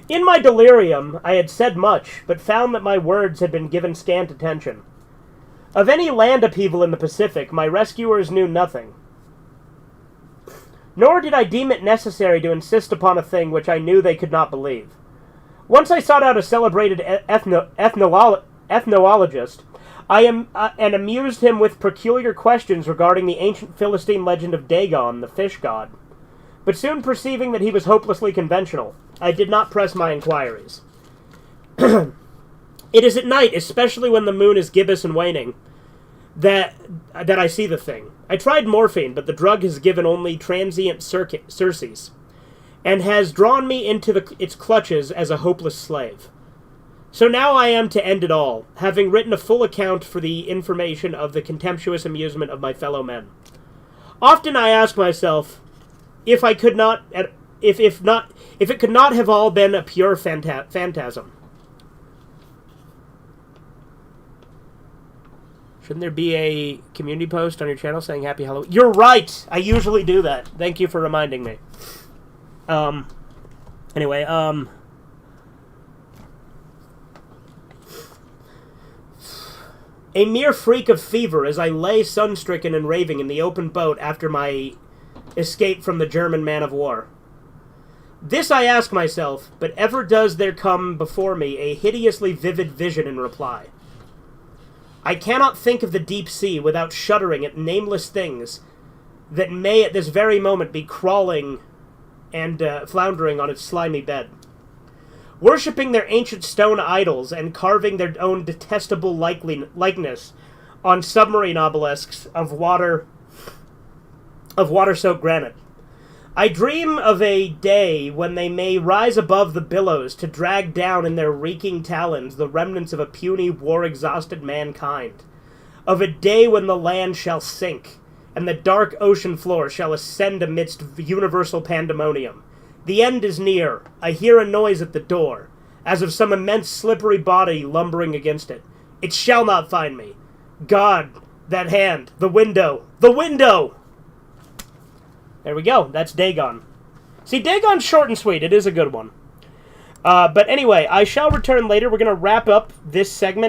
In my delirium, I had said much, but found that my words had been given scant attention. Of any land upheaval in the Pacific, my rescuers knew nothing. Nor did I deem it necessary to insist upon a thing which I knew they could not believe. Once I sought out a celebrated ethnologist, and amused him with peculiar questions regarding the ancient Philistine legend of Dagon, the fish god. But soon perceiving that he was hopelessly conventional, I did not press my inquiries. It is at night, especially when the moon is gibbous and waning, that I see the thing. I tried morphine, but the drug has given only transient surcease, and has drawn me into its clutches as a hopeless slave. So now I am to end it all, having written a full account for the information of the contemptuous amusement of my fellow men. Often I ask myself, if it could not have all been a pure phantasm. Shouldn't there be a community post on your channel saying Happy Halloween? You're right! I usually do that. Thank you for reminding me. Anyway, a mere freak of fever as I lay sun-stricken and raving in the open boat after my escape from the German man-of-war. This I ask myself, but ever does there come before me a hideously vivid vision in reply. I cannot think of the deep sea without shuddering at nameless things that may at this very moment be crawling and floundering on its slimy bed, worshipping their ancient stone idols and carving their own detestable likeness on submarine obelisks of water-soaked granite. I dream of a day when they may rise above the billows to drag down in their reeking talons the remnants of a puny, war-exhausted mankind. Of a day when the land shall sink, and the dark ocean floor shall ascend amidst universal pandemonium. The end is near. I hear a noise at the door, as of some immense slippery body lumbering against it. It shall not find me. God, that hand, the window, the window! There we go. That's Dagon. See, Dagon's short and sweet. It is a good one. But anyway, I shall return later. We're going to wrap up this segment.